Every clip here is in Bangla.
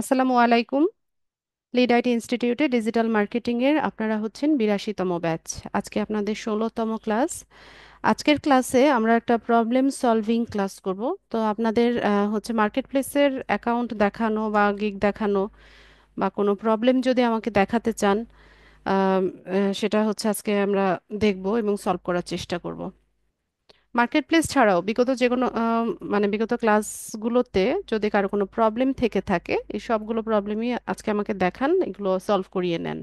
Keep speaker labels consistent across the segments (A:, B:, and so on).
A: আসসালামু আলাইকুম। লিড আইটি ইনস্টিটিউটে ডিজিটাল মার্কেটিং এর আপনারা হচ্ছেন 82তম ব্যাচ। আজকে আপনাদের 16তম ক্লাস। আজকের ক্লাসে আমরা একটা প্রবলেম সলভিং ক্লাস করব। তো আপনাদের হচ্ছে মার্কেট প্লেসের অ্যাকাউন্ট দেখানো বা গিগ দেখানো বা কোনো প্রবলেম যদি আমাকে দেখাতে চান, সেটা হচ্ছে আজকে আমরা দেখব এবং সলভ করার চেষ্টা করব। মার্কেট প্লেস ছাড়াও বিগত যে কোনো মানে বিগত ক্লাসগুলোতে যদি কারো কোনো প্রবলেম থেকে থাকে, এই সবগুলো প্রবলেমই আজকে আমাকে দেখান, এগুলো সলভ করিয়ে নেন।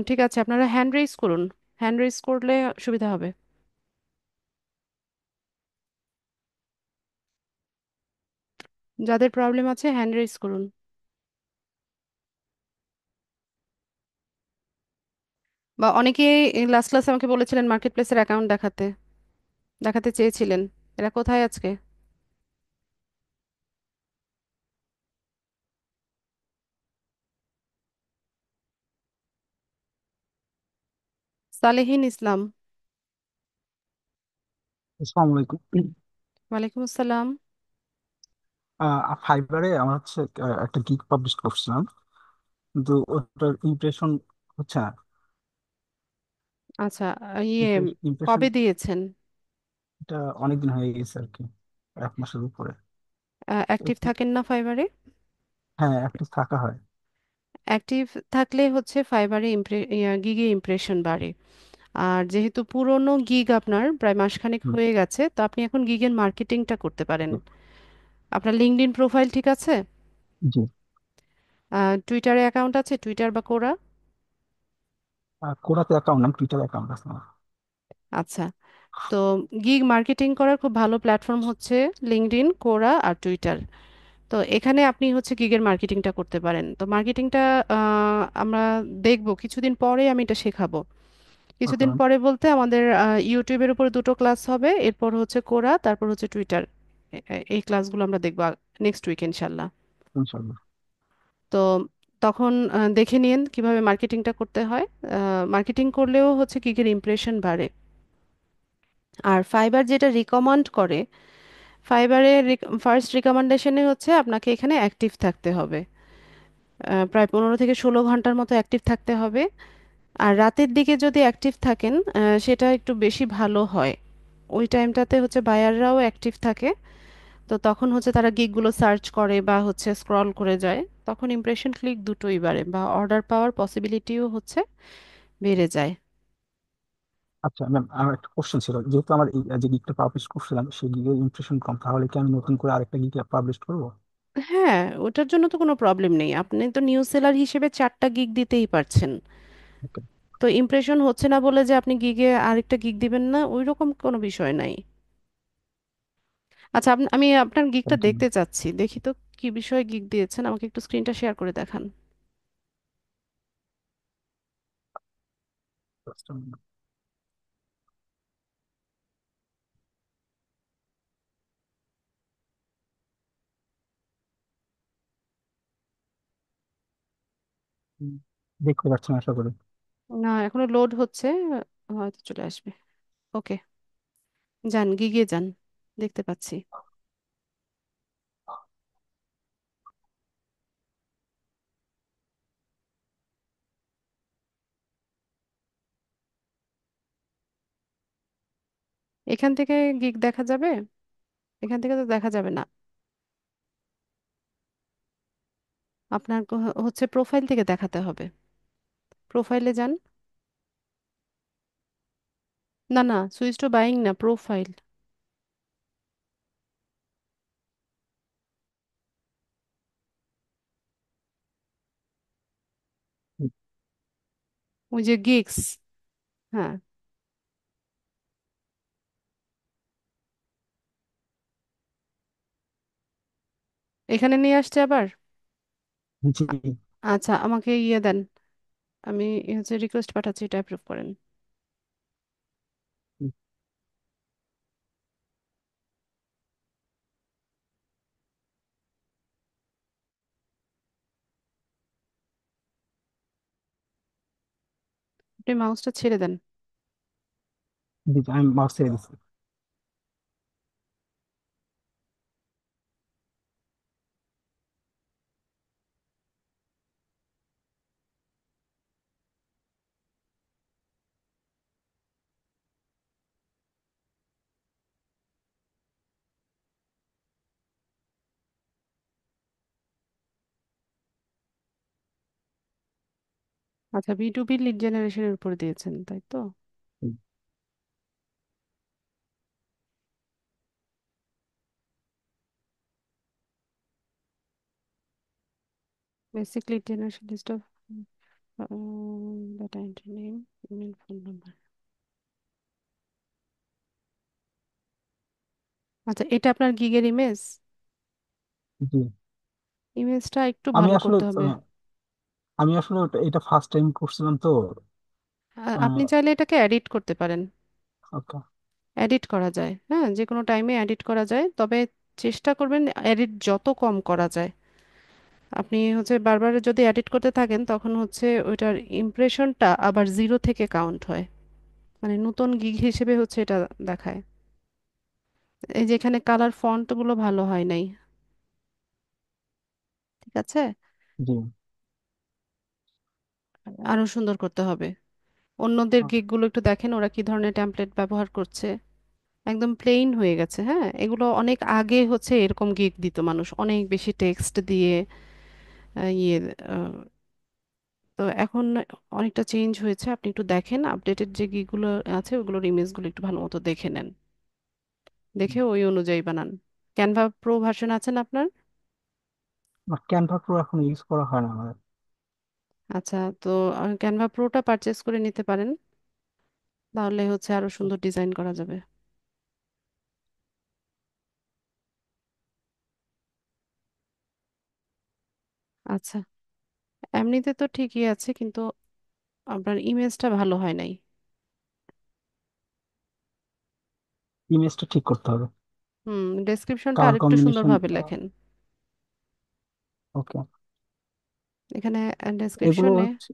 A: ঠিক আছে, আপনারা হ্যান্ড রেইজ করুন। হ্যান্ড রেইজ করলে সুবিধা হবে। যাদের প্রবলেম আছে হ্যান্ড রেইজ করুন। বা অনেকে লাস্ট ক্লাসে আমাকে বলেছিলেন মার্কেট প্লেসের অ্যাকাউন্ট দেখাতে দেখাতে চেয়েছিলেন। এরা কোথায় আজকে? সালেহিন ইসলাম।
B: আসসালামু আলাইকুম।
A: ওয়ালাইকুম আসসালাম।
B: ফাইবারে আমার হচ্ছে একটা গিগ পাবলিশ করছিলাম, কিন্তু ওটার ইমপ্রেশন হচ্ছে না।
A: আচ্ছা, ইয়ে
B: ইমপ্রেশন
A: কবে দিয়েছেন?
B: এটা অনেকদিন হয়ে গেছে আর কি, 1 মাসের উপরে।
A: অ্যাক্টিভ থাকেন না ফাইবারে?
B: হ্যাঁ, অ্যাক্টিভ থাকা হয়।
A: অ্যাক্টিভ থাকলে হচ্ছে ফাইবারে গিগে ইমপ্রেশন বাড়ে। আর যেহেতু পুরনো গিগ আপনার প্রায় মাসখানেক
B: হুম,
A: হয়ে গেছে, তো আপনি এখন গিগের মার্কেটিংটা করতে পারেন।
B: জি।
A: আপনার লিঙ্কডইন প্রোফাইল ঠিক আছে?
B: জি।
A: টুইটারে অ্যাকাউন্ট আছে, টুইটার বা কোরা?
B: কোরাতে অ্যাকাউন্ট নাম, টুইটার অ্যাকাউন্ট আছে আমার।
A: আচ্ছা, তো গিগ মার্কেটিং করার খুব ভালো প্ল্যাটফর্ম হচ্ছে লিঙ্কডইন, কোরা আর টুইটার। তো এখানে আপনি হচ্ছে গিগের মার্কেটিংটা করতে পারেন। তো মার্কেটিংটা আমরা দেখব কিছুদিন পরে, আমি এটা শেখাবো।
B: ওকে
A: কিছুদিন
B: ম্যাম।
A: পরে বলতে আমাদের ইউটিউবের উপর দুটো ক্লাস হবে, এরপর হচ্ছে কোরা, তারপর হচ্ছে টুইটার। এই ক্লাসগুলো আমরা দেখবো নেক্সট উইক ইনশাল্লাহ।
B: ইনশাল্লাহ।
A: তো তখন দেখে নিন কিভাবে মার্কেটিংটা করতে হয়। মার্কেটিং করলেও হচ্ছে কিকের ইমপ্রেশন বাড়ে। আর ফাইবার যেটা রিকমেন্ড করে, ফাইবারের ফার্স্ট রিকমেন্ডেশনে হচ্ছে আপনাকে এখানে অ্যাক্টিভ থাকতে হবে। প্রায় 15 থেকে 16 ঘন্টার মতো অ্যাক্টিভ থাকতে হবে। আর রাতের দিকে যদি অ্যাক্টিভ থাকেন, সেটা একটু বেশি ভালো হয়। ওই টাইমটাতে হচ্ছে বায়াররাও অ্যাক্টিভ থাকে। তো তখন হচ্ছে তারা গিগগুলো সার্চ করে বা হচ্ছে স্ক্রল করে যায়, তখন ইমপ্রেশন ক্লিক দুটোই বাড়ে বা অর্ডার পাওয়ার পসিবিলিটিও হচ্ছে বেড়ে যায়।
B: আচ্ছা ম্যাম, আমার একটা কোশ্চেন ছিল, যেহেতু আমার এই যে গিগটা পাবলিশ করছিলাম সেই গিগের ইমপ্রেশন কম, তাহলে কি আমি নতুন করে আরেকটা গিগ পাবলিশ করবো?
A: হ্যাঁ, ওটার জন্য তো কোনো প্রবলেম নেই, আপনি তো নিউজ সেলার হিসেবে 4টা গিগ দিতেই পারছেন।
B: ওকে।
A: তো ইমপ্রেশন হচ্ছে না বলে যে আপনি গিগে আরেকটা গিগ দিবেন না, ওই রকম কোনো বিষয় নাই। আচ্ছা, আমি আপনার গিগটা
B: থ্যাংক ইউ
A: দেখতে চাচ্ছি, দেখি তো কি বিষয়ে গিগ দিয়েছেন, আমাকে একটু স্ক্রিনটা শেয়ার করে দেখান।
B: ম্যাম। দেখতে পাচ্ছেন আশা করি।
A: না, এখনো লোড হচ্ছে, হয়তো চলে আসবে। ওকে, যান গিগে যান, দেখতে পাচ্ছি। এখান থেকে গিগ দেখা যাবে? এখান থেকে তো দেখা যাবে না। আপনার হচ্ছে প্রোফাইল থেকে দেখাতে হবে। প্রোফাইলে যান। না না, সুইচ টু বাইং না, প্রোফাইল। ওই যে গিগস। হ্যাঁ, এখানে নিয়ে আসছে আবার।
B: জি।
A: আ- আচ্ছা, আমাকে ইয়ে দেন, আমি হচ্ছে রিকোয়েস্ট পাঠাচ্ছি, এটা অ্যাপ্রুভ করেন। আপনি মাউসটা ছেড়ে দেন।
B: জি, আমি মার্কস ছেড়ে দিচ্ছি।
A: আচ্ছা, বি টু বি লিড জেনারেশনের উপর দিয়েছেন তাই তো? Basic lead generation list of data entry name, email, phone number. আচ্ছা, এটা আপনার গিগের ইমেজ?
B: জি।
A: ইমেজটা একটু
B: আমি
A: ভালো
B: আসলে
A: করতে হবে।
B: এটা ফার্স্ট টাইম করছিলাম তো।
A: আপনি চাইলে এটাকে এডিট করতে পারেন।
B: ওকে।
A: এডিট করা যায়, হ্যাঁ, যে কোনো টাইমে এডিট করা যায়, তবে চেষ্টা করবেন এডিট যত কম করা যায়। আপনি হচ্ছে বারবার যদি এডিট করতে থাকেন তখন হচ্ছে ওইটার ইমপ্রেশনটা আবার জিরো থেকে কাউন্ট হয়, মানে নতুন গিগ হিসেবে হচ্ছে এটা দেখায়। এই যে এখানে কালার ফন্টগুলো ভালো হয় নাই, ঠিক আছে?
B: জি।
A: আরো সুন্দর করতে হবে। অন্যদের গিগগুলো একটু দেখেন ওরা কি ধরনের টেমপ্লেট ব্যবহার করছে। একদম প্লেন হয়ে গেছে, হ্যাঁ, এগুলো অনেক আগে হচ্ছে এরকম গিগ দিত মানুষ অনেক বেশি টেক্সট দিয়ে। ইয়ে তো এখন অনেকটা চেঞ্জ হয়েছে, আপনি একটু দেখেন আপডেটেড যে গিগুলো আছে ওগুলোর ইমেজগুলো একটু ভালো মতো দেখে নেন, দেখে ওই অনুযায়ী বানান। ক্যানভা প্রো ভার্সন আছেন আপনার?
B: ক্যানভা প্রো এখন ইউজ করা হয় না আমার।
A: আচ্ছা, তো ক্যানভা প্রোটা পারচেস করে নিতে পারেন, তাহলে হচ্ছে আরো সুন্দর ডিজাইন করা যাবে। আচ্ছা, এমনিতে তো ঠিকই আছে, কিন্তু আপনার ইমেজটা ভালো হয় নাই।
B: ইমেজটা ঠিক করতে হবে।
A: ডেসক্রিপশনটা
B: কালার
A: আরেকটু
B: কম্বিনেশন।
A: সুন্দরভাবে লেখেন।
B: ওকে।
A: এখানে
B: এগুলো
A: ডেসক্রিপশনে,
B: হচ্ছে।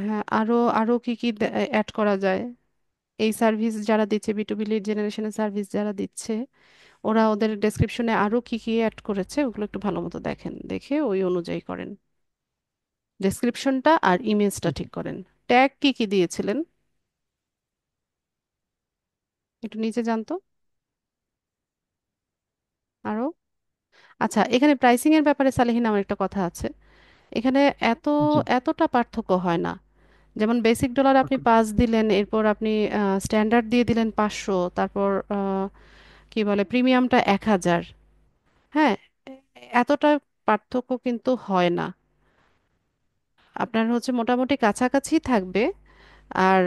A: হ্যাঁ, আরো আরো কি কি অ্যাড করা যায়। এই সার্ভিস যারা দিচ্ছে, বি2বি লিড জেনারেশনের সার্ভিস যারা দিচ্ছে, ওরা ওদের ডেসক্রিপশনে আরো কি কি অ্যাড করেছে ওগুলো একটু ভালো মতো দেখেন, দেখে ওই অনুযায়ী করেন। ডেসক্রিপশনটা আর ইমেজটা ঠিক করেন। ট্যাগ কি কি দিয়েছিলেন একটু নিচে জানতো আরো। আচ্ছা, এখানে প্রাইসিং এর ব্যাপারে সালেহিন আমার একটা কথা আছে। এখানে এত
B: জি।
A: এতটা পার্থক্য হয় না। যেমন বেসিক ডলার আপনি
B: ওকে।
A: 5 দিলেন, এরপর আপনি স্ট্যান্ডার্ড দিয়ে দিলেন 500, তারপর কি বলে প্রিমিয়ামটা 1000। হ্যাঁ, এতটা পার্থক্য কিন্তু হয় না। আপনার হচ্ছে মোটামুটি কাছাকাছি থাকবে, আর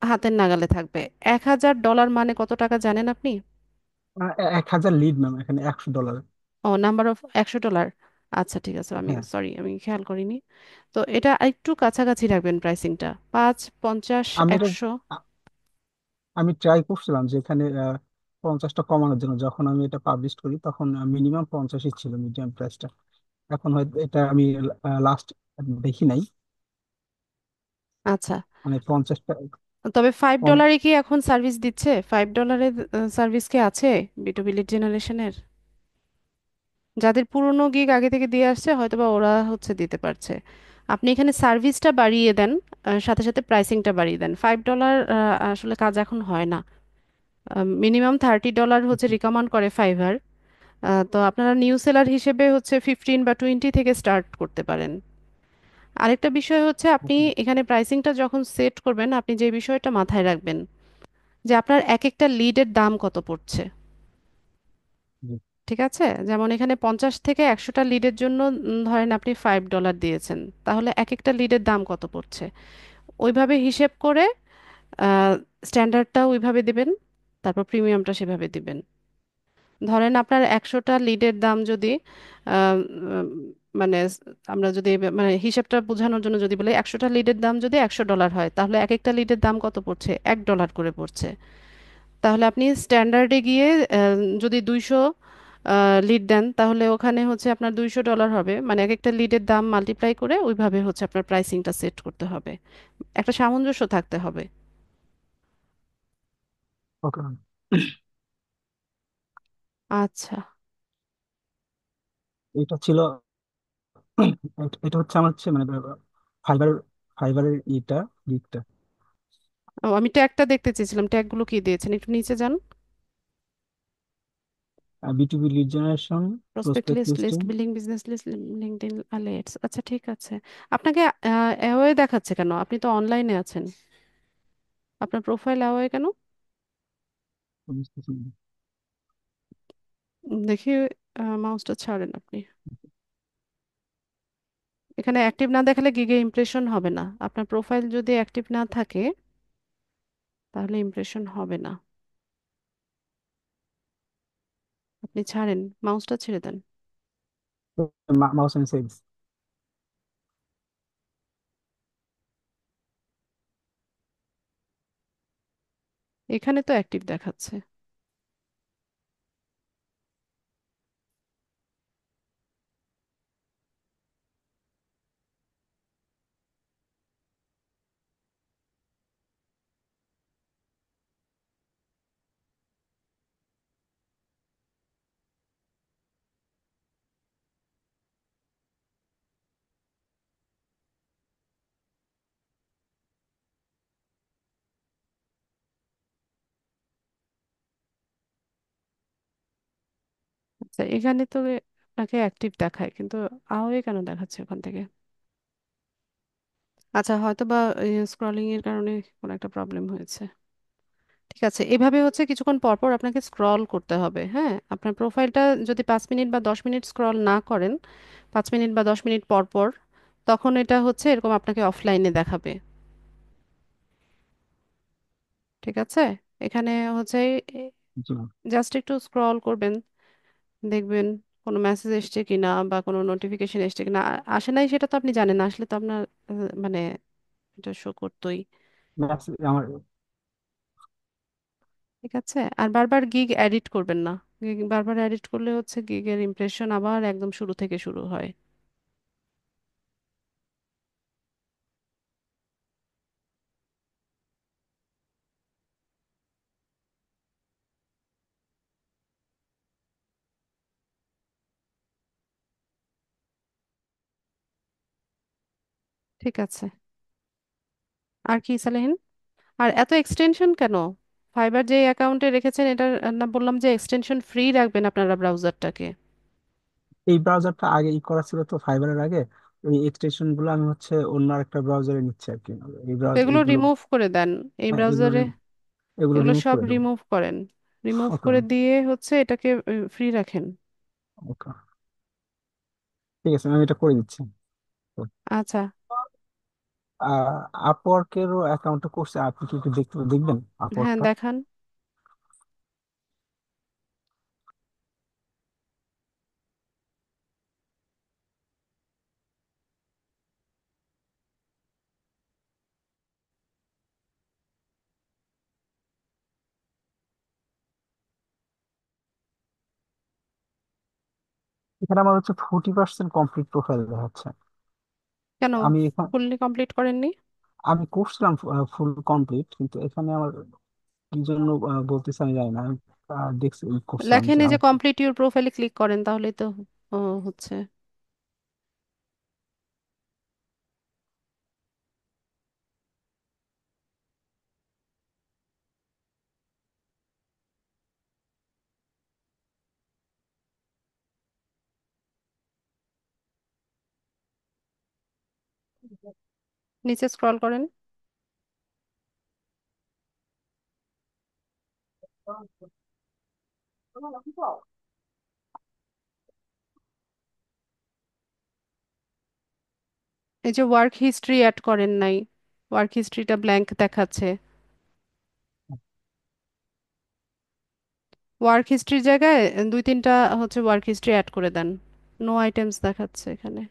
A: হাতের নাগালে থাকবে। $1000 মানে কত টাকা জানেন আপনি?
B: 1000 লিড ম্যাম, এখানে $100।
A: ও, নাম্বার অফ $100। আচ্ছা ঠিক আছে, আমি
B: হ্যাঁ।
A: সরি, আমি খেয়াল করিনি। তো এটা একটু কাছাকাছি রাখবেন প্রাইসিংটা, 5, 50,
B: আমি এটা
A: 100।
B: আমি ট্রাই করছিলাম যে এখানে 50টা কমানোর জন্য। যখন আমি এটা পাবলিশ করি তখন মিনিমাম 50ই ছিল মিডিয়াম প্রাইসটা। এখন হয়তো এটা আমি লাস্ট দেখি নাই।
A: আচ্ছা,
B: মানে 50টা।
A: তবে $5 কি এখন সার্ভিস দিচ্ছে? $5 সার্ভিস কি আছে বি2বি লিড জেনারেশনের? যাদের পুরনো গিগ আগে থেকে দিয়ে আসছে হয়তোবা ওরা হচ্ছে দিতে পারছে। আপনি এখানে সার্ভিসটা বাড়িয়ে দেন, সাথে সাথে প্রাইসিংটা বাড়িয়ে দেন। $5 আসলে কাজ এখন হয় না। মিনিমাম $30 হচ্ছে রিকমেন্ড করে ফাইভার। তো আপনারা নিউ সেলার হিসেবে হচ্ছে 15 বা 20 থেকে স্টার্ট করতে পারেন। আরেকটা বিষয় হচ্ছে আপনি এখানে প্রাইসিংটা যখন সেট করবেন আপনি যে বিষয়টা মাথায় রাখবেন, যে আপনার এক একটা লিডের দাম কত পড়ছে। ঠিক আছে, যেমন এখানে 50 থেকে 100টা লিডের জন্য ধরেন আপনি $5 দিয়েছেন, তাহলে এক একটা লিডের দাম কত পড়ছে ওইভাবে হিসেব করে স্ট্যান্ডার্ডটাও ওইভাবে দিবেন, তারপর প্রিমিয়ামটা সেভাবে দিবেন। ধরেন আপনার 100টা লিডের দাম যদি আহ, উম, মানে আমরা যদি মানে হিসাবটা বোঝানোর জন্য যদি বলি 100টা লিডের দাম যদি $100 হয়, তাহলে এক একটা লিডের দাম কত পড়ছে, $1 করে পড়ছে। তাহলে আপনি স্ট্যান্ডার্ডে গিয়ে যদি 200 লিড দেন তাহলে ওখানে হচ্ছে আপনার $200 হবে, মানে এক একটা লিডের দাম মাল্টিপ্লাই করে ওইভাবে হচ্ছে আপনার প্রাইসিংটা সেট করতে হবে। একটা সামঞ্জস্য থাকতে হবে।
B: Okay ma'am.
A: আচ্ছা,
B: এটা ছিল। এটা হচ্ছে আমার হচ্ছে মানে ফাইবার ফাইবারের ইটা দিকটা।
A: ও, আমি ট্যাগটা দেখতে চেয়েছিলাম, ট্যাগগুলো কি দিয়েছেন একটু নিচে যান।
B: B2B lead generation,
A: prospect
B: prospect
A: list, list
B: listing.
A: Building, business list, LinkedIn alerts. আচ্ছা ঠিক আছে। আপনাকে অ্যাওয়ে দেখাচ্ছে কেন? আপনি তো অনলাইনে আছেন, আপনার প্রোফাইল অ্যাওয়ে কেন? দেখি, মাউসটা ছাড়েন আপনি। এখানে অ্যাক্টিভ না দেখালে গিগে ইমপ্রেশন হবে না। আপনার প্রোফাইল যদি অ্যাক্টিভ না থাকে তাহলে ইমপ্রেশন হবে না। আপনি ছাড়েন, মাউসটা ছেড়ে দেন।
B: Mouse and sales.
A: এখানে তো অ্যাক্টিভ দেখাচ্ছে। আচ্ছা এখানে তো আপনাকে অ্যাক্টিভ দেখায়, কিন্তু আওয়ে কেন দেখাচ্ছে ওখান থেকে? আচ্ছা হয়তো বা স্ক্রলিং এর কারণে কোনো একটা প্রবলেম হয়েছে। ঠিক আছে, এভাবে হচ্ছে কিছুক্ষণ পর পর আপনাকে স্ক্রল করতে হবে। হ্যাঁ, আপনার প্রোফাইলটা যদি 5 মিনিট বা 10 মিনিট স্ক্রল না করেন, 5 মিনিট বা 10 মিনিট পর পর, তখন এটা হচ্ছে এরকম আপনাকে অফলাইনে দেখাবে। ঠিক আছে, এখানে হচ্ছে
B: জি ম্যাম।
A: জাস্ট একটু স্ক্রল করবেন, দেখবেন কোনো মেসেজ এসছে কিনা বা কোনো নোটিফিকেশন এসছে কিনা। আসে নাই সেটা তো আপনি জানেন না, আসলে তো আপনার মানে এটা শো করতোই।
B: আমার
A: ঠিক আছে, আর বারবার গিগ এডিট করবেন না। গিগ বারবার এডিট করলে হচ্ছে গিগের ইমপ্রেশন আবার একদম শুরু থেকে শুরু হয়। ঠিক আছে, আর কি সালেহিন? আর এত এক্সটেনশন কেন? ফাইবার যে অ্যাকাউন্টে রেখেছেন এটা, না বললাম যে এক্সটেনশন ফ্রি রাখবেন আপনারা ব্রাউজারটাকে?
B: এই ব্রাউজারটা আগে করা ছিল তো ফাইবারের আগে। এই এক্সটেনশন গুলো আমি হচ্ছে অন্য একটা ব্রাউজারে নিচ্ছি আর কি। এই
A: তো
B: ব্রাউজার
A: এগুলো
B: এইগুলো,
A: রিমুভ করে দেন এই
B: হ্যাঁ এগুলো
A: ব্রাউজারে।
B: এগুলো
A: এগুলো
B: রিমুভ
A: সব
B: করে দেবো।
A: রিমুভ করেন, রিমুভ
B: ওকে
A: করে
B: ম্যাম।
A: দিয়ে হচ্ছে এটাকে ফ্রি রাখেন।
B: ওকে, ঠিক আছে আমি এটা করে দিচ্ছি।
A: আচ্ছা,
B: আপওয়ার্কেরও অ্যাকাউন্টটা করছে, আপনি কি একটু দেখতে দেখবেন
A: হ্যাঁ
B: আপওয়ার্কটা?
A: দেখান।
B: এখানে আমার হচ্ছে 40% কমপ্লিট প্রোফাইল দেখাচ্ছে।
A: কেন
B: আমি এখন,
A: ফুললি কমপ্লিট করেননি?
B: আমি করছিলাম ফুল কমপ্লিট, কিন্তু এখানে আমার কি জন্য বলতেছে আমি জানি না। আমি দেখছি করছিলাম
A: লেখেন
B: যে
A: এই যে
B: আমার।
A: কমপ্লিট ইউর প্রোফাইলে ক্লিক করেন তাহলেই তো হচ্ছে। নিচে স্ক্রল করেন। এই যে ওয়ার্ক হিস্ট্রি অ্যাড করেন নাই, ওয়ার্ক হিস্ট্রিটা ব্ল্যাঙ্ক দেখাচ্ছে। ওয়ার্ক হিস্ট্রির জায়গায় দুই তিনটা হচ্ছে ওয়ার্ক হিস্ট্রি অ্যাড করে দেন। নো আইটেমস দেখাচ্ছে এখানে।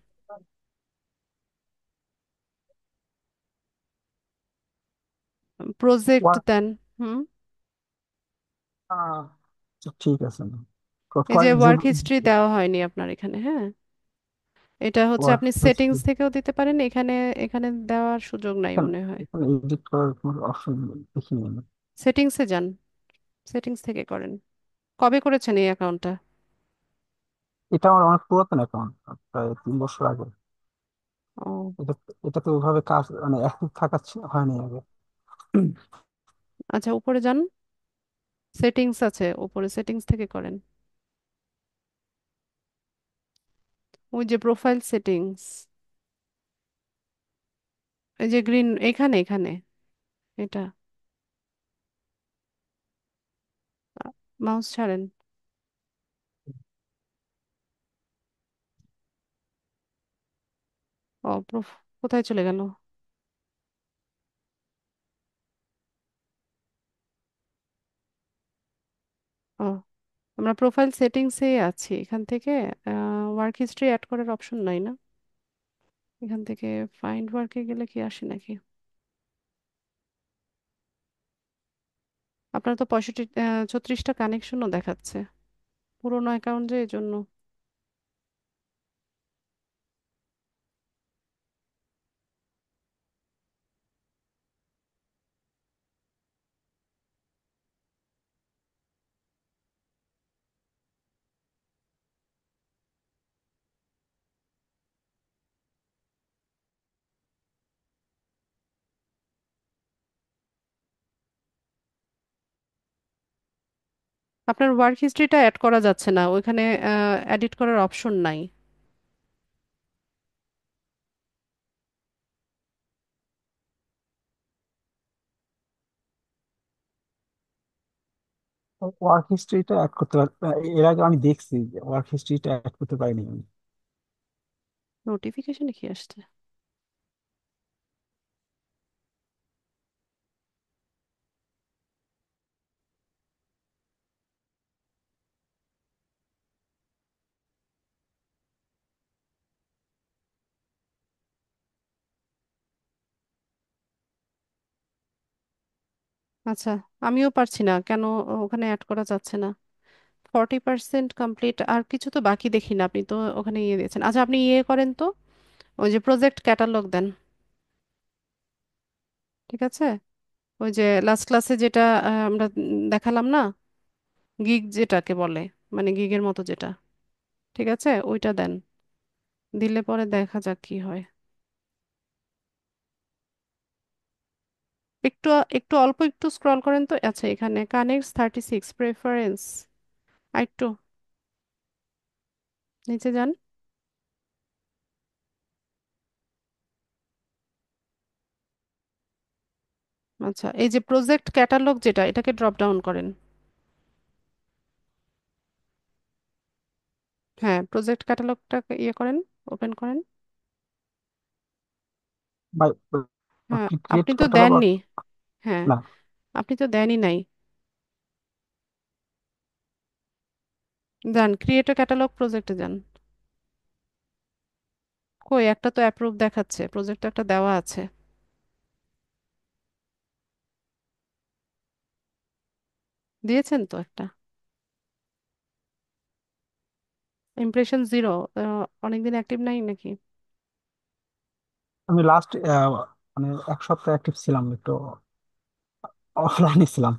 A: প্রজেক্ট
B: ওয়া-
A: দেন। হুম,
B: আহ, আচ্ছা, ঠিক আছে ma'am।
A: এই যে
B: যে
A: ওয়ার্ক হিস্ট্রি দেওয়া হয়নি আপনার এখানে। হ্যাঁ, এটা হচ্ছে
B: ওয়ার্ক
A: আপনি সেটিংস
B: হিস্ট্রি,
A: থেকেও দিতে পারেন, এখানে এখানে দেওয়ার সুযোগ নাই মনে হয়।
B: এখানে এডিট করার কোনো অপশন দেখিনি আমি।
A: সেটিংসে যান, সেটিংস থেকে করেন। কবে করেছেন এই অ্যাকাউন্টটা?
B: এটা আমার অনেক পুরাতন অ্যাকাউন্ট, প্রায় 3 বছর আগে।
A: ও
B: এটা এটাতে ওইভাবে কাজ মানে অ্যাক্টিভ থাকা হয়নি আগে।
A: আচ্ছা, উপরে যান, সেটিংস আছে উপরে, সেটিংস থেকে করেন। ওই যে প্রোফাইল সেটিংস, এই যে গ্রিন, এখানে এখানে এটা, মাউস ছাড়েন। ও কোথায় চলে গেল? ও, আমরা প্রোফাইল সেটিংসে আছি, এখান থেকে ওয়ার্ক হিস্ট্রি অ্যাড করার অপশন নাই না? এখান থেকে ফাইন্ড ওয়ার্কে গেলে কি আসে নাকি? আপনার তো 36টা কানেকশনও দেখাচ্ছে, পুরোনো অ্যাকাউন্ট যে, এই জন্য। আপনার ওয়ার্ক হিস্ট্রিটা অ্যাড করা যাচ্ছে না, ওইখানে এডিট করার অপশন নাই।
B: ওয়ার্ক হিস্ট্রিটা অ্যাড করতে এর আগে আমি দেখছি ওয়ার্ক হিস্ট্রিটা অ্যাড করতে পারিনি আমি।
A: নোটিফিকেশনে কি আসছে? আচ্ছা, আমিও পারছি না কেন, ওখানে অ্যাড করা যাচ্ছে না। 40% কমপ্লিট, আর কিছু তো বাকি দেখি না, আপনি তো ওখানে ইয়ে দিয়েছেন। আচ্ছা, আপনি ইয়ে করেন তো, ওই যে প্রজেক্ট ক্যাটালগ দেন, ঠিক আছে? ওই যে লাস্ট ক্লাসে যেটা আমরা দেখালাম না, গিগ যেটাকে বলে, মানে গিগের মতো যেটা, ঠিক আছে, ওইটা দেন। দিলে পরে দেখা যাক কি হয়। একটু একটু অল্প একটু স্ক্রল করেন তো, আচ্ছা এখানে কানেক্টস 36 প্রেফারেন্স, আর একটু নিচে যান। আচ্ছা, এই যে প্রজেক্ট ক্যাটালগ যেটা, এটাকে ড্রপ ডাউন করেন। হ্যাঁ, প্রজেক্ট ক্যাটালগটা ইয়ে করেন, ওপেন করেন।
B: বা
A: হ্যাঁ,
B: ক্রিয়েট
A: আপনি তো
B: ক্যাটালগ
A: দেননি। হ্যাঁ,
B: না।
A: আপনি তো দেনই নাই। যান, ক্রিয়েট ক্যাটালগ প্রজেক্টে যান। কই, একটা তো অ্যাপ্রুভ দেখাচ্ছে, প্রজেক্ট একটা দেওয়া আছে। দিয়েছেন তো একটা। ইমপ্রেশন জিরো, অনেকদিন অ্যাক্টিভ নাই নাকি?
B: আমি লাস্ট মানে এক সপ্তাহ অ্যাক্টিভ ছিলাম, একটু অফলাইনে ছিলাম।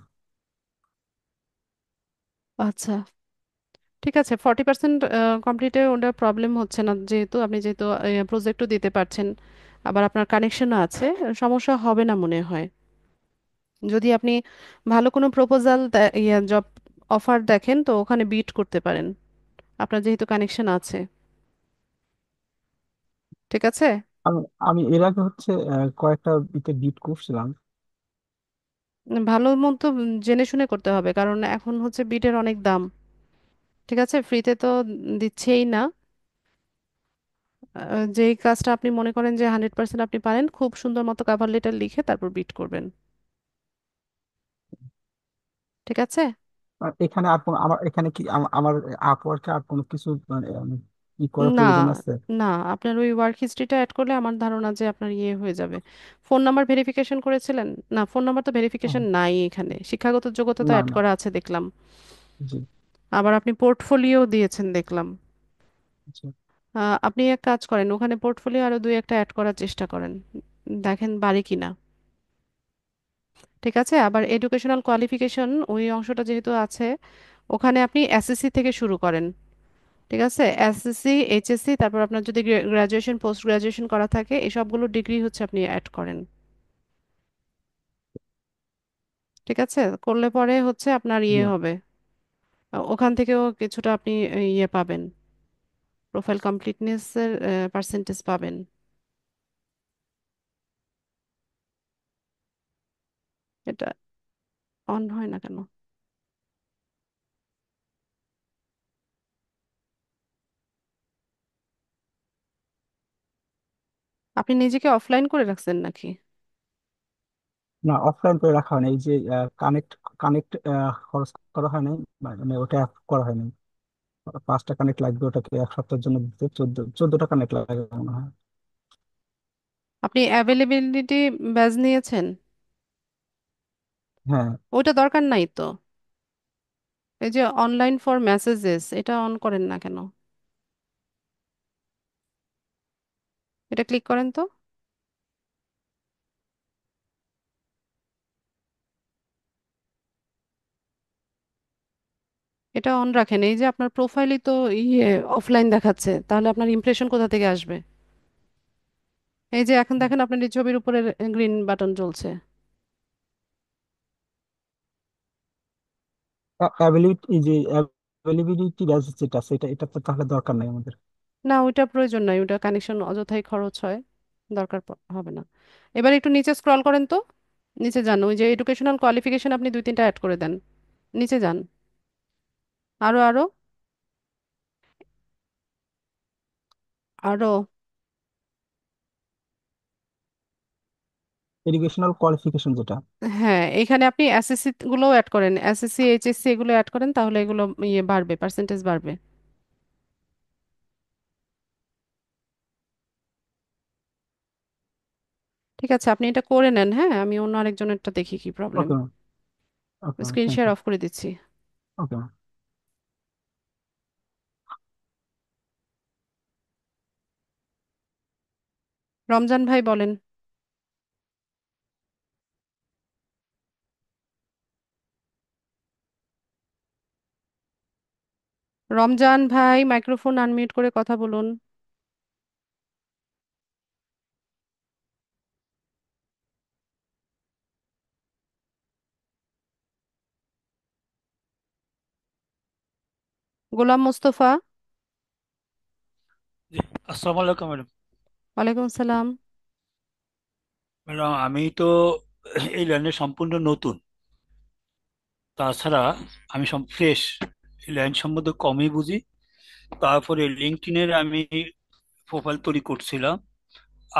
A: আচ্ছা, ঠিক আছে। 40% কমপ্লিটে ওটা প্রবলেম হচ্ছে না, যেহেতু আপনি যেহেতু প্রজেক্টও দিতে পারছেন, আবার আপনার কানেকশনও আছে, সমস্যা হবে না মনে হয়। যদি আপনি ভালো কোনো প্রপোজাল, জব অফার দেখেন তো ওখানে বিট করতে পারেন, আপনার যেহেতু কানেকশন আছে। ঠিক আছে।
B: আমি আমি এর আগে হচ্ছে কয়েকটা ইতে বিট করছিলাম।
A: ভালো মতো জেনে শুনে করতে হবে, কারণ এখন হচ্ছে বিটের অনেক দাম। ঠিক আছে, ফ্রিতে তো দিচ্ছেই না। যেই কাজটা আপনি মনে করেন যে 100% আপনি পারেন, খুব সুন্দর মতো কাভার লেটার লিখে তারপর বিট করবেন। ঠিক আছে।
B: আর এখানে আর কোনো আমার এখানে কি আমার আপওয়ার্কে আর কোনো কিছু মানে কি করার
A: না,
B: প্রয়োজন আছে?
A: না, আপনার ওই ওয়ার্ক হিস্ট্রিটা অ্যাড করলে আমার ধারণা যে আপনার ইয়ে হয়ে যাবে। ফোন নাম্বার ভেরিফিকেশন করেছিলেন? না, ফোন নাম্বার তো ভেরিফিকেশন
B: ও,
A: নাই এখানে, শিক্ষাগত যোগ্যতা তো
B: না
A: অ্যাড
B: না।
A: করা আছে দেখলাম।
B: জি
A: আবার আপনি পোর্টফোলিও দিয়েছেন দেখলাম।
B: জি।
A: আপনি এক কাজ করেন, ওখানে পোর্টফোলিও আরো দুই একটা অ্যাড করার চেষ্টা করেন, দেখেন পারে কিনা। ঠিক আছে, আবার এডুকেশনাল কোয়ালিফিকেশন ওই অংশটা যেহেতু আছে, ওখানে আপনি এসএসসি থেকে শুরু করেন। ঠিক আছে, এসএসসি, এইচএসসি, তারপর আপনার যদি গ্রাজুয়েশন, পোস্ট গ্রাজুয়েশন করা থাকে, এই সবগুলো ডিগ্রি হচ্ছে আপনি অ্যাড করেন। ঠিক আছে, করলে পরে হচ্ছে আপনার
B: জি
A: ইয়ে হবে, ওখান থেকেও কিছুটা আপনি ইয়ে পাবেন। প্রোফাইল কমপ্লিটনেসের পার্সেন্টেজ পাবেন। এটা অন হয় না কেন? আপনি নিজেকে অফলাইন করে রাখছেন নাকি?
B: না, অফলাইন করে রাখা হয় না। এই যে কানেক্ট কানেক্ট খরচ করা হয় নাই, মানে ওটা করা হয় নাই। 5টা কানেক্ট লাগবে ওটাকে 1 সপ্তাহের জন্য দিতে, 14টা কানেক্ট লাগে মনে হয়।
A: আপনি অ্যাভেলেবিলিটি ব্যাজ নিয়েছেন?
B: হ্যাঁ।
A: ওইটা দরকার নাই তো। এই যে অনলাইন ফর মেসেজেস, এটা অন করেন না কেন? এটা ক্লিক করেন তো। এটা অন রাখেন। এই যে আপনার প্রোফাইলই তো ইয়ে অফলাইন দেখাচ্ছে, তাহলে আপনার ইমপ্রেশন কোথা থেকে আসবে? এই যে এখন দেখেন আপনার এই ছবির উপরে গ্রিন বাটন জ্বলছে।
B: অ্যাভেলিবিলিটি, এই যে অ্যাভেলেবিলিটি ব্যাস যেটা, সেটা এটা তো তাহলে দরকার নাই আমাদের।
A: না, ওইটা প্রয়োজন নাই, ওইটা কানেকশন অযথাই খরচ হয়, দরকার হবে না। এবার একটু নিচে স্ক্রল করেন তো। নিচে যান, ওই যে এডুকেশনাল কোয়ালিফিকেশন আপনি দুই তিনটা অ্যাড করে দেন। নিচে যান, আরো আরো আরো।
B: এডুকেশনাল কোয়ালিফিকেশন যেটা।
A: হ্যাঁ, এখানে আপনি এসএসসি গুলোও অ্যাড করেন, এসএসসি এইচএসসি এগুলো অ্যাড করেন, তাহলে এগুলো ইয়ে বাড়বে, পার্সেন্টেজ বাড়বে। ঠিক আছে, আপনি এটা করে নেন। হ্যাঁ, আমি অন্য আরেকজনেরটা দেখি কি problem.
B: Okay ma'am. Okay ma'am,
A: screen
B: thank
A: share
B: you.
A: Off করে দিচ্ছি।
B: Okay ma'am.
A: রমজান ভাই বলেন। রমজান ভাই মাইক্রোফোন আনমিউট করে কথা বলুন। গোলাম মোস্তফা।
C: জি, আসসালামু আলাইকুম ম্যাডাম।
A: ওয়ালাইকুম সালাম।
C: ম্যাডাম, আমি তো এই লাইনে সম্পূর্ণ নতুন। তাছাড়া আমি সব ফ্রেশ, এই লাইন সম্বন্ধে কমই বুঝি। তারপরে লিঙ্কডইনের আমি প্রোফাইল তৈরি করছিলাম,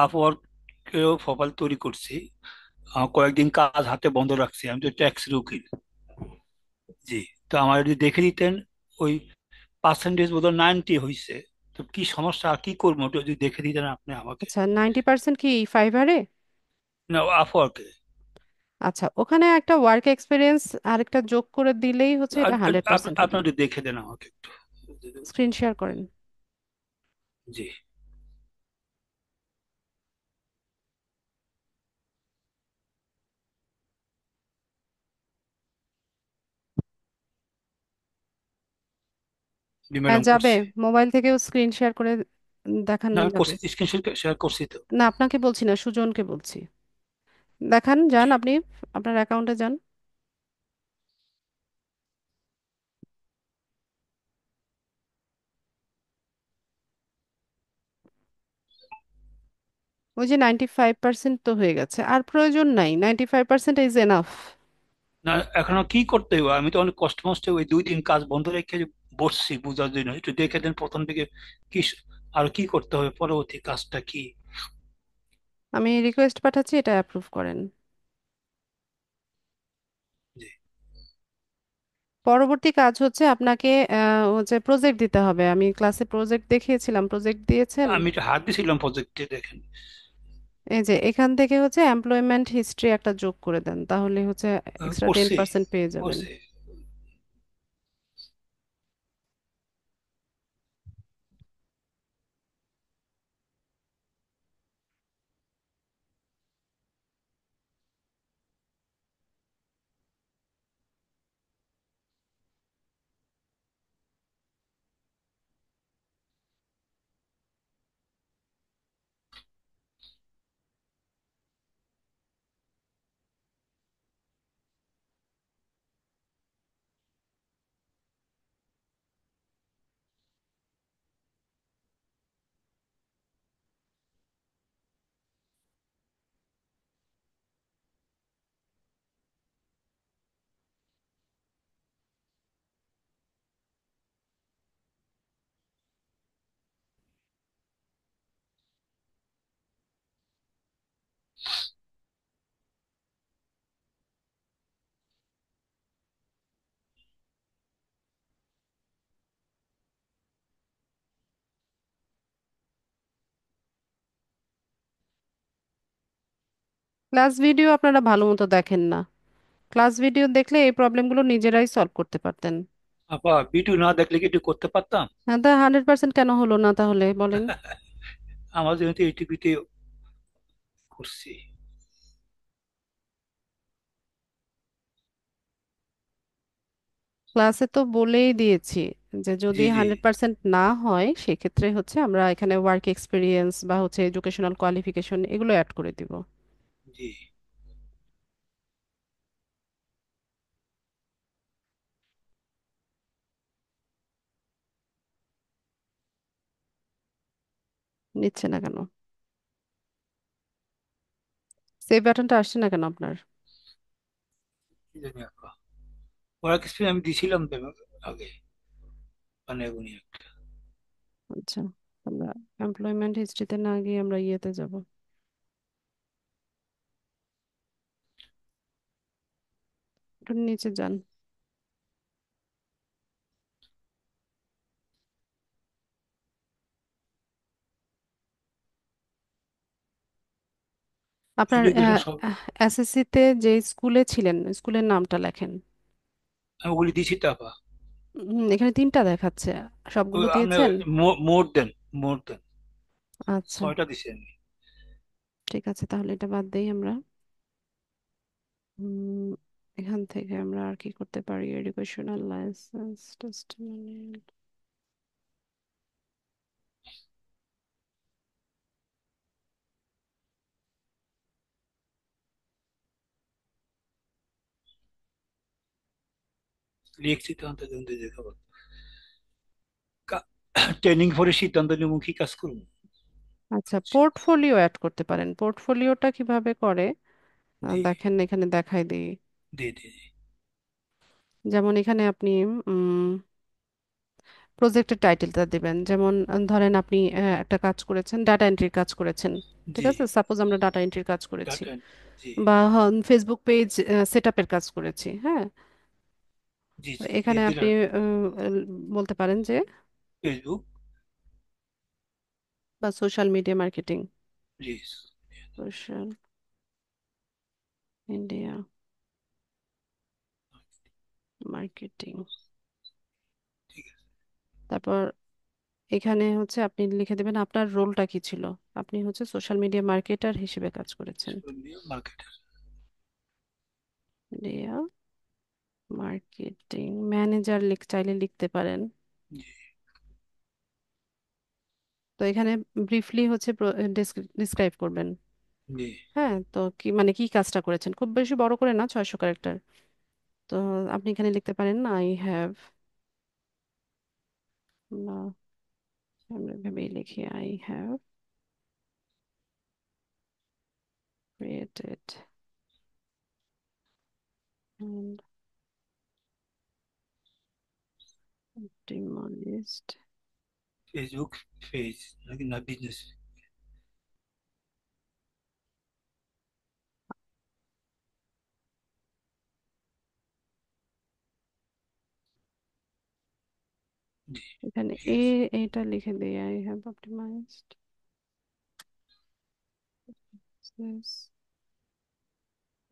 C: আপওয়ার্কেও প্রোফাইল তৈরি করছি। কয়েকদিন কাজ হাতে বন্ধ রাখছি, আমি তো ট্যাক্সের উকিল। জি। তো আমার যদি দেখে দিতেন, ওই পার্সেন্টেজ বোধহয় 90 হয়েছে। তো কি সমস্যা, আর কি করবো, ওটা যদি দেখে দিতেন আপনি আমাকে।
A: আচ্ছা, 90% কি ফাইবারে?
C: না, আপওয়ার্কে।
A: আচ্ছা, ওখানে একটা ওয়ার্ক এক্সপিরিয়েন্স আরেকটা যোগ করে দিলেই হচ্ছে এটা 100% হবে।
C: আপনি একটু দেখে দেন আমাকে একটু।
A: স্ক্রিন শেয়ার করেন।
C: জি। জি
A: হ্যাঁ,
C: ম্যাডাম,
A: যাবে।
C: করছি।
A: মোবাইল থেকেও স্ক্রিন শেয়ার করে দেখান,
C: না, আমি
A: যাবে।
C: করছি, স্ক্রিন শেয়ার করছি তো।
A: না, আপনাকে বলছি না, সুজনকে বলছি। দেখান, যান আপনি আপনার অ্যাকাউন্টে যান। ওই যে 95% তো হয়ে গেছে, আর প্রয়োজন নাই, 95% ইজ এনাফ।
C: না, এখন আর কি করতে হবে, আমি তো অনেক কষ্ট মষ্টে ওই 2 দিন কাজ বন্ধ রেখে বসছি বুঝার জন্য। একটু দেখে দেন প্রথম থেকে কি আর কি করতে হবে, পরবর্তী কাজটা কি।
A: আমি রিকোয়েস্ট পাঠাচ্ছি, এটা অ্যাপ্রুভ করেন।
C: জি।
A: পরবর্তী কাজ হচ্ছে আপনাকে হচ্ছে প্রজেক্ট দিতে হবে। আমি ক্লাসে প্রজেক্ট দেখিয়েছিলাম, প্রজেক্ট দিয়েছেন।
C: আমি এটা হাত দিয়েছিলাম প্রজেক্টে, দেখেন।
A: এই যে এখান থেকে হচ্ছে এমপ্লয়মেন্ট হিস্ট্রি একটা যোগ করে দেন, তাহলে হচ্ছে এক্সট্রা টেন
C: করছি,
A: পার্সেন্ট পেয়ে যাবেন।
C: করছি।
A: ক্লাস ভিডিও আপনারা ভালো মতো দেখেন না। ক্লাস ভিডিও দেখলে এই প্রবলেমগুলো নিজেরাই সলভ করতে পারতেন।
C: আপা ভিডিও না দেখলে কি একটু করতে পারতাম?
A: হ্যাঁ, তা 100% কেন হলো না তাহলে বলেন?
C: আমার জন্য তো এইটুকুতে করছি।
A: ক্লাসে তো বলেই দিয়েছি যে যদি
C: জি জি
A: 100% না হয় সেক্ষেত্রে হচ্ছে আমরা এখানে ওয়ার্ক এক্সপিরিয়েন্স বা হচ্ছে এডুকেশনাল কোয়ালিফিকেশন এগুলো অ্যাড করে দিব।
C: জি।
A: নিচ্ছে না কেন? সেভ বাটনটা আসছে না কেন আপনার?
C: কি জানি আপা, ওয়ার্ক এক্সপিরিয়েন্স আমি দিছিলাম তো আগে, মানে উনি একটা।
A: আচ্ছা, আমরা এমপ্লয়মেন্ট হিস্ট্রিতে না গিয়ে আমরা ইয়েতে যাব। একটু নিচে যান। আপনার
C: এডুকেশন সব
A: এসএসসি তে যে স্কুলে ছিলেন স্কুলের নামটা লেখেন।
C: আমি ওগুলি দিছি তো আপা।
A: এখানে তিনটা দেখাচ্ছে, সবগুলো
C: আপনার
A: দিয়েছেন?
C: মোর দেন, মোর দেন
A: আচ্ছা,
C: 6টা দিছি আমি।
A: ঠিক আছে, তাহলে এটা বাদ দেই আমরা। উম, এখান থেকে আমরা আর কি করতে পারি? Educational licence testimonial.
C: লিখছি তো অন্তত দেখাবো। ট্রেনিং পরে সিদ্ধান্ত নিব কি কাজ করবো।
A: আচ্ছা, পোর্টফোলিও অ্যাড করতে পারেন। পোর্টফোলিওটা কিভাবে করে
C: জি
A: দেখেন, এখানে দেখাই দিই।
C: জি জি
A: যেমন এখানে আপনি প্রজেক্টের টাইটেলটা দিবেন। যেমন ধরেন আপনি একটা কাজ করেছেন, ডাটা এন্ট্রির কাজ করেছেন। ঠিক
C: জি।
A: আছে, সাপোজ আমরা ডাটা এন্ট্রির কাজ করেছি,
C: ডাটা, জি
A: বা ফেসবুক পেজ সেট আপের কাজ করেছি। হ্যাঁ,
C: জি
A: তো
C: জি
A: এখানে আপনি
C: দিলাম।
A: বলতে পারেন যে
C: ফেসবুক।
A: বা সোশ্যাল মিডিয়া মার্কেটিং,
C: জি।
A: Social media marketing.
C: ঠিক আছে।
A: তারপর এখানে হচ্ছে আপনি লিখে দেবেন আপনার রোলটা কি ছিল। আপনি হচ্ছে সোশ্যাল মিডিয়া মার্কেটার হিসেবে কাজ করেছেন।
C: মার্কেটার।
A: মিডিয়া মার্কেটিং ম্যানেজার চাইলে লিখতে পারেন।
C: জি
A: তো এখানে ব্রিফলি হচ্ছে ডিসক্রাইব করবেন।
C: জি।
A: হ্যাঁ, তো কি মানে কি কাজটা করেছেন, খুব বেশি বড় করে না, 600 ক্যারেক্টার। তো আপনি এখানে লিখতে পারেন আই হ্যাভ, বা আমরা ভেবেই লিখি I have created and optimized।
C: Facebook page নাকি না বিজনেস? জি
A: এখানে
C: ঠিক আছে।
A: এটা লিখে দিই I have optimised this,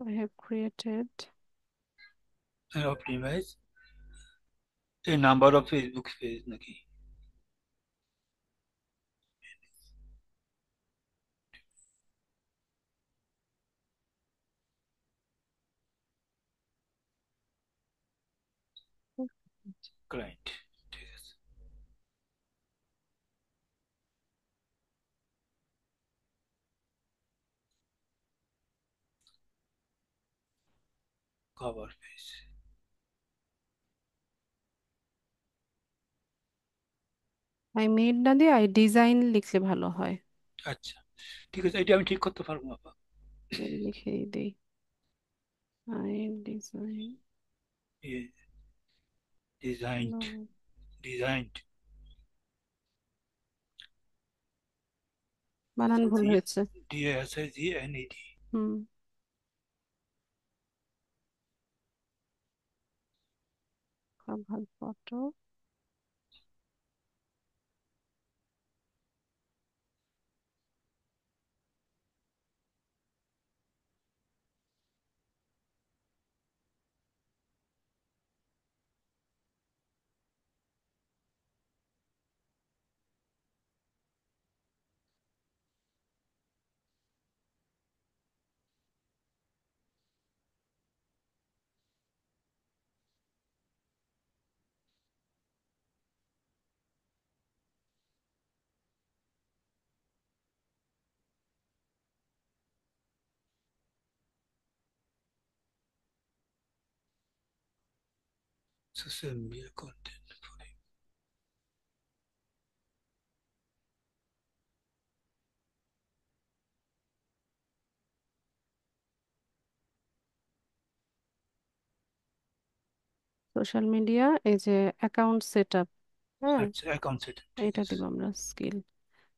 A: I have created
C: optimise এই নাম্বার অফ ফেসবুক পেজ নাকি? ক্লায়েন্ট। ঠিক আছে। Cover page.
A: আই মেড না দিয়ে আই ডিজাইন লিখলে ভালো হয়।
C: আচ্ছা ঠিক আছে, এটা আমি ঠিক করতে পারবো আপা।
A: লিখেই দিই আই ডিজাইন।
C: Designed, designed.
A: বানান ভুল
C: জি,
A: হয়েছে।
C: DISIGNED।
A: হুম, cover photo.
C: Social media content.
A: Social media, এই যে অ্যাকাউন্ট সেট আপ। হ্যাঁ,
C: আচ্ছা, অ্যাকাউন্ট সেট, ঠিক
A: এটা
C: আছে।
A: দিব আমরা স্কিল।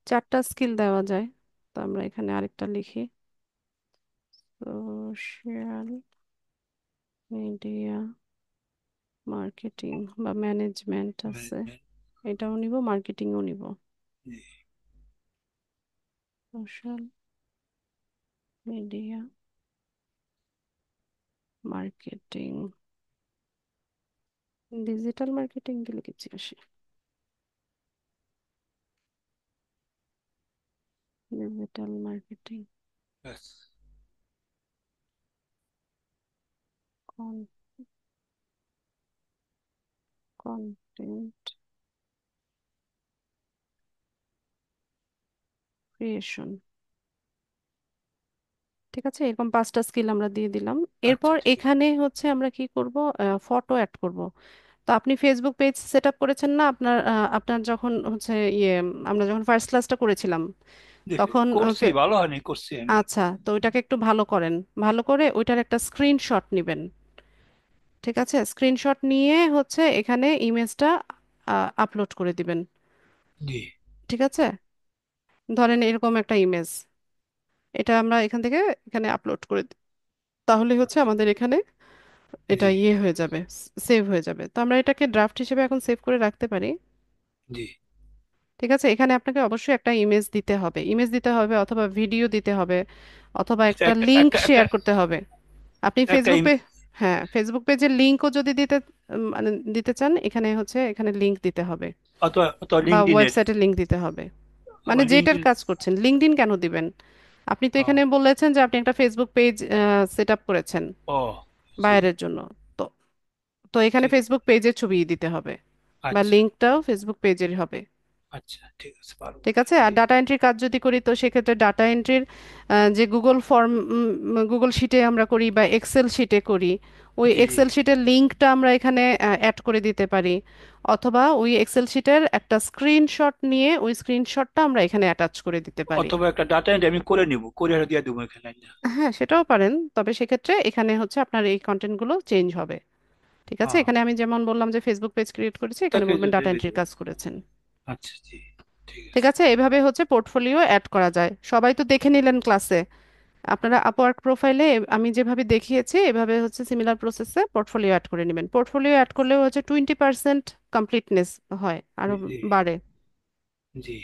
A: চারটা স্কিল দেওয়া যায়, তো আমরা এখানে আরেকটা লিখি। সোশ্যাল মিডিয়া মার্কেটিং বা ম্যানেজমেন্ট আছে,
C: ম্যানেজমেন্ট।
A: এটাও নিব, মার্কেটিংও নিব।
C: জি।
A: Social media marketing, digital marketing দিলে কিছু আসে, ডিজিটাল মার্কেটিং,
C: ব্যাস।
A: Content creation. ঠিক আছে, এরকম পাঁচটা স্কিল আমরা দিয়ে দিলাম।
C: আচ্ছা,
A: এরপর
C: ঠিক আছে।
A: এখানে হচ্ছে আমরা কি করব, ফটো অ্যাড করব। তো আপনি ফেসবুক পেজ সেট আপ করেছেন না আপনার, আপনার যখন হচ্ছে ইয়ে, আমরা যখন ফার্স্ট ক্লাসটা করেছিলাম
C: দেখি,
A: তখন
C: করছি, ভালো হয়নি, করছি আমি।
A: আচ্ছা, তো ওইটাকে একটু ভালো করেন, ভালো করে ওইটার একটা স্ক্রিনশট নেবেন। ঠিক আছে, স্ক্রিনশট নিয়ে হচ্ছে এখানে ইমেজটা আপলোড করে দিবেন।
C: জি।
A: ঠিক আছে, ধরেন এরকম একটা ইমেজ, এটা আমরা এখান থেকে এখানে আপলোড করে দিই, তাহলে হচ্ছে
C: আচ্ছা।
A: আমাদের এখানে এটা
C: জি।
A: ইয়ে হয়ে যাবে, সেভ হয়ে যাবে। তো আমরা এটাকে ড্রাফট হিসেবে এখন সেভ করে রাখতে পারি।
C: জি।
A: ঠিক আছে, এখানে আপনাকে অবশ্যই একটা ইমেজ দিতে হবে, ইমেজ দিতে হবে অথবা ভিডিও দিতে হবে, অথবা
C: আচ্ছা,
A: একটা
C: একটা
A: লিংক
C: একটা একটা
A: শেয়ার করতে হবে। আপনি
C: একটা
A: ফেসবুক পে, হ্যাঁ ফেসবুক পেজের লিংকও যদি দিতে মানে দিতে চান, এখানে হচ্ছে এখানে লিংক দিতে হবে
C: অথবা অথবা
A: বা
C: লিঙ্কডইনের।
A: ওয়েবসাইটের লিংক দিতে হবে। মানে
C: আবার
A: যেটার
C: লিঙ্কডইন।
A: কাজ করছেন, লিঙ্কডইন কেন দিবেন? আপনি তো
C: ও।
A: এখানে বলেছেন যে আপনি একটা ফেসবুক পেজ সেট আপ করেছেন
C: ও। জি।
A: বায়ারের জন্য। তো তো এখানে
C: ঠিক।
A: ফেসবুক পেজের ছবি দিতে হবে, বা
C: আচ্ছা।
A: লিঙ্কটাও ফেসবুক পেজের হবে।
C: আচ্ছা, ঠিক আছে, পারবো।
A: ঠিক আছে, আর
C: জি।
A: ডাটা এন্ট্রির কাজ যদি করি, তো সেক্ষেত্রে ডাটা এন্ট্রির যে গুগল ফর্ম, গুগল শিটে আমরা করি বা এক্সেল শিটে করি, ওই
C: জি। জি।
A: এক্সেল শিটের লিঙ্কটা আমরা এখানে অ্যাড করে দিতে পারি, অথবা ওই এক্সেল শিটের একটা স্ক্রিনশট নিয়ে ওই স্ক্রিনশটটা আমরা এখানে অ্যাটাচ করে দিতে পারি।
C: অথবা একটা ডাটা এন্ট্রি আমি করে নিব, করে দিয়ে দেবো এখানে না?
A: হ্যাঁ, সেটাও পারেন, তবে সেক্ষেত্রে এখানে হচ্ছে আপনার এই কন্টেন্টগুলো চেঞ্জ হবে। ঠিক আছে,
C: হ্যাঁ।
A: এখানে আমি যেমন বললাম যে ফেসবুক পেজ ক্রিয়েট করেছি, এখানে বলবেন ডাটা
C: দিয়ে
A: এন্ট্রির
C: দেবো।
A: কাজ করেছেন।
C: আচ্ছা, জি। ঠিক
A: ঠিক
C: আছে।
A: আছে, এভাবে হচ্ছে পোর্টফোলিও অ্যাড করা যায়। সবাই তো দেখে নিলেন ক্লাসে, আপনারা আপওয়ার্ক প্রোফাইলে আমি যেভাবে দেখিয়েছি এভাবে হচ্ছে সিমিলার প্রসেসে পোর্টফোলিও অ্যাড করে নেবেন। পোর্টফোলিও অ্যাড করলেও হচ্ছে 20% কমপ্লিটনেস হয়, আরো
C: জি।
A: বাড়ে।
C: জি।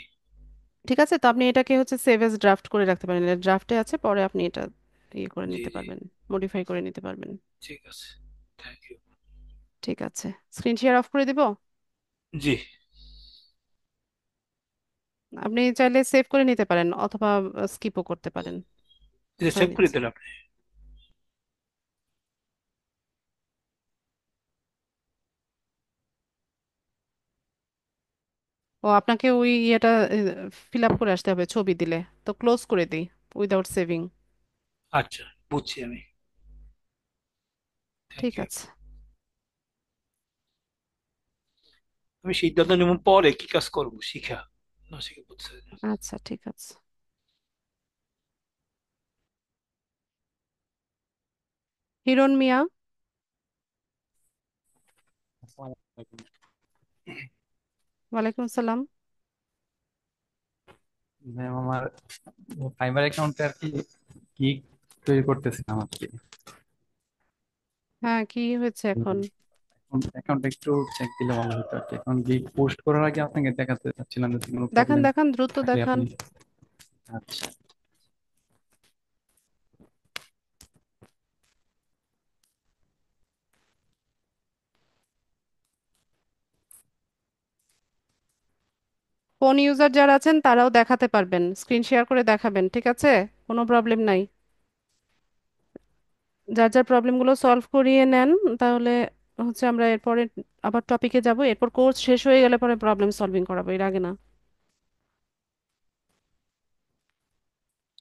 A: ঠিক আছে, তো আপনি এটাকে হচ্ছে সেভ এজ ড্রাফট করে রাখতে পারেন, ড্রাফটে আছে, পরে আপনি এটা ইয়ে করে
C: জি।
A: নিতে
C: জি।
A: পারবেন, মডিফাই করে নিতে পারবেন।
C: ঠিক আছে। Thank you.
A: ঠিক আছে, স্ক্রিন শেয়ার অফ করে দিব।
C: জি।
A: আপনি চাইলে সেভ করে নিতে পারেন অথবা স্কিপও করতে পারেন।
C: এটা
A: আপনার
C: সেভ করে
A: ইচ্ছা।
C: দিন আপনি।
A: ও, আপনাকে ওই ইয়েটা ফিল আপ করে আসতে হবে ছবি দিলে। তো ক্লোজ করে দিই, উইদাউট সেভিং।
C: আচ্ছা, বুঝছি আমি। থ্যাংক
A: ঠিক
C: ইউ।
A: আছে।
C: আমি সিদ্ধান্ত নেব পরে কি কাজ করবো, শিখা না শিখে বুঝছে।
A: আচ্ছা, ঠিক আছে। হিরণ মিয়া।
D: আসসালামু আলাইকুম।
A: ওয়ালাইকুম আসসালাম।
D: ম্যাম, আমার ফাইবার অ্যাকাউন্টে আর কি কি তৈরি করতেছিলাম আর কি।
A: হ্যাঁ, কি হয়েছে এখন?
D: অ্যাকাউন্ট একটু চেক দিলে ভালো হতো আর কি। এখন কি পোস্ট করার আগে আপনাকে দেখাতে চাচ্ছিলাম যদি কোনো
A: দেখান
D: প্রবলেম
A: দেখান, দ্রুত
D: থাকলে
A: দেখান।
D: আপনি। আচ্ছা।
A: ফোন ইউজার যারা আছেন তারাও দেখাতে পারবেন, স্ক্রিন শেয়ার করে দেখাবেন। ঠিক আছে, কোনো প্রবলেম নাই। যার যার প্রবলেমগুলো সলভ করিয়ে নেন, তাহলে হচ্ছে আমরা এরপরে আবার টপিকে যাব, এরপর কোর্স শেষ হয়ে গেলে পরে প্রবলেম সলভিং করাবো, এর আগে না।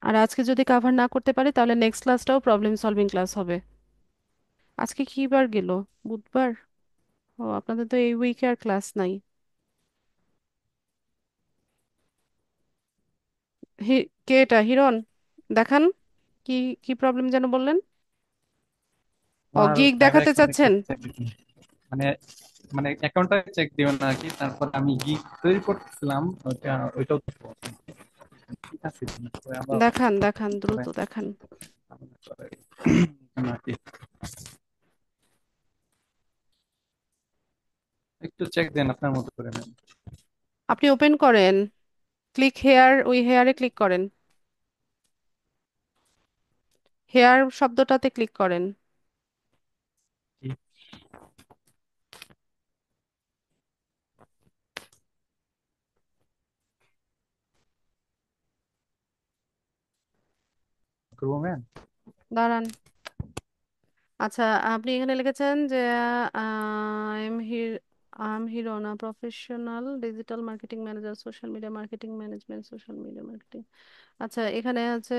A: আর আজকে যদি কাভার না করতে পারি তাহলে নেক্সট ক্লাসটাও প্রবলেম সলভিং ক্লাস হবে। আজকে কি বার গেল? বুধবার। ও, আপনাদের তো এই উইকে আর ক্লাস নাই। কে এটা, হিরণ? দেখান, কি কি প্রবলেম যেন বললেন? ও,
D: আমার
A: গিগ
D: ফাইবার
A: দেখাতে
D: অ্যাকাউন্টে একটু
A: চাচ্ছেন?
D: চেক দিন। মানে মানে অ্যাকাউন্টটা চেক দিও না আর কি, তারপর আমি গিগ তৈরি করতেছিলাম, ওইটাও তো ঠিক আছে কিনা, পরে আবার
A: দেখান দেখান,
D: পরে
A: দ্রুত দেখান।
D: আর কি একটু চেক দেন আপনার মতো করে নেন।
A: আপনি ওপেন করেন, ক্লিক হেয়ার, ওই হেয়ারে ক্লিক করেন, হেয়ার শব্দটাতে ক্লিক করেন।
D: করবো ম্যাম।
A: দাঁড়ান। আচ্ছা, আপনি এখানে লিখেছেন যে আই এম হিরোনা, professional digital marketing manager, social media marketing management, social media marketing. আচ্ছা, এখানে আছে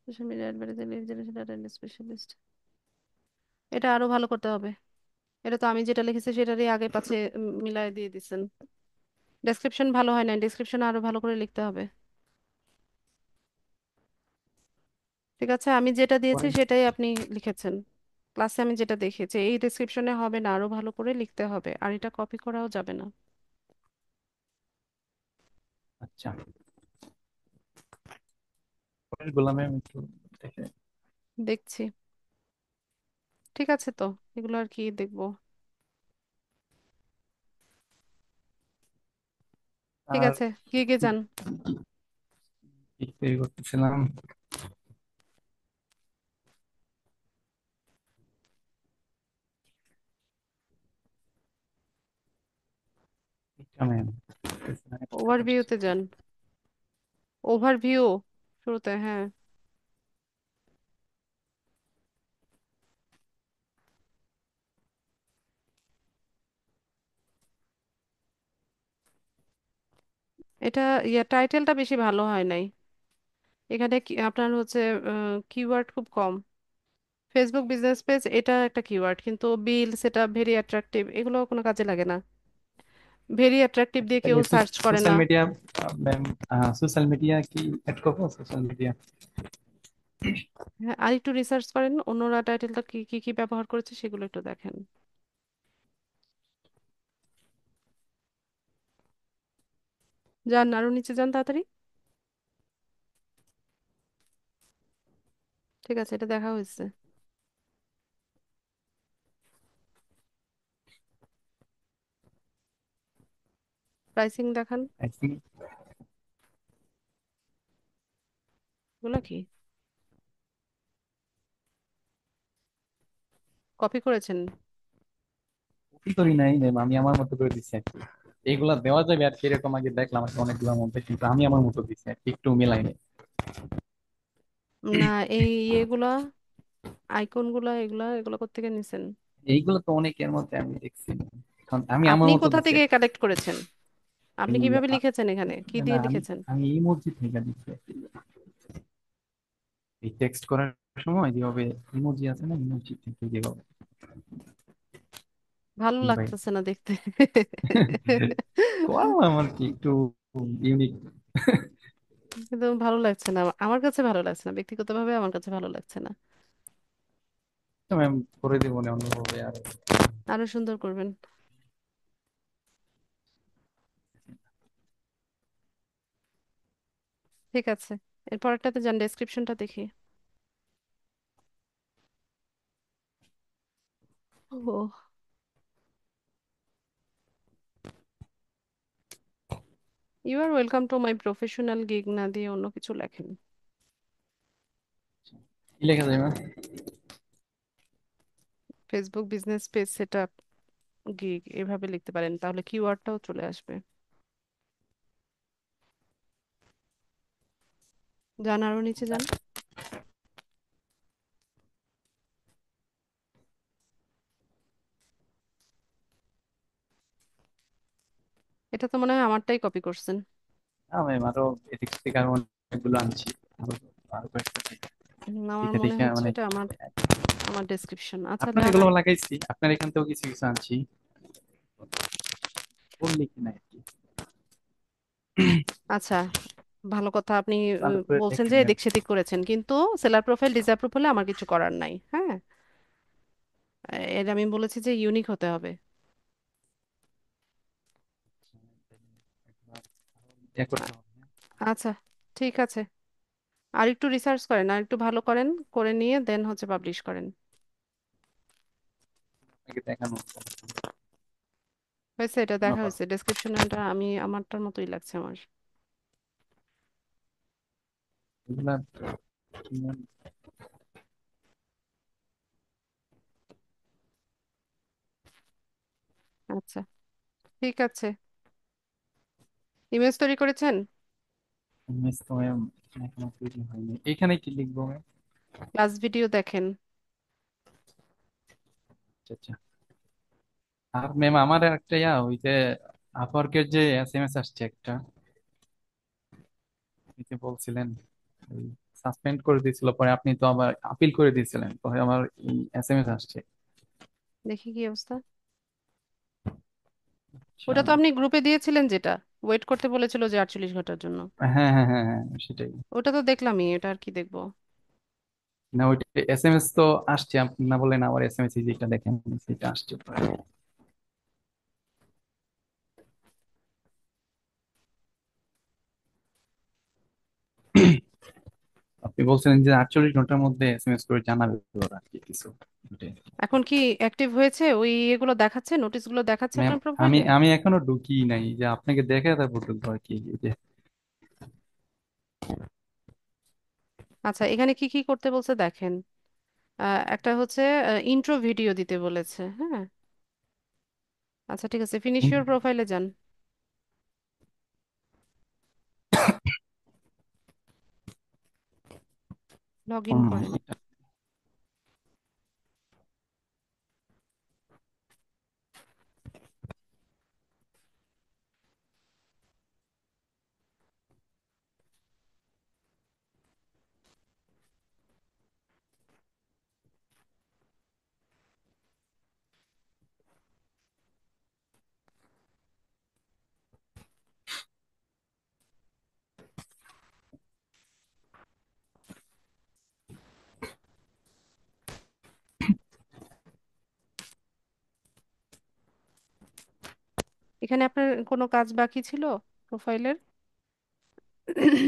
A: social media advertising, lead generation, data specialist. এটা আরো ভালো করতে হবে। এটা তো আমি যেটা লিখেছি সেটারই আগে পাছে মিলাই দিয়ে দিছেন। ডেসক্রিপশন ভালো হয় না, ডেসক্রিপশন আরো ভালো করে লিখতে হবে। ঠিক আছে, আমি যেটা দিয়েছি
D: পরে
A: সেটাই আপনি লিখেছেন। ক্লাসে আমি যেটা দেখেছি এই ডেসক্রিপশনে হবে না, আরো ভালো করে লিখতে হবে, আর এটা কপি করাও যাবে না।
D: আচ্ছা, পরের গুলা ম্যাম একটু দেখে।
A: দেখছি। ঠিক আছে, তো এগুলো আর কি দেখবো। ঠিক
D: আর
A: আছে, গিয়ে গিয়ে যান।
D: কি তৈরি করতেছিলাম। এটা ম্যাম
A: ওভারভিউতে যান, ওভারভিউ শুরুতে, হ্যাঁ। এটা টাইটেলটা বেশি ভালো হয় নাই। এখানে আপনার হচ্ছে কিওয়ার্ড খুব কম। ফেসবুক বিজনেস পেজ এটা একটা কিওয়ার্ড, কিন্তু বিল সেটা ভেরি অ্যাট্রাকটিভ, এগুলো কোনো কাজে লাগে না। ভেরি অ্যাট্রাকটিভ দিয়ে কেউ
D: তাহলে
A: সার্চ করে
D: সোশ্যাল
A: না।
D: মিডিয়া ম্যাম, সোশ্যাল মিডিয়া কি অ্যাড করবো সোশ্যাল মিডিয়া?
A: হ্যাঁ, আর একটু রিসার্চ করেন, অন্যরা টাইটেলটা কি কি কি ব্যবহার করেছে সেগুলো একটু দেখেন। যান, আরো নিচে যান তাড়াতাড়ি। ঠিক আছে, এটা দেখা হয়েছে। প্রাইসিং দেখান।
D: আই থিঙ্ক
A: এগুলো কি কপি করেছেন?
D: কি করি নাই ম্যাম, আমি আমার মতো করে দিচ্ছি আর কি। এইগুলা দেওয়া যাবে আর কি, এরকম আগে দেখলাম আর কি অনেকগুলোর মধ্যে, কিন্তু আমি আমার মতো দিচ্ছি আর কি, একটু মিলাই নেই।
A: না, এই এগুলা আইকনগুলা এগুলা এগুলো কোত্থেকে নিছেন?
D: এইগুলো তো অনেকের মধ্যে আমি দেখছি, এখন আমি আমার
A: আপনি
D: মতো
A: কোথা
D: দিচ্ছি
A: থেকে
D: আর কি।
A: কালেক্ট করেছেন? আপনি
D: এই
A: কিভাবে লিখেছেন, এখানে কি
D: না
A: দিয়ে
D: আমি
A: লিখেছেন?
D: আমি এই মসজিদ থেকে দিচ্ছি আর কি। এই টেক্সট করার সময় যেভাবে ইমোজি আছে না, ইমোজি থেকে যেভাবে
A: ভালো
D: ইনভাইট
A: লাগতেছে না দেখতে।
D: করলাম আর কি, একটু ইউনিক।
A: কিন্তু ভালো লাগছে না, আমার কাছে ভালো লাগছে না, ব্যক্তিগতভাবে আমার কাছে ভালো লাগছে না।
D: তো ম্যাম করে দেবো না অন্যভাবে আর।
A: আরো সুন্দর করবেন। ঠিক আছে, এরপরটাতে যান, ডেসক্রিপশনটা দেখি। ও, you are welcome to my professional gig না দিয়ে অন্য কিছু লেখেন।
D: কি লেখা যায় ma'am?
A: Facebook business page setup gig এভাবে লিখতে পারেন, তাহলে কিওয়ার্ডটাও চলে আসবে। যান, আরো নিচে যান। এটা তো মনে হয় আমারটাই কপি করছেন।
D: হ্যাঁ ম্যাম, আরো এদিক থেকে আরো অনেকগুলো আনছি, আরো আরো কয়েকটা থেকে
A: আমার
D: দেখে
A: মনে
D: দেখে
A: হচ্ছে
D: মানে
A: এটা আমার ডেসক্রিপশন, আচ্ছা
D: আপনার
A: দাঁড়ান।
D: এগুলো লাগাইছি, আপনার এখান থেকেও কিছু কিছু আনছি, বললি কিনা আর কি।
A: আচ্ছা, ভালো কথা, আপনি
D: ভালো করে
A: বলছেন
D: দেখে
A: যে
D: নেন।
A: এদিক সেদিক করেছেন, কিন্তু সেলার প্রোফাইল ডিসঅ্যাপ্রুভ হলে আমার কিছু করার নাই, হ্যাঁ। এর আমি বলেছি যে ইউনিক হতে হবে।
D: ইয়ে
A: আ-
D: করতে হবে না?
A: আচ্ছা, ঠিক আছে। আর একটু রিসার্চ করেন, আর একটু ভালো করেন, করে নিয়ে দেন হচ্ছে পাবলিশ করেন।
D: আপনাকে দেখানো
A: হয়েছে, এটা দেখা
D: ধন্যবাদ।
A: হয়েছে, ডেসক্রিপশনটা আমি আমারটার মতোই লাগছে আমার।
D: এগুলা
A: আচ্ছা, ঠিক আছে। ইমেজ তৈরি করেছেন?
D: মিস তো ম্যাম এখনো তৈরি হয়নি। এখানে কি লিখবো ম্যাম?
A: ক্লাস ভিডিও দেখেন।
D: আচ্ছা আচ্ছা। আর ম্যাম আমার একটা ওই যে আপওয়ার্কের যে এসএমএস আসছে একটা, আপনি যে বলছিলেন ওই সাসপেন্ড করে দিয়েছিল, পরে আপনি তো আবার আপিল করে দিয়েছিলেন, পরে আমার এই এসএমএস আসছে।
A: দেখি কি অবস্থা।
D: আচ্ছা।
A: ওটা তো আপনি গ্রুপে দিয়েছিলেন, যেটা ওয়েট করতে বলেছিল যে 48 ঘন্টার জন্য।
D: হ্যাঁ হ্যাঁ হ্যাঁ হ্যাঁ, সেটাই।
A: ওটা তো দেখলামই, এটা আর কি দেখবো।
D: না ওইটা এসএমএস তো আসছে, আপনি না বললেন আমার এসএমএস যেটা দেখেন সেটা আসছে পরে। আপনি বলছিলেন যে 48 ঘন্টার মধ্যে এসএমএস করে জানাবে ওরা আর কি কিছু, ওটাই।
A: এখন কি অ্যাক্টিভ হয়েছে? ওই এগুলো দেখাচ্ছে, নোটিশগুলো দেখাচ্ছে
D: ম্যাম
A: আপনার
D: আমি
A: প্রোফাইলে?
D: আমি এখনো ঢুকি নাই, যে আপনাকে দেখে তারপর ঢুকবো আর কি, এই যে।
A: আচ্ছা, এখানে কি কি করতে বলছে দেখেন। একটা হচ্ছে ইন্ট্রো ভিডিও দিতে বলেছে, হ্যাঁ। আচ্ছা, ঠিক আছে, ফিনিশ ইউর প্রোফাইলে যান, লগ ইন করেন।
D: এটা
A: এখানে আপনার কোনো কাজ বাকি ছিল প্রোফাইলের?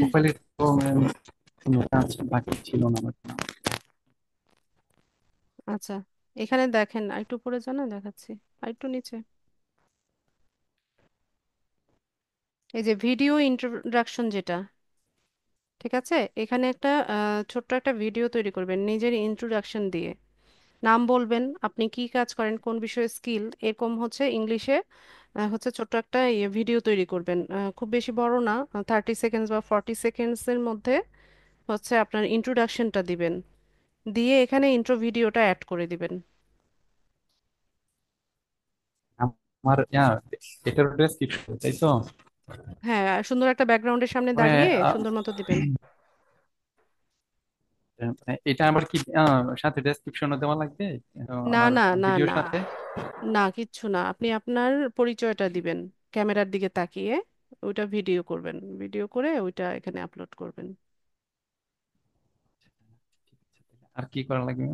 D: প্রোফাইলে তো ম্যাম কোনো কাজ বাকি ছিল না আমার।
A: আচ্ছা, এখানে দেখেন, আরেকটু উপরে যান না, দেখাচ্ছি, আরেকটু নিচে। এই যে ভিডিও ইন্ট্রোডাকশন যেটা, ঠিক আছে, এখানে একটা ছোট্ট একটা ভিডিও তৈরি করবেন নিজের ইন্ট্রোডাকশন দিয়ে। নাম বলবেন, আপনি কি কাজ করেন, কোন বিষয়ে স্কিল, এরকম হচ্ছে ইংলিশে হচ্ছে ছোট্ট একটা ভিডিও তৈরি করবেন, খুব বেশি বড় না, 30 সেকেন্ডস বা 40 সেকেন্ডসের মধ্যে হচ্ছে আপনার ইন্ট্রোডাকশনটা দিবেন, দিয়ে এখানে ইন্ট্রো ভিডিওটা অ্যাড করে দিবেন।
D: আমার এটার ডেসক্রিপশন তাই তো?
A: হ্যাঁ, আর সুন্দর একটা ব্যাকগ্রাউন্ডের সামনে
D: পরে
A: দাঁড়িয়ে সুন্দর মতো দিবেন।
D: মানে এটা আবার কি সাথে ডেসক্রিপশনও দেওয়া লাগবে
A: না
D: আমার
A: না না
D: ভিডিওর
A: না,
D: সাথে?
A: না কিচ্ছু না, আপনি আপনার পরিচয়টা দিবেন, ক্যামেরার দিকে তাকিয়ে ওইটা ভিডিও করবেন, ভিডিও করে ওইটা এখানে আপলোড করবেন।
D: আর কি করা লাগবে?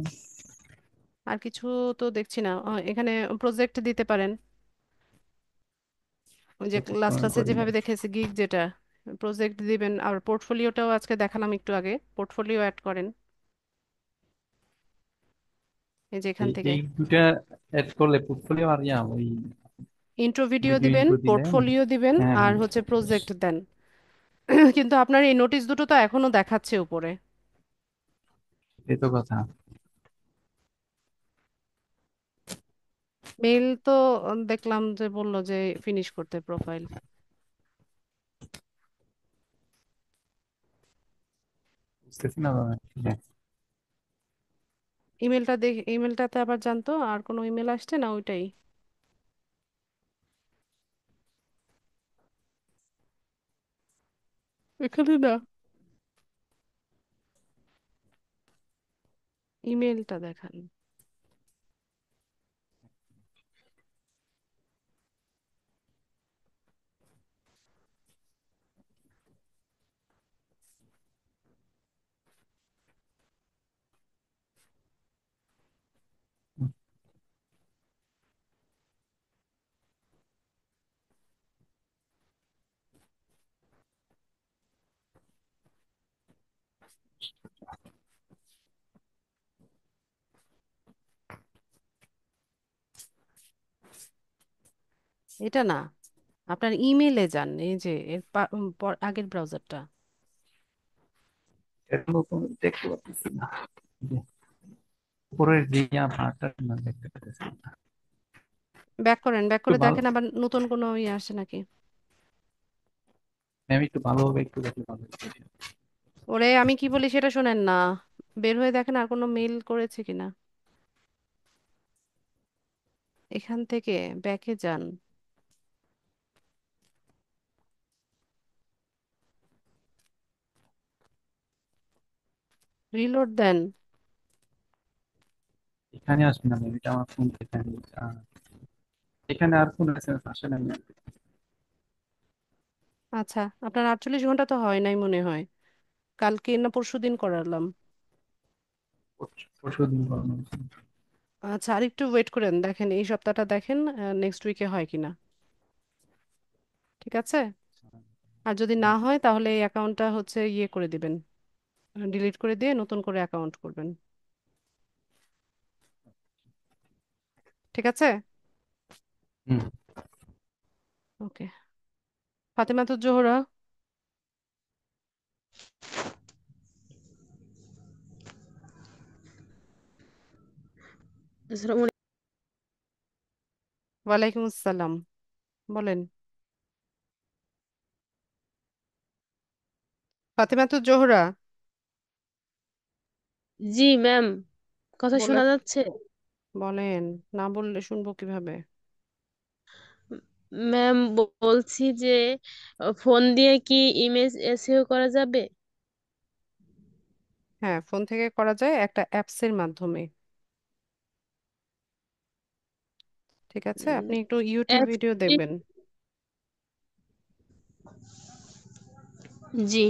A: আর কিছু তো দেখছি না, এখানে প্রজেক্ট দিতে পারেন, ওই যে
D: প্রজেক্ট
A: লাস্ট ক্লাসে
D: করি
A: যেভাবে
D: নাই।
A: দেখেছি গিগ যেটা, প্রজেক্ট দিবেন। আর পোর্টফোলিওটাও আজকে দেখালাম একটু আগে, পোর্টফোলিও অ্যাড করেন এই যে এখান
D: এই
A: থেকে।
D: এই দুটা অ্যাড করলে পোর্টফোলিও আর ওই
A: ইন্ট্রো ভিডিও
D: ভিডিও
A: দিবেন,
D: ইন্ট্রো দিলে?
A: পোর্টফোলিও দিবেন,
D: হ্যাঁ
A: আর
D: ম্যাম।
A: হচ্ছে প্রজেক্ট দেন। কিন্তু আপনার এই নোটিশ দুটো তো এখনো দেখাচ্ছে উপরে।
D: এই তো কথা।
A: মেইল তো দেখলাম যে বললো যে ফিনিশ করতে প্রোফাইল।
D: বুঝতেছি না দাদা। হ্যাঁ।
A: ইমেলটা দেখ, ইমেলটাতে আবার জানতো আর কোনো ইমেল আসছে না, ওইটাই। এখানে না, ইমেলটা দেখান। এটা না, আপনার ইমেলে যান, এই যে এর আগের ব্রাউজারটা।
D: এটা তো দেখতে পাচ্ছি না, যে উপরের রিয়া ভাটা না দেখতে পাচ্ছি না।
A: ব্যাক করেন, ব্যাক
D: একটু
A: করে
D: ভালো,
A: দেখেন আবার নতুন কোনো ইয়ে আসে নাকি।
D: আমি একটু ভালোভাবে একটু দেখলে ভালো হতো।
A: ওরে আমি কি বলি সেটা শোনেন না, বের হয়ে দেখেন আর কোনো মেল করেছে কিনা। এখান থেকে ব্যাকে যান, রিলোড দেন।
D: এখানে আসবে না, এটা আমার ফোন থেকে এখানে আর কোন এসএমএস আসে নাই।
A: আচ্ছা, আপনার 48 ঘন্টা তো হয় নাই মনে হয়, কালকে না পরশুদিন করালাম।
D: পরশু দিন করানো হয়েছে।
A: আচ্ছা, আর একটু ওয়েট করেন, দেখেন এই সপ্তাহটা দেখেন, নেক্সট উইকে হয় কিনা। ঠিক আছে? আর যদি না হয় তাহলে এই অ্যাকাউন্টটা হচ্ছে ইয়ে করে দিবেন, ডিলিট করে দিয়ে নতুন করে অ্যাকাউন্ট করবেন। ঠিক আছে?
D: হুম।
A: ওকে। ফাতেমা তো জোহরা।
E: আসসালামু
A: ওয়ালাইকুম আসসালাম, বলেন। ফাতেমা তো জোহরা।
E: জি ম্যাম, কথা
A: বলে,
E: শোনা যাচ্ছে?
A: বলেন, না বললে শুনবো কিভাবে।
E: ম্যাম, বলছি যে ফোন দিয়ে কি ইমেজ এসইও করা যাবে?
A: হ্যাঁ, ফোন থেকে করা যায় একটা অ্যাপসের মাধ্যমে। ঠিক আছে, আপনি একটু ইউটিউব
E: অ্যাপস
A: ভিডিও
E: কি?
A: দেখবেন।
E: জি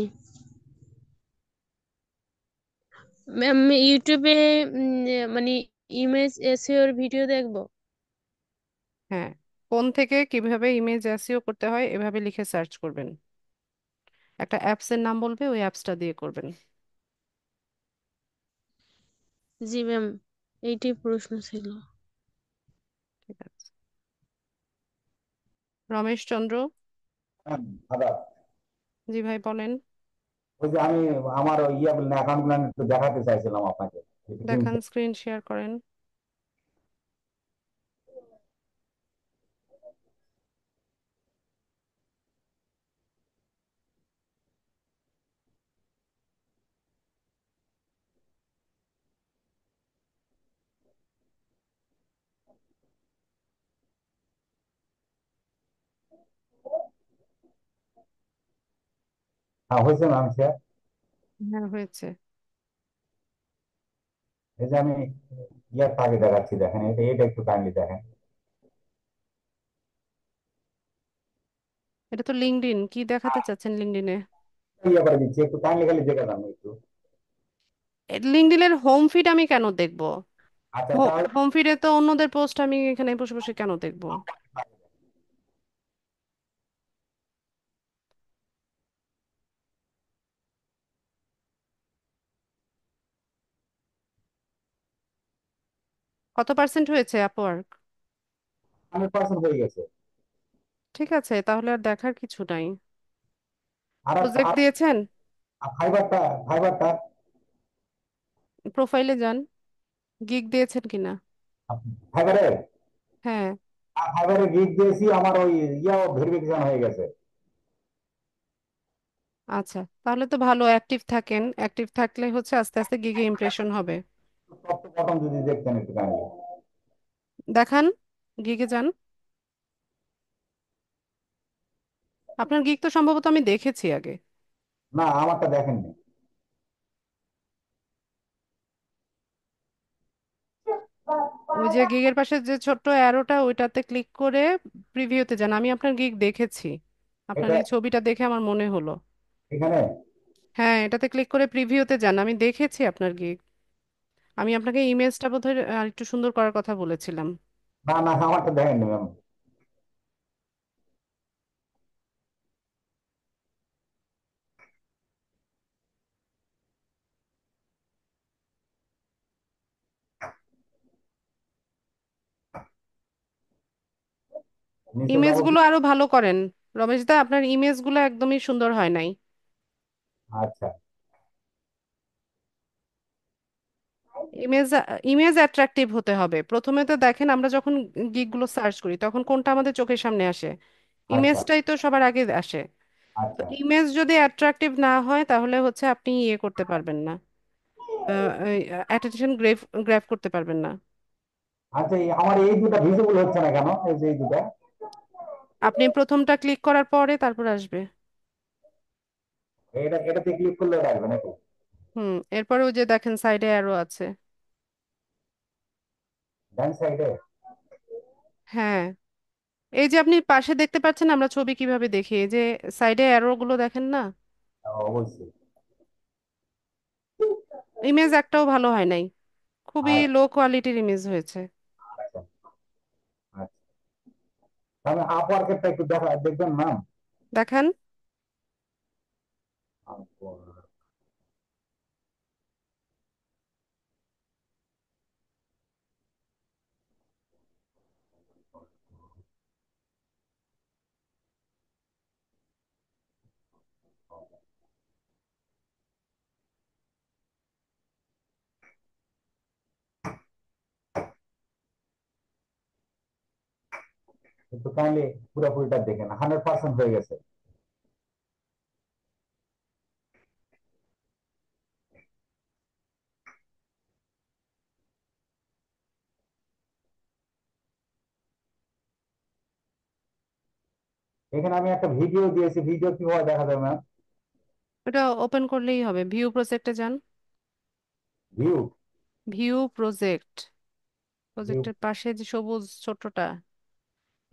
E: ম্যাম, ইউটিউবে মানে ইমেজ এসইও এর ভিডিও দেখবো?
A: হ্যাঁ, ফোন থেকে কিভাবে ইমেজ এসইও করতে হয় এভাবে লিখে সার্চ করবেন, একটা অ্যাপসের নাম বলবে, ওই অ্যাপসটা দিয়ে করবেন।
E: জি ম্যাম, এইটাই প্রশ্ন ছিল।
A: ঠিক আছে। রমেশ চন্দ্র।
F: হ্যাঁ, দাদা,
A: জি ভাই বলেন।
F: ওই যে আমি আমার ইয়ে অ্যাকাউন্ট প্ল্যান একটু দেখাতে চাইছিলাম আপনাকে।
A: দেখান, স্ক্রিন শেয়ার করেন।
F: হ্যাঁ, হয়েছে ম্যাম স্যার।
A: হ্যাঁ হয়েছে।
F: এই যে আমি ইয়ার আগে দেখাচ্ছি, দেখেন এটা এটা একটু কাইন্ডলি দেখেন।
A: এটা তো লিঙ্কডইন, কি দেখাতে চাচ্ছেন লিঙ্কডইনে?
F: ইয়ে করে দিচ্ছি, একটু কাইন্ডলি খালি দেখে দেন একটু।
A: লিঙ্কডইনের হোম ফিড আমি কেন দেখবো?
F: আচ্ছা তাহলে
A: হোম ফিডে তো অন্যদের পোস্ট আমি এখানে বসে বসে কেন দেখবো? কত পার্সেন্ট হয়েছে আপওয়ার্ক?
F: 100% হয়ে গেছে।
A: ঠিক আছে, তাহলে আর দেখার কিছু নাই।
F: আর
A: প্রজেক্ট
F: আর
A: দিয়েছেন?
F: ফাইবারটা ফাইবারটা
A: প্রোফাইলে যান, গিগ দিয়েছেন কিনা।
F: ফাইবারে
A: হ্যাঁ।
F: ফাইবারে গিগ দিয়েছি, আমার ওই ইয়াও ভেরিফিকেশন হয়ে গেছে।
A: আচ্ছা, তাহলে তো ভালো, অ্যাক্টিভ থাকেন, অ্যাক্টিভ থাকলে হচ্ছে আস্তে আস্তে গিগে ইমপ্রেশন হবে।
F: টপ টু বটম যদি দেখতেন একটু কাইন্ডলি।
A: দেখান, গিগে যান। আপনার গিগ তো সম্ভবত আমি দেখেছি আগে।
F: না, আমারটা দেখেননি।
A: ওই যে গিগের পাশে যে ছোট্ট অ্যারোটা, ওইটাতে ক্লিক করে প্রিভিউতে যান, আমি আপনার গিগ দেখেছি, আপনার
F: এটা
A: এই ছবিটা দেখে আমার মনে হলো।
F: এখানে।
A: হ্যাঁ, এটাতে ক্লিক করে প্রিভিউতে যান, আমি দেখেছি আপনার গিগ। আমি আপনাকে ইমেজটা বোধহয় আর একটু সুন্দর করার কথা বলেছিলাম।
F: না না, আমারটা দেখেননি ম্যাম। নিচে যাবো কি?
A: ইমেজগুলো আরো ভালো করেন রমেশ দা, আপনার ইমেজগুলো একদমই সুন্দর হয় নাই।
F: আচ্ছা
A: ইমেজ ইমেজ অ্যাট্রাকটিভ হতে হবে। প্রথমে তো দেখেন আমরা যখন গিগগুলো সার্চ করি তখন কোনটা আমাদের চোখের সামনে আসে?
F: আচ্ছা
A: ইমেজটাই তো সবার আগে আসে। তো
F: আচ্ছা
A: ইমেজ যদি অ্যাট্রাকটিভ না হয় তাহলে হচ্ছে আপনি ইয়ে করতে পারবেন না, অ্যাটেনশন গ্রেভ গ্র্যাব করতে পারবেন না।
F: আচ্ছা, আমার এই দুটা ভিজিবল হচ্ছে না কেন, এই যে এই দুটা?
A: আপনি প্রথমটা ক্লিক করার পরে তারপর আসবে।
F: এটাতে ক্লিক করলে রাখবে নাকি?
A: এরপরে ওই যে দেখেন সাইডে অ্যারো আছে।
F: ডান সাইডে?
A: হ্যাঁ, এই যে আপনি পাশে দেখতে পাচ্ছেন আমরা ছবি কিভাবে দেখি, এই যে সাইডে অ্যারো গুলো দেখেন না?
F: অবশ্যই।
A: ইমেজ একটাও ভালো হয় নাই, খুবই
F: আচ্ছা
A: লো কোয়ালিটির ইমেজ হয়েছে।
F: আচ্ছা আচ্ছা। তাহলে আপওয়ার্কেরটা একটু দেখবেন ম্যাম।
A: দেখান।
F: একটু কাইন্ডলি পুরোপুরিটা দেখেন, 100% হয়ে গেছে। এখানে আমি একটা ভিডিও দিয়েছি, ভিডিও কিভাবে দেখা যাবে ম্যাম?
A: ওটা ওপেন করলেই হবে, ভিউ প্রজেক্টে যান।
F: ভিউ?
A: View project,
F: view?
A: প্রজেক্টের পাশে যে সবুজ ছোট্টটা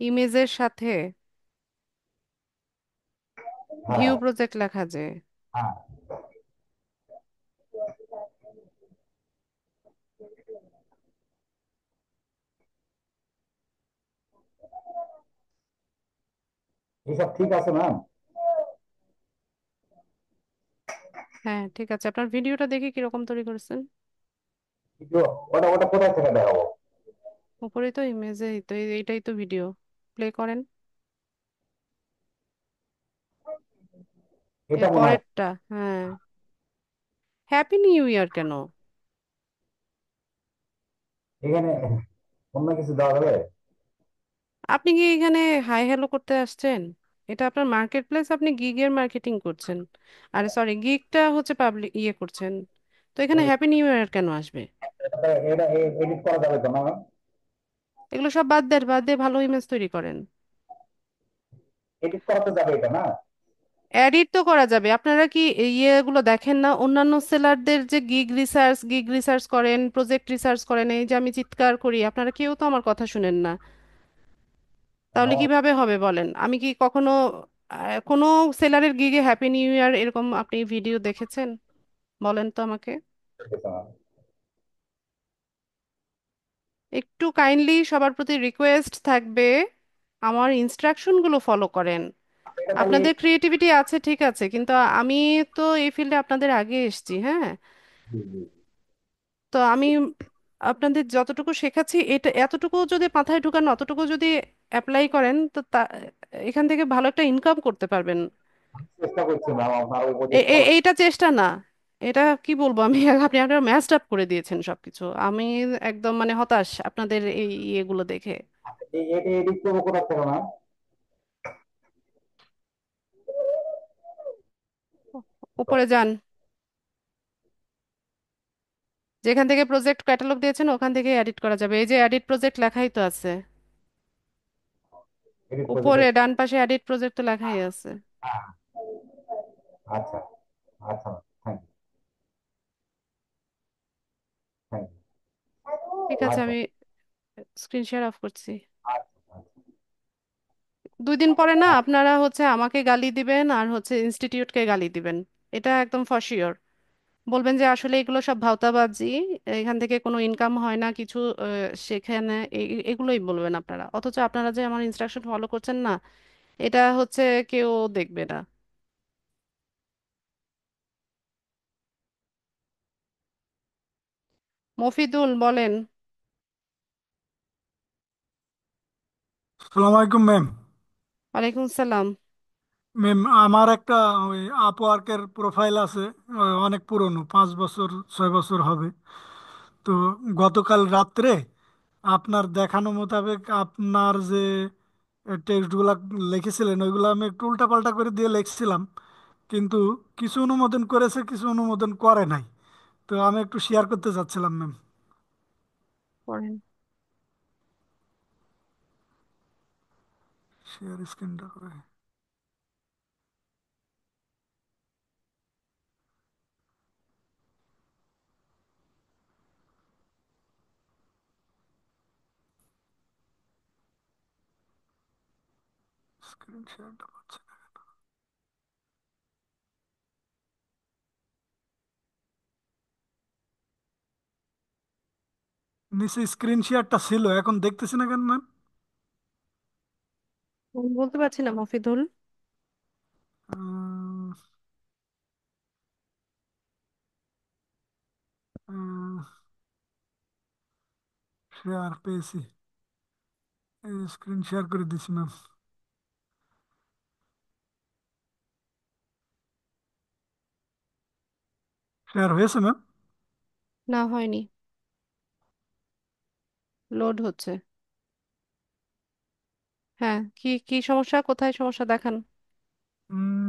A: ইমেজের সাথে
F: হ্যাঁ
A: ভিউ প্রজেক্ট লেখা যে।
F: হ্যাঁ। এসব ঠিক আছে ম্যাম?
A: হ্যাঁ ঠিক আছে, আপনার ভিডিওটা দেখে কিরকম তৈরি করেছেন?
F: ভিডিও? ওটা ওটা কোথায় থেকে দেখাবো?
A: উপরে তো ইমেজে তো এইটাই তো ভিডিও, প্লে করেন।
F: এটা
A: এর
F: মনে হয়।
A: পরেরটা, হ্যাঁ। হ্যাপি নিউ ইয়ার কেন?
F: এখানে অন্য কিছু দেওয়া যাবে?
A: আপনি কি এখানে হাই হ্যালো করতে আসছেন? এটা আপনার মার্কেট প্লেস, আপনি গিগের মার্কেটিং করছেন। আরে সরি, গিগটা হচ্ছে পাবলিক ইয়ে করছেন, তো এখানে হ্যাপি নিউ ইয়ার কেন আসবে?
F: এটা এডিট করা যাবে তো না ম্যাম?
A: এগুলো সব বাদ দেন, বাদ দিয়ে ভালো ইমেজ তৈরি করেন।
F: এডিট করা তো যাবে এটা না?
A: এডিট তো করা যাবে, আপনারা কি ইয়েগুলো দেখেন না অন্যান্য সেলারদের যে গিগ রিসার্চ করেন, প্রজেক্ট রিসার্চ করেন, এই যে আমি চিৎকার করি আপনারা কেউ তো আমার কথা শুনেন না। তাহলে
F: ও,
A: কিভাবে হবে বলেন? আমি কি কখনো কোনো সেলারের গিগে হ্যাপি নিউ ইয়ার এরকম আপনি ভিডিও দেখেছেন? বলেন তো আমাকে।
F: ঠিক আছে ম্যাম।
A: একটু কাইন্ডলি সবার প্রতি রিকোয়েস্ট থাকবে, আমার ইনস্ট্রাকশনগুলো ফলো করেন।
F: এটা তাহলে
A: আপনাদের ক্রিয়েটিভিটি আছে ঠিক আছে, কিন্তু আমি তো এই ফিল্ডে আপনাদের আগে এসেছি, হ্যাঁ।
F: জি, জি।
A: তো আমি আপনাদের যতটুকু শেখাচ্ছি এটা এতটুকু যদি মাথায় ঢুকান, অতটুকু যদি অ্যাপ্লাই করেন তো এখান থেকে ভালো একটা ইনকাম করতে পারবেন।
F: চেষ্টা করছি ম্যাম আপনার উপদেশ ফলো।
A: এইটা চেষ্টা না, এটা কি বলবো আমি আপনি আপনারা ম্যাচড আপ করে দিয়েছেন সবকিছু। আমি একদম মানে হতাশ আপনাদের এই ইয়েগুলো দেখে।
F: এটা এডিট করবো কোথা থেকে ম্যাম?
A: উপরে যান, যেখান থেকে প্রজেক্ট ক্যাটালগ দিয়েছেন ওখান থেকে এডিট করা যাবে, এই যে এডিট প্রজেক্ট লেখাই তো আছে
F: এডিট
A: উপরে
F: প্রজেক্ট?
A: ডান পাশে, এডিট প্রজেক্ট তো লেখাই আছে।
F: আচ্ছা আচ্ছা ম্যাম, থ্যাংক ইউ, থ্যাংক
A: ঠিক
F: ইউ।
A: আছে,
F: আচ্ছা
A: আমি স্ক্রিন শেয়ার অফ করছি।
F: আচ্ছা আচ্ছা।
A: 2 দিন পরে না আপনারা হচ্ছে আমাকে গালি দিবেন আর হচ্ছে ইনস্টিটিউটকে গালি দিবেন, এটা একদম ফর শিওর। বলবেন যে আসলে এগুলো সব ভাওতাবাজি, এখান থেকে কোনো ইনকাম হয় না কিছু, সেখানে এগুলোই বলবেন আপনারা, অথচ আপনারা যে আমার ইনস্ট্রাকশন ফলো করছেন না, এটা হচ্ছে কেউ দেখবে না। মফিদুল বলেন।
G: সালাম আলাইকুম ম্যাম।
A: ওয়ালাইকুম সালাম।
G: ম্যাম, আমার একটা ওই আপওয়ার্কের প্রোফাইল আছে। অনেক পুরনো, 5 বছর 6 বছর হবে। তো গতকাল রাত্রে আপনার দেখানো মোতাবেক আপনার যে টেক্সটগুলা লিখেছিলেন ওইগুলো আমি একটু উল্টাপাল্টা করে দিয়ে লিখছিলাম, কিন্তু কিছু অনুমোদন করেছে, কিছু অনুমোদন করে নাই। তো আমি একটু শেয়ার করতে চাচ্ছিলাম ম্যাম।
A: পড়েন।
G: শেয়ার স্ক্রিনটা করে। স্ক্রিন শেয়ারটা পাচ্ছে না। নিচে স্ক্রিন শেয়ারটা ছিল, এখন দেখতেছি না কেন ম্যাম?
A: বলতে পারছি না মফিদুল।
G: শেয়ার পেয়েছি, স্ক্রিন শেয়ার করে দিছি ম্যাম। শেয়ার হয়েছে ম্যাম।
A: না, হয়নি। লোড হচ্ছে। হ্যাঁ, কি কি সমস্যা, কোথায় সমস্যা দেখান।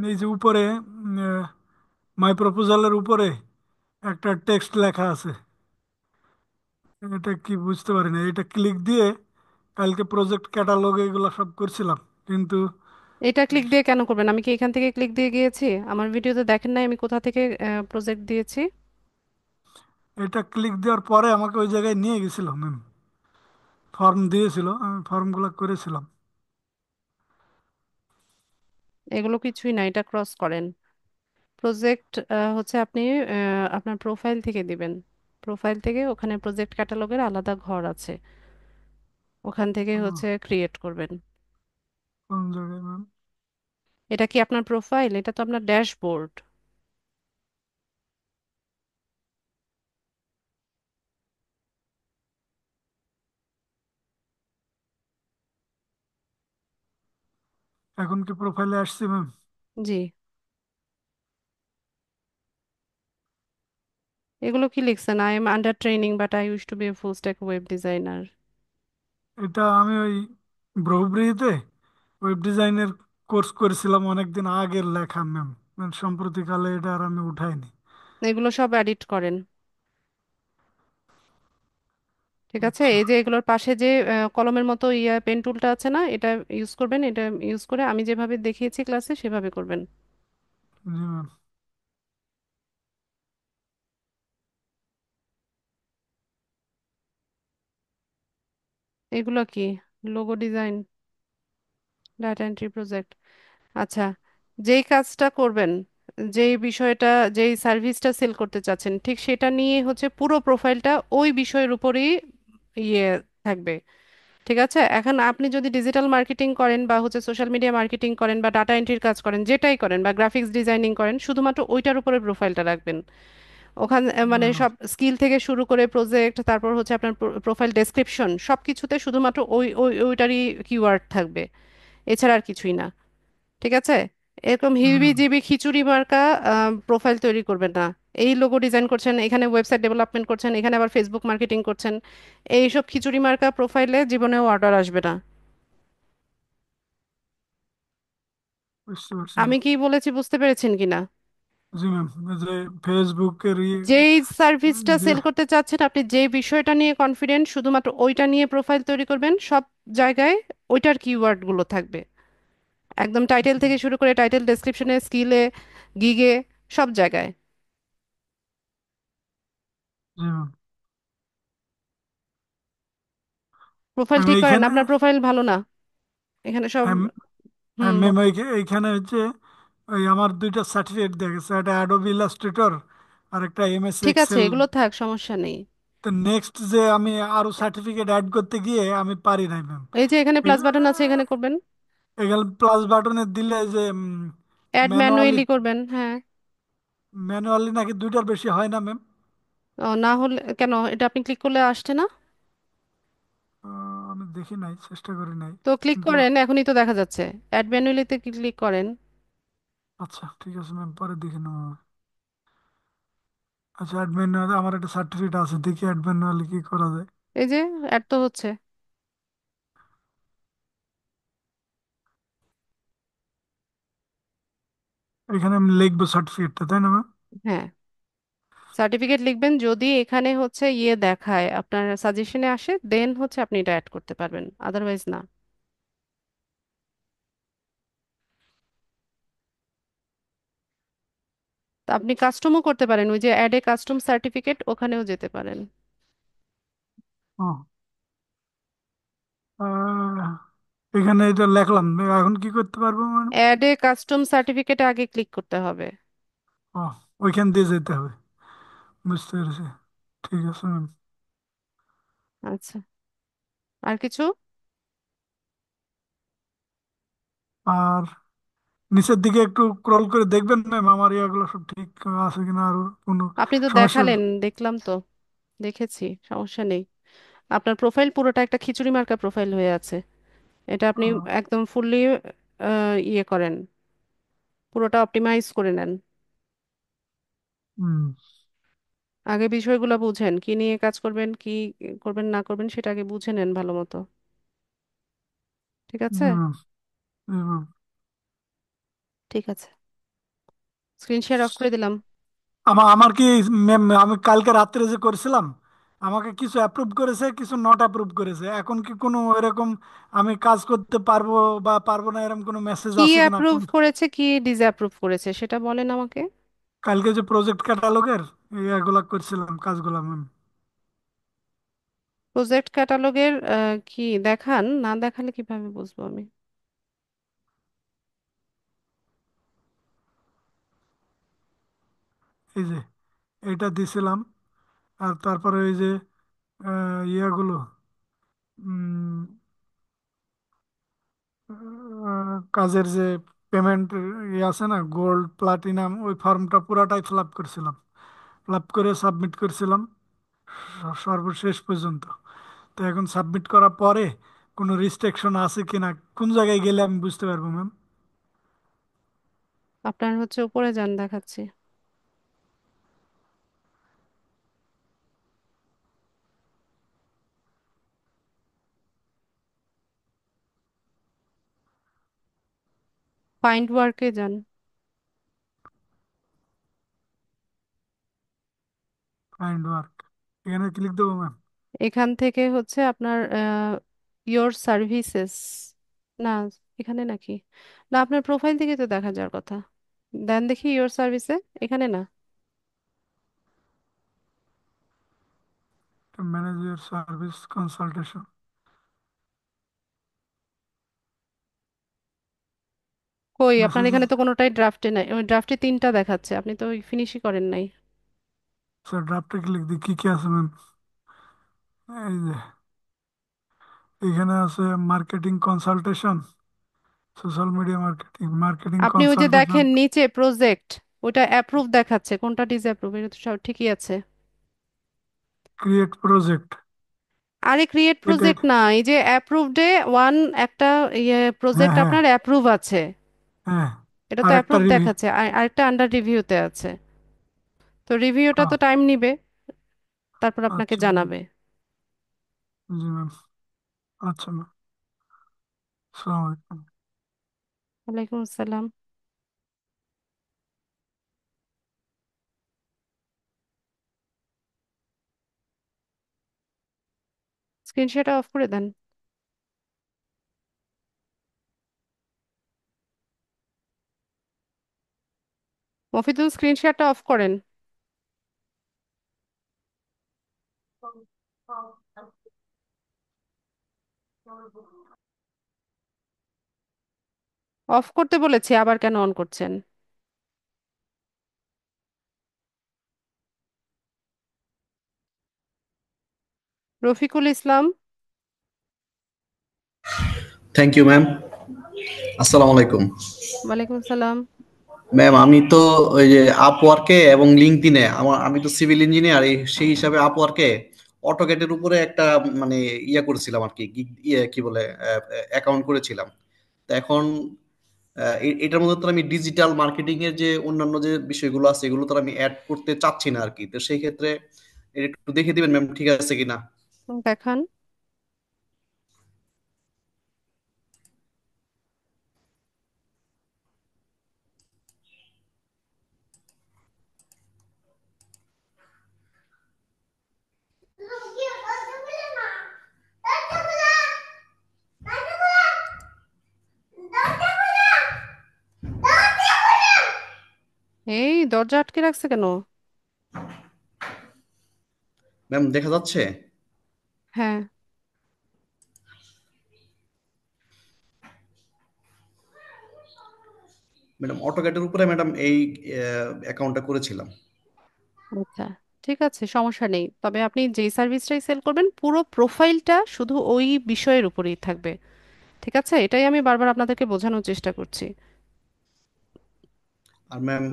G: এই যে উপরে মাই প্রপোজালের উপরে একটা টেক্সট লেখা আছে, এটা কি বুঝতে পারি না। এটা ক্লিক দিয়ে কালকে প্রজেক্ট ক্যাটালগ এগুলো সব করছিলাম, কিন্তু
A: এটা ক্লিক দিয়ে কেন করবেন? আমি কি এখান থেকে ক্লিক দিয়ে গিয়েছি? আমার ভিডিওতে দেখেন নাই আমি কোথা থেকে প্রজেক্ট দিয়েছি?
G: এটা ক্লিক দেওয়ার পরে আমাকে ওই জায়গায় নিয়ে গেছিল ম্যাম। ফর্ম দিয়েছিল, আমি ফর্মগুলো করেছিলাম।
A: এগুলো কিছুই না, এটা ক্রস করেন। প্রজেক্ট হচ্ছে আপনি আপনার প্রোফাইল থেকে দিবেন। প্রোফাইল থেকে ওখানে প্রজেক্ট ক্যাটালগের আলাদা ঘর আছে, ওখান থেকে
G: আহ,
A: হচ্ছে ক্রিয়েট করবেন।
G: কোন জায়গায় ম্যাম?
A: এটা কি আপনার প্রোফাইল? এটা তো আপনার ড্যাশবোর্ড।
G: এখন কি প্রোফাইলে আসছি ম্যাম?
A: জি। এগুলো কি লিখছেন? I am under training but I wish to be a full stack web designer.
G: এটা আমি ওই ব্রুবরিতে ওয়েব ডিজাইনের কোর্স করেছিলাম অনেকদিন আগের লেখা ম্যাম। সম্প্রতিকালে এটা আর আমি উঠাইনি।
A: এগুলো সব এডিট করেন। ঠিক আছে,
G: আচ্ছা।
A: এই যে এগুলোর পাশে যে কলমের মতো পেন টুলটা আছে না, এটা ইউজ করবেন। এটা ইউজ করে আমি যেভাবে দেখিয়েছি ক্লাসে সেভাবে করবেন।
G: জি ম্যাম।
A: এগুলো কি? Logo design, data entry project. আচ্ছা, যেই কাজটা করবেন, যেই বিষয়টা, যেই সার্ভিসটা সেল করতে চাচ্ছেন, ঠিক সেটা নিয়ে হচ্ছে পুরো প্রোফাইলটা ওই বিষয়ের উপরেই ইয়ে থাকবে। ঠিক আছে, এখন আপনি যদি ডিজিটাল মার্কেটিং করেন বা হচ্ছে সোশ্যাল মিডিয়া মার্কেটিং করেন বা ডাটা এন্ট্রির কাজ করেন, যেটাই করেন, বা গ্রাফিক্স ডিজাইনিং করেন, শুধুমাত্র ওইটার উপরে প্রোফাইলটা রাখবেন। ওখানে
G: জি
A: মানে
G: ম্যাম।
A: সব স্কিল থেকে শুরু করে প্রজেক্ট, তারপর হচ্ছে আপনার প্রোফাইল ডেসক্রিপশন, সব কিছুতে শুধুমাত্র ওইটারই কিওয়ার্ড থাকবে, এছাড়া আর কিছুই না। ঠিক আছে, এরকম
G: জি
A: হিবি
G: ম্যাম।
A: জিবি খিচুড়ি মার্কা প্রোফাইল তৈরি করবেন না। এই লোগো ডিজাইন করছেন, এখানে ওয়েবসাইট ডেভেলপমেন্ট করছেন, এখানে আবার ফেসবুক মার্কেটিং করছেন, এইসব খিচুড়ি মার্কা প্রোফাইলে জীবনেও অর্ডার আসবে না।
G: বুঝতে পারছি
A: আমি
G: ম্যাম।
A: কি বলেছি বুঝতে পেরেছেন কিনা?
G: জি ম্যাম। যে ফেসবুকের
A: যেই সার্ভিসটা
G: যে
A: সেল করতে চাচ্ছেন, আপনি যে বিষয়টা নিয়ে কনফিডেন্ট, শুধুমাত্র ওইটা নিয়ে প্রোফাইল তৈরি করবেন। সব জায়গায় ওইটার কিওয়ার্ড গুলো থাকবে, একদম টাইটেল থেকে শুরু করে টাইটেল, ডেসক্রিপশনে, স্কিলে, গিগে, সব জায়গায়।
G: জি ম্যাম।
A: প্রোফাইল
G: ম্যাম
A: ঠিক করেন,
G: এইখানে
A: আপনার প্রোফাইল ভালো না এখানে সব।
G: হ্যাঁ, হ্যাঁ
A: হুম,
G: ম্যাম, এইখানে হচ্ছে ওই আমার দুইটা সার্টিফিকেট দেখেছে, একটা অ্যাডোবি ইলাস্ট্রেটর আর একটা এমএস
A: ঠিক আছে,
G: এক্সেল।
A: এগুলো থাক, সমস্যা নেই।
G: তো নেক্সট যে আমি আরো সার্টিফিকেট অ্যাড করতে গিয়ে আমি পারি নাই ম্যাম।
A: এই যে এখানে প্লাস বাটন আছে, এখানে করবেন।
G: এখানে প্লাস বাটনে দিলে যে
A: অ্যাড
G: ম্যানুয়ালি
A: ম্যানুয়ালি করবেন, হ্যাঁ।
G: ম্যানুয়ালি নাকি দুইটার বেশি হয় না ম্যাম?
A: না হলে কেন? এটা আপনি ক্লিক করলে আসছে না?
G: আমি দেখি নাই, চেষ্টা করি নাই,
A: তো ক্লিক
G: কিন্তু
A: করেন, এখনই তো দেখা যাচ্ছে। অ্যাড ম্যানুয়ালিতে ক্লিক করেন।
G: আচ্ছা ঠিক আছে ম্যাম, পরে দেখে নেবো। আচ্ছা, অ্যাডমিন, আমার একটা সার্টিফিকেট আছে, দেখি অ্যাডমিন নাহলে কি করা যায়।
A: এই যে অ্যাড তো হচ্ছে।
G: এখানে আমি লিখবো সার্টিফিকেটটা, তাই না ম্যাম?
A: হ্যাঁ, সার্টিফিকেট লিখবেন। যদি এখানে হচ্ছে ইয়ে দেখায়, আপনার সাজেশনে আসে, দেন হচ্ছে আপনি এটা অ্যাড করতে পারবেন, আদারওয়াইজ না। তা আপনি কাস্টমও করতে পারেন, ওই যে অ্যাড এ কাস্টম সার্টিফিকেট, ওখানেও যেতে পারেন।
G: ও, আহ, এখানে এটা লিখলাম, এখন কি করতে পারবো ম্যাডাম?
A: অ্যাড এ কাস্টম সার্টিফিকেটে আগে ক্লিক করতে হবে।
G: ও, ওইখান দিয়ে যেতে হবে, বুঝতে পেরেছি। ঠিক আছে ম্যাম।
A: আচ্ছা, আর কিছু?
G: আর নিচের দিকে একটু ক্রল করে দেখবেন ম্যাম, আমার ইয়াগুলো সব ঠিক আছে কিনা, আর কোনো
A: আপনি তো
G: সমস্যা।
A: দেখালেন, দেখলাম তো, দেখেছি, সমস্যা নেই। আপনার প্রোফাইল পুরোটা একটা খিচুড়ি মার্কা প্রোফাইল হয়ে আছে। এটা আপনি
G: আহ,
A: একদম ফুললি ইয়ে করেন, পুরোটা অপটিমাইজ করে নেন।
G: হুম,
A: আগে বিষয়গুলো বুঝেন, কি নিয়ে কাজ করবেন, কি করবেন না করবেন, সেটা আগে বুঝে নেন ভালো মতো। ঠিক আছে?
G: হুম, হুম।
A: ঠিক আছে, স্ক্রিন শেয়ার অফ করে দিলাম।
G: আমার আমার কি ম্যাম, আমি কালকে রাত্রে যে করেছিলাম, আমাকে কিছু অ্যাপ্রুভ করেছে, কিছু নট অ্যাপ্রুভ করেছে। এখন কি কোনো এরকম আমি কাজ করতে পারবো বা পারবো না, এরকম কোনো মেসেজ
A: কি
G: আছে কিনা
A: অ্যাপ্রুভ
G: কোন?
A: করেছে, কি ডিসঅ্যাপ্রুভ করেছে, সেটা বলেন আমাকে।
G: কালকে যে প্রজেক্ট ক্যাটালগের এগুলা করছিলাম কাজগুলা ম্যাম।
A: প্রজেক্ট ক্যাটালগের কি দেখান, না দেখালে কিভাবে বুঝবো আমি?
G: এই যে এটা দিছিলাম, আর তারপরে ওই যে ইয়াগুলো, উম, কাজের যে পেমেন্ট ইয়ে আছে না, গোল্ড প্লাটিনাম, ওই ফর্মটা পুরাটাই ফিল আপ করছিলাম, ফিল আপ করে সাবমিট করছিলাম সর্বশেষ পর্যন্ত। তো এখন সাবমিট করার পরে কোনো রিস্ট্রিকশন আছে কিনা, কোন জায়গায় গেলে আমি বুঝতে পারবো ম্যাম?
A: আপনার হচ্ছে উপরে যান, দেখাচ্ছি। ফাইন্ড ওয়ার্কে যান।
G: ফাইন্ড ওয়ার্ক, এখানে ক্লিক দেবো ম্যাম?
A: এখান থেকে হচ্ছে আপনার ইয়োর সার্ভিসেস, না এখানে নাকি, না আপনার প্রোফাইল থেকে তো দেখা যাওয়ার কথা। দেন দেখি ইয়োর সার্ভিসে, এখানে না।
G: Manage your service consultation.
A: কই, আপনার
G: মেসেজ,
A: এখানে তো কোনোটাই ড্রাফটে নাই, ওই ড্রাফটে তিনটা দেখাচ্ছে, আপনি তো ফিনিশই করেন নাই।
G: স্যার ড্রাফটে ক্লিক দিই, কি কি আছে ম্যাম? এই যে এখানে আছে marketing consultation, social media marketing, marketing
A: আপনি ওই যে
G: কনসালটেশন,
A: দেখেন নিচে প্রজেক্ট, ওটা অ্যাপ্রুভ দেখাচ্ছে, কোনটা ডিসঅ্যাপ্রুভ, এটা তো সব ঠিকই আছে।
G: Create project.
A: আরে ক্রিয়েট
G: এটা
A: প্রজেক্ট না, এই যে অ্যাপ্রুভডে ওয়ান, একটা ইয়ে
G: হ্যাঁ,
A: প্রজেক্ট
G: হ্যাঁ,
A: আপনার অ্যাপ্রুভ আছে।
G: হ্যাঁ।
A: এটা তো
G: আর একটা
A: অ্যাপ্রুভ দেখাচ্ছে, আর আরেকটা আন্ডার রিভিউতে আছে। তো রিভিউটা তো টাইম নিবে, তারপর আপনাকে
G: আচ্ছা জি,
A: জানাবে।
G: জি ম্যাম। আচ্ছা ম্যাম, আসসালামু আলাইকুম।
A: ওয়ালাইকুম আসসালাম। স্ক্রিন শেয়ারটা অফ করে দেন। মফিদুল, স্ক্রিন শেয়ারটা অফ করেন। অফ করতে বলেছি, আবার কেন অন করছেন? Rafiqul Islam.
H: Thank you ma'am. আসসালামু আলাইকুম।
A: ওয়ালাইকুম আসসালাম।
H: ম্যাম আমি তো ওই যে আপওয়ার্কে এবং লিঙ্কডইনে আমি তো সিভিল ইঞ্জিনিয়ার, সেই হিসাবে আপওয়ার্কে অটোক্যাটের উপরে একটা মানে ইয়ে করেছিলাম আর কি, ইয়ে কি বলে, অ্যাকাউন্ট করেছিলাম। তো এখন এটার মধ্যে তো আমি ডিজিটাল মার্কেটিং এর যে অন্যান্য যে বিষয়গুলো আছে এগুলো তো আমি অ্যাড করতে চাচ্ছি না আর কি। তো সেই ক্ষেত্রে এটা একটু দেখে দিবেন ম্যাম, ঠিক আছে কিনা।
A: দেখান। এই দরজা আটকে রাখছে কেন?
H: ম্যাম দেখা যাচ্ছে?
A: হ্যাঁ।
H: ম্যাডাম অটোক্যাটের উপরে ম্যাডাম এই অ্যাকাউন্টটা করেছিলাম।
A: আচ্ছা, ঠিক আছে, সমস্যা নেই। তবে আপনি যেই সার্ভিসটাই সেল করবেন পুরো প্রোফাইলটা শুধু ওই বিষয়ের উপরেই থাকবে। ঠিক আছে, এটাই আমি বারবার আপনাদেরকে বোঝানোর চেষ্টা করছি।
H: আর ম্যাম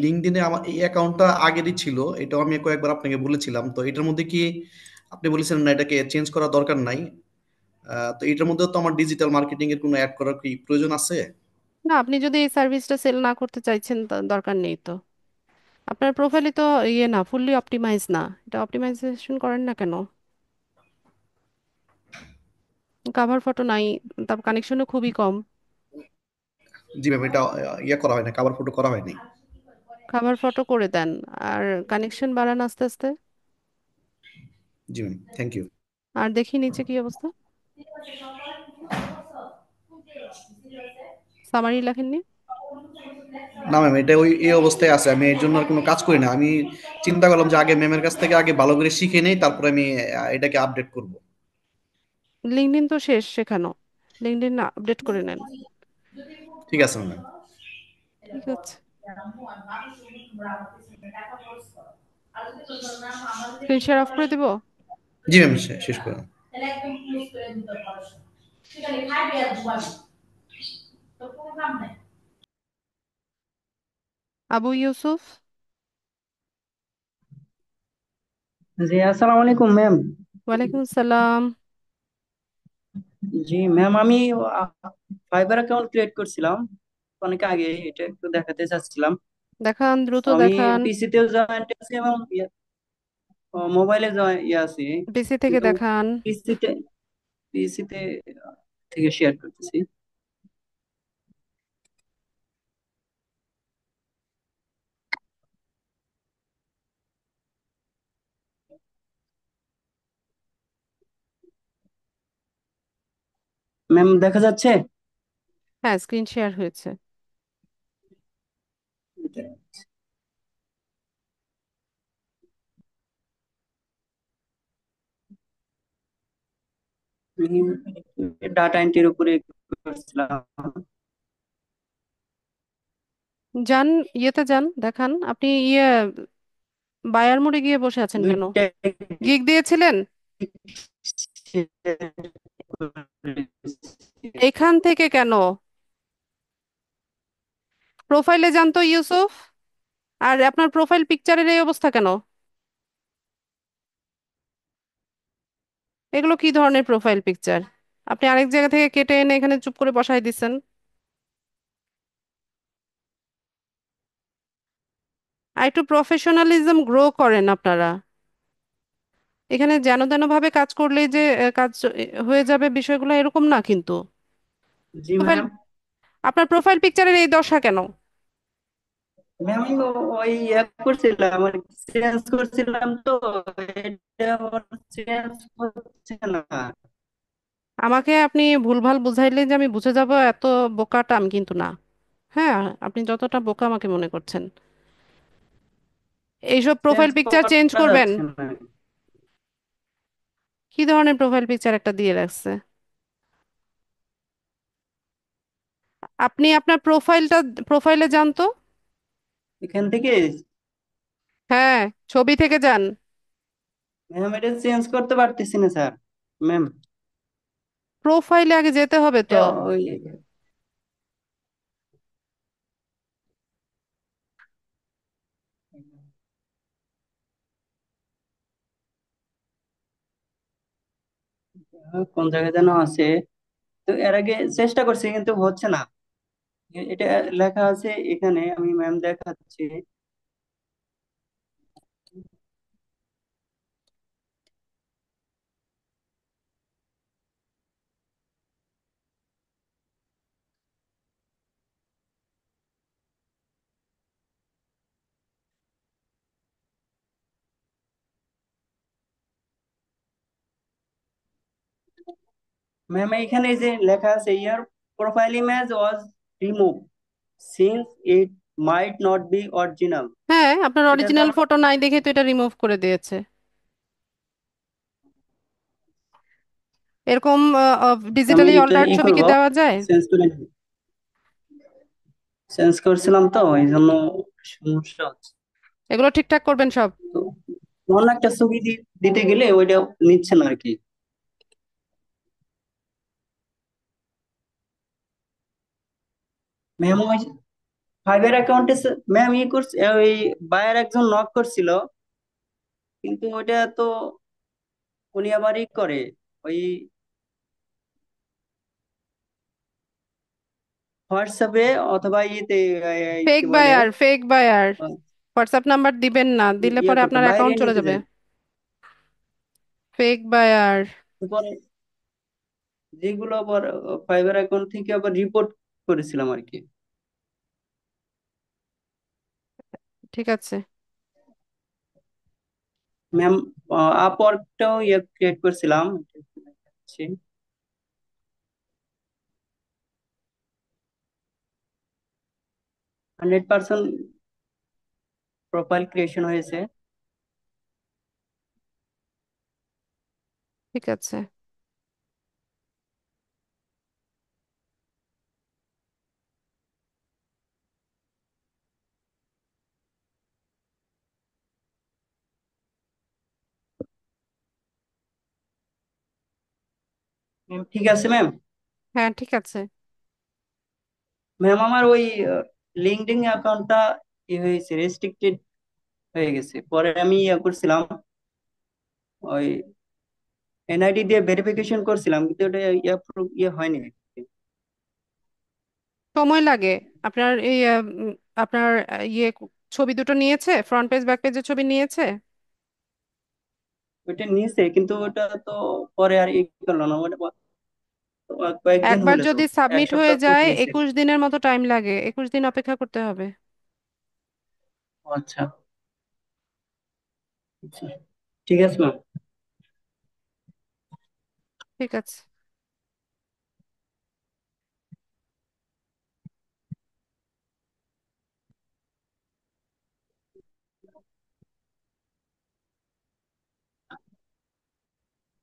H: লিঙ্কডইনে আমার এই অ্যাকাউন্টটা আগেরই ছিল, এটাও আমি কয়েকবার আপনাকে বলেছিলাম। তো এটার মধ্যে কি আপনি বলেছিলেন না এটাকে চেঞ্জ করার দরকার নাই? তো এটার মধ্যে তো আমার ডিজিটাল মার্কেটিং এর কোনো অ্যাড করার কি প্রয়োজন আছে?
A: না, আপনি যদি এই সার্ভিসটা সেল না করতে চাইছেন দরকার নেই তো। আপনার প্রোফাইলে তো ইয়ে না, ফুললি অপটিমাইজ না, এটা অপটিমাইজেশন করেন না কেন? কাভার ফটো নাই, তার কানেকশনও খুবই কম।
H: জি ম্যাম, এটা ইয়ে করা হয় না, কভার ফটো করা হয়নি।
A: কাভার ফটো করে দেন, আর কানেকশন বাড়ান আস্তে আস্তে।
H: জি ম্যাম, থ্যাংক ইউ।
A: আর দেখি নিচে কি অবস্থা। সামারি লেখেননি?
H: না ম্যাম, এটা ওই এই অবস্থায় আছে, আমি এর জন্য আর কোনো কাজ করি না। আমি চিন্তা করলাম যে আগে ম্যামের কাছ থেকে আগে ভালো করে শিখে নেই, তারপরে আমি এটাকে আপডেট করব।
A: লিঙ্কডইন তো শেষ শেখানো, লিঙ্কডইন আপডেট করে নেন।
H: ঠিক আছে ম্যাম।
A: ঠিক আছে। স্ক্রিন শেয়ার অফ করে দিব।
H: জি ম্যাম, শেষ করুন।
A: আবু ইউসুফ।
I: জি আসসালামু আলাইকুম ম্যাম।
A: ওয়ালাইকুম আসসালাম।
I: জি ম্যাম, আমি ফাইবার অ্যাকাউন্ট ক্রিয়েট করছিলাম অনেক আগে, এটা একটু দেখাতে চাচ্ছিলাম।
A: দেখান, দ্রুত
I: আমি
A: দেখান।
I: পিসিতেও জয়েন্ট আছি এবং মোবাইলে ইয়ে আছি,
A: পিসি থেকে
I: কিন্তু
A: দেখান।
I: পিসিতে পিসিতে থেকে শেয়ার করতেছি। ম্যাম দেখা যাচ্ছে?
A: হ্যাঁ, স্ক্রিন শেয়ার হয়েছে।
I: ডাটা এন্ট্রির উপরে করছিলাম।
A: যান, ইয়েতে যান, দেখান। আপনি ইয়ে বায়ার মোড়ে গিয়ে বসে আছেন কেন?
I: দুইটা
A: গিগ দিয়েছিলেন? এখান থেকে কেন? প্রোফাইলে যান তো ইউসুফ। আর আপনার প্রোফাইল পিকচারের এই অবস্থা কেন? এগুলো কি ধরনের প্রোফাইল পিকচার? আপনি আরেক জায়গা থেকে কেটে এনে এখানে চুপ করে বসাই দিচ্ছেন। আর একটু প্রফেশনালিজম গ্রো করেন আপনারা। এখানে যেন তেন ভাবে কাজ করলেই যে কাজ হয়ে যাবে, বিষয়গুলো এরকম না কিন্তু।
I: জি
A: প্রোফাইল,
I: ম্যাম।
A: আপনার প্রোফাইল পিকচারের এই দশা কেন?
I: ম্যাম আমি ওই করছিলাম, চেঞ্জ করছিলাম তো, এটা চেঞ্জ হচ্ছে না।
A: আমাকে আপনি ভুলভাল বুঝাইলে যে আমি বুঝে যাব এত বোকাটা আমি কিন্তু না। হ্যাঁ, আপনি যতটা বোকা আমাকে মনে করছেন। এইসব
I: চেঞ্জ
A: প্রোফাইল পিকচার চেঞ্জ
I: করা
A: করবেন?
I: যাচ্ছে না।
A: কি ধরনের প্রোফাইল পিকচার একটা দিয়ে রাখছে? আপনি আপনার প্রোফাইলে যান তো।
I: এখান থেকে
A: হ্যাঁ, ছবি থেকে যান।
I: ম্যাম এটা চেঞ্জ করতে পারতেছি না স্যার। ম্যাম
A: প্রোফাইলে আগে যেতে হবে তো।
I: ওই কোন জায়গায় যেন আছে। তো এর আগে চেষ্টা করছি কিন্তু হচ্ছে না। এটা লেখা আছে এখানে, আমি ম্যাম দেখাচ্ছি। ম্যাম এখানে যে লেখা আছে, your profile image was remove since it might not be original.
A: হ্যাঁ, আপনার
I: এটার
A: অরিজিনাল
I: কারণ
A: ফটো নাই দেখে তো এটা রিমুভ করে দিয়েছে। এরকম
I: আমি
A: ডিজিটালি
I: এটা
A: অল্টার্ড ছবি
I: করব,
A: কি দেওয়া যায়?
I: চেঞ্জ করে চেঞ্জ করছিলাম তো এই জন্য সমস্যা হচ্ছে।
A: এগুলো ঠিকঠাক করবেন সব।
I: তো অন্য একটা ছবি দিতে গেলে ওইটা নিচ্ছে না আর কি। ম্যাম ওই ফাইবার অ্যাকাউন্টে ম্যাম করছে, ওই বায়ার একজন নক করছিল, কিন্তু ওইটা তো উনি আবার করে ওই হোয়াটসঅ্যাপে অথবা ইয়েতে,
A: ফেক
I: কি বলে,
A: buyer, fake buyer. WhatsApp number দিবেন না, দিলে পরে
I: করতে
A: আপনার
I: বাইরে
A: অ্যাকাউন্ট চলে
I: নিতে
A: যাবে।
I: যায়।
A: Fake buyer.
I: পরে যেগুলো আবার ফাইবার অ্যাকাউন্ট থেকে আবার রিপোর্ট করেছিলাম আর কি।
A: ঠিক আছে।
I: ম্যাম আপওয়ার্কটাও ক্রিয়েট করছিলাম। 100% প্রোফাইল ক্রিয়েশন হয়েছে।
A: ঠিক আছে।
I: ঠিক আছে ম্যাম।
A: হ্যাঁ, ঠিক আছে।
I: ম্যাম আমার ওই লিঙ্কডইন অ্যাকাউন্টটা হয়েছে, রেস্ট্রিক্টেড হয়ে গেছে। পরে আমি করছিলাম, ওই এনআইডি দিয়ে ভেরিফিকেশন করছিলাম, কিন্তু ওটা হয়নি।
A: সময় লাগে। আপনার এই আপনার ছবি দুটো নিয়েছে, ফ্রন্ট পেজ ব্যাক পেজের ছবি নিয়েছে?
I: ওইটা নিয়েছে কিন্তু ওটা তো পরে আর করলো না, ওটা কয়েকদিন
A: একবার
I: হইলো তো,
A: যদি
I: এক
A: সাবমিট হয়ে
I: সপ্তাহ তো
A: যায়
I: হয়েছে।
A: 21 দিনের মতো টাইম লাগে, 21 দিন অপেক্ষা করতে হবে।
I: আচ্ছা আচ্ছা, ঠিক আছে ম্যাম।
A: ঠিক আছে।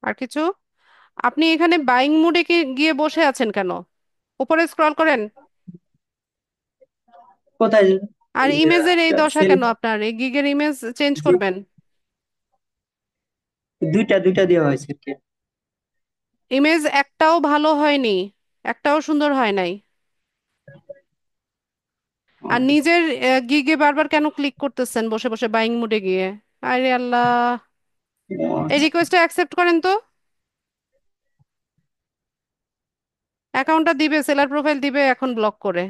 A: আর কিছু? আপনি এখানে বাইং মোডে গিয়ে বসে আছেন কেন? উপরে স্ক্রল করেন।
I: কোথায়?
A: আর ইমেজের এই দশা
I: সেল,
A: কেন? আপনার এই গিগের ইমেজ চেঞ্জ করবেন।
I: দুইটা দুইটা দেওয়া হয়েছে আর কি।
A: ইমেজ একটাও ভালো হয়নি, একটাও সুন্দর হয় নাই।
I: ও,
A: আর নিজের গিগে বারবার কেন ক্লিক করতেছেন বসে বসে বাইং মোডে গিয়ে? আরে আল্লাহ। এই
I: আচ্ছা,
A: রিকোয়েস্টটা অ্যাকসেপ্ট করেন তো। অ্যাকাউন্টটা দিবে, সেলার প্রোফাইল দিবে এখন ব্লক করে।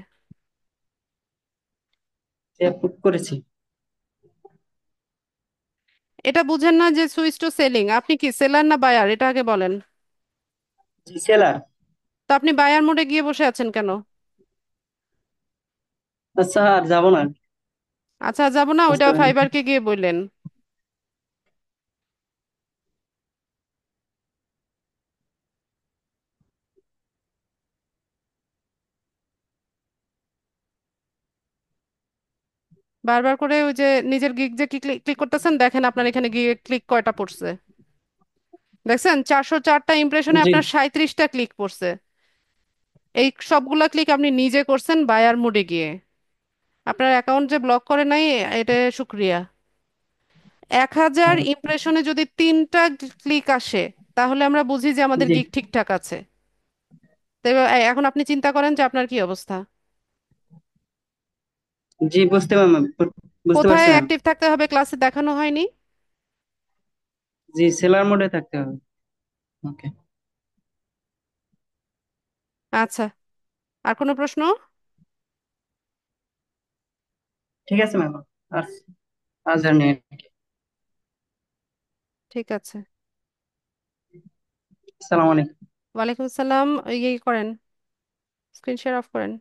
I: অ্যাপ্রুভ করেছি।
A: এটা বুঝেন না যে সুইচ টু সেলিং? আপনি কি সেলার না বায়ার এটা আগে বলেন।
I: জি সেলার।
A: তো আপনি বায়ার মোডে গিয়ে বসে আছেন কেন?
I: আচ্ছা আর যাবো না,
A: আচ্ছা, যাব না, ওইটা
I: বুঝতে পারিনি।
A: ফাইবারকে গিয়ে বললেন। বারবার করে ওই যে নিজের গিগ যে ক্লিক ক্লিক করতেছেন, দেখেন আপনার এখানে গিয়ে ক্লিক কয়টা পড়ছে। দেখছেন 404টা ইমপ্রেশনে
I: জি
A: আপনার 37টা ক্লিক পড়ছে। এই সবগুলা ক্লিক আপনি নিজে করছেন বায়ার মোডে গিয়ে। আপনার অ্যাকাউন্ট যে ব্লক করে নাই, এটা শুক্রিয়া। 1000 ইমপ্রেশনে যদি 3টা ক্লিক আসে, তাহলে আমরা বুঝি যে আমাদের
I: জি
A: গিগ ঠিকঠাক আছে। তো এখন আপনি চিন্তা করেন যে আপনার কি অবস্থা।
I: জি, বুঝতে
A: কোথায়
I: পারছি ম্যাম।
A: অ্যাক্টিভ থাকতে হবে ক্লাসে দেখানো হয়নি?
I: জি সেলার মোডে থাকতে হবে। ওকে।
A: আচ্ছা, আর কোনো প্রশ্ন?
I: ঠিক আছে ম্যাম। আর আর জানি।
A: ঠিক আছে।
I: আসসালামু আলাইকুম।
A: ওয়ালাইকুম আসসালাম। ইয়ে করেন, স্ক্রিন শেয়ার অফ করেন।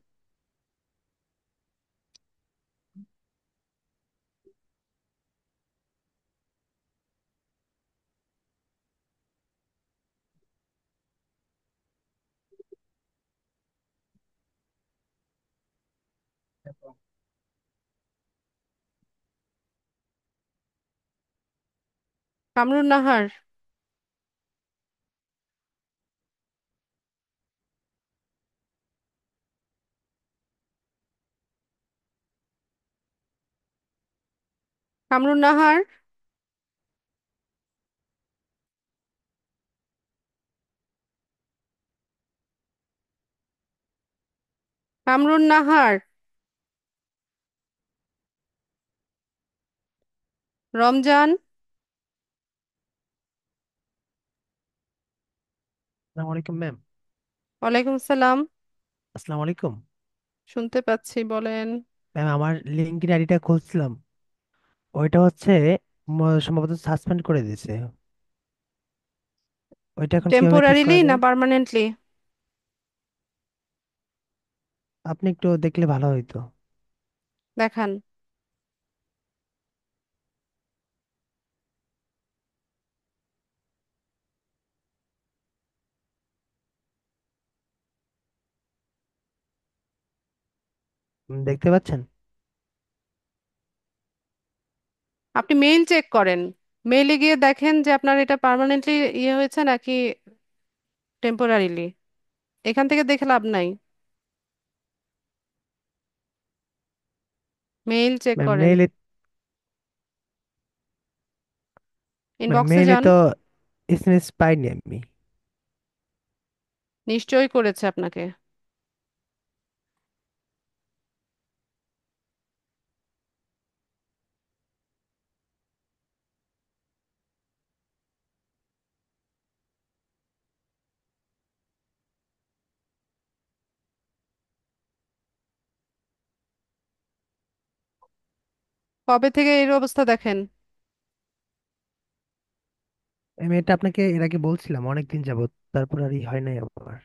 A: কামরুন নাহার, কামরুন নাহার, কামরুন নাহার, রমজান।
J: আসসালামু আলাইকুম ম্যাম।
A: ওয়ালাইকুম আসসালাম।
J: আসসালামু আলাইকুম
A: শুনতে পাচ্ছি, বলেন।
J: ম্যাম। আমার লিঙ্কডইন আইডিটা খুলছিলাম, ওইটা হচ্ছে সম্ভবত সাসপেন্ড করে দিয়েছে। ওইটা এখন কিভাবে ঠিক
A: টেম্পোরারিলি
J: করা
A: না
J: যায়?
A: পার্মানেন্টলি?
J: আপনি একটু দেখলে ভালো হইতো।
A: দেখান।
J: দেখতে পাচ্ছেন?
A: আপনি মেইল চেক করেন, মেইলে গিয়ে দেখেন যে আপনার এটা পার্মানেন্টলি ইয়ে হয়েছে নাকি টেম্পোরারিলি। এখান থেকে দেখে লাভ নাই, মেইল চেক
J: ম্যাম
A: করেন।
J: মেইলে, ম্যাম
A: ইনবক্সে
J: মেইলে
A: যান।
J: তো এসএমএস পাইনি আমি।
A: নিশ্চয়ই করেছে আপনাকে। কবে থেকে এই অবস্থা দেখেন?
J: আমি এটা আপনাকে এর আগে বলছিলাম অনেকদিন যাবত, তারপর আর হয় নাই আমার।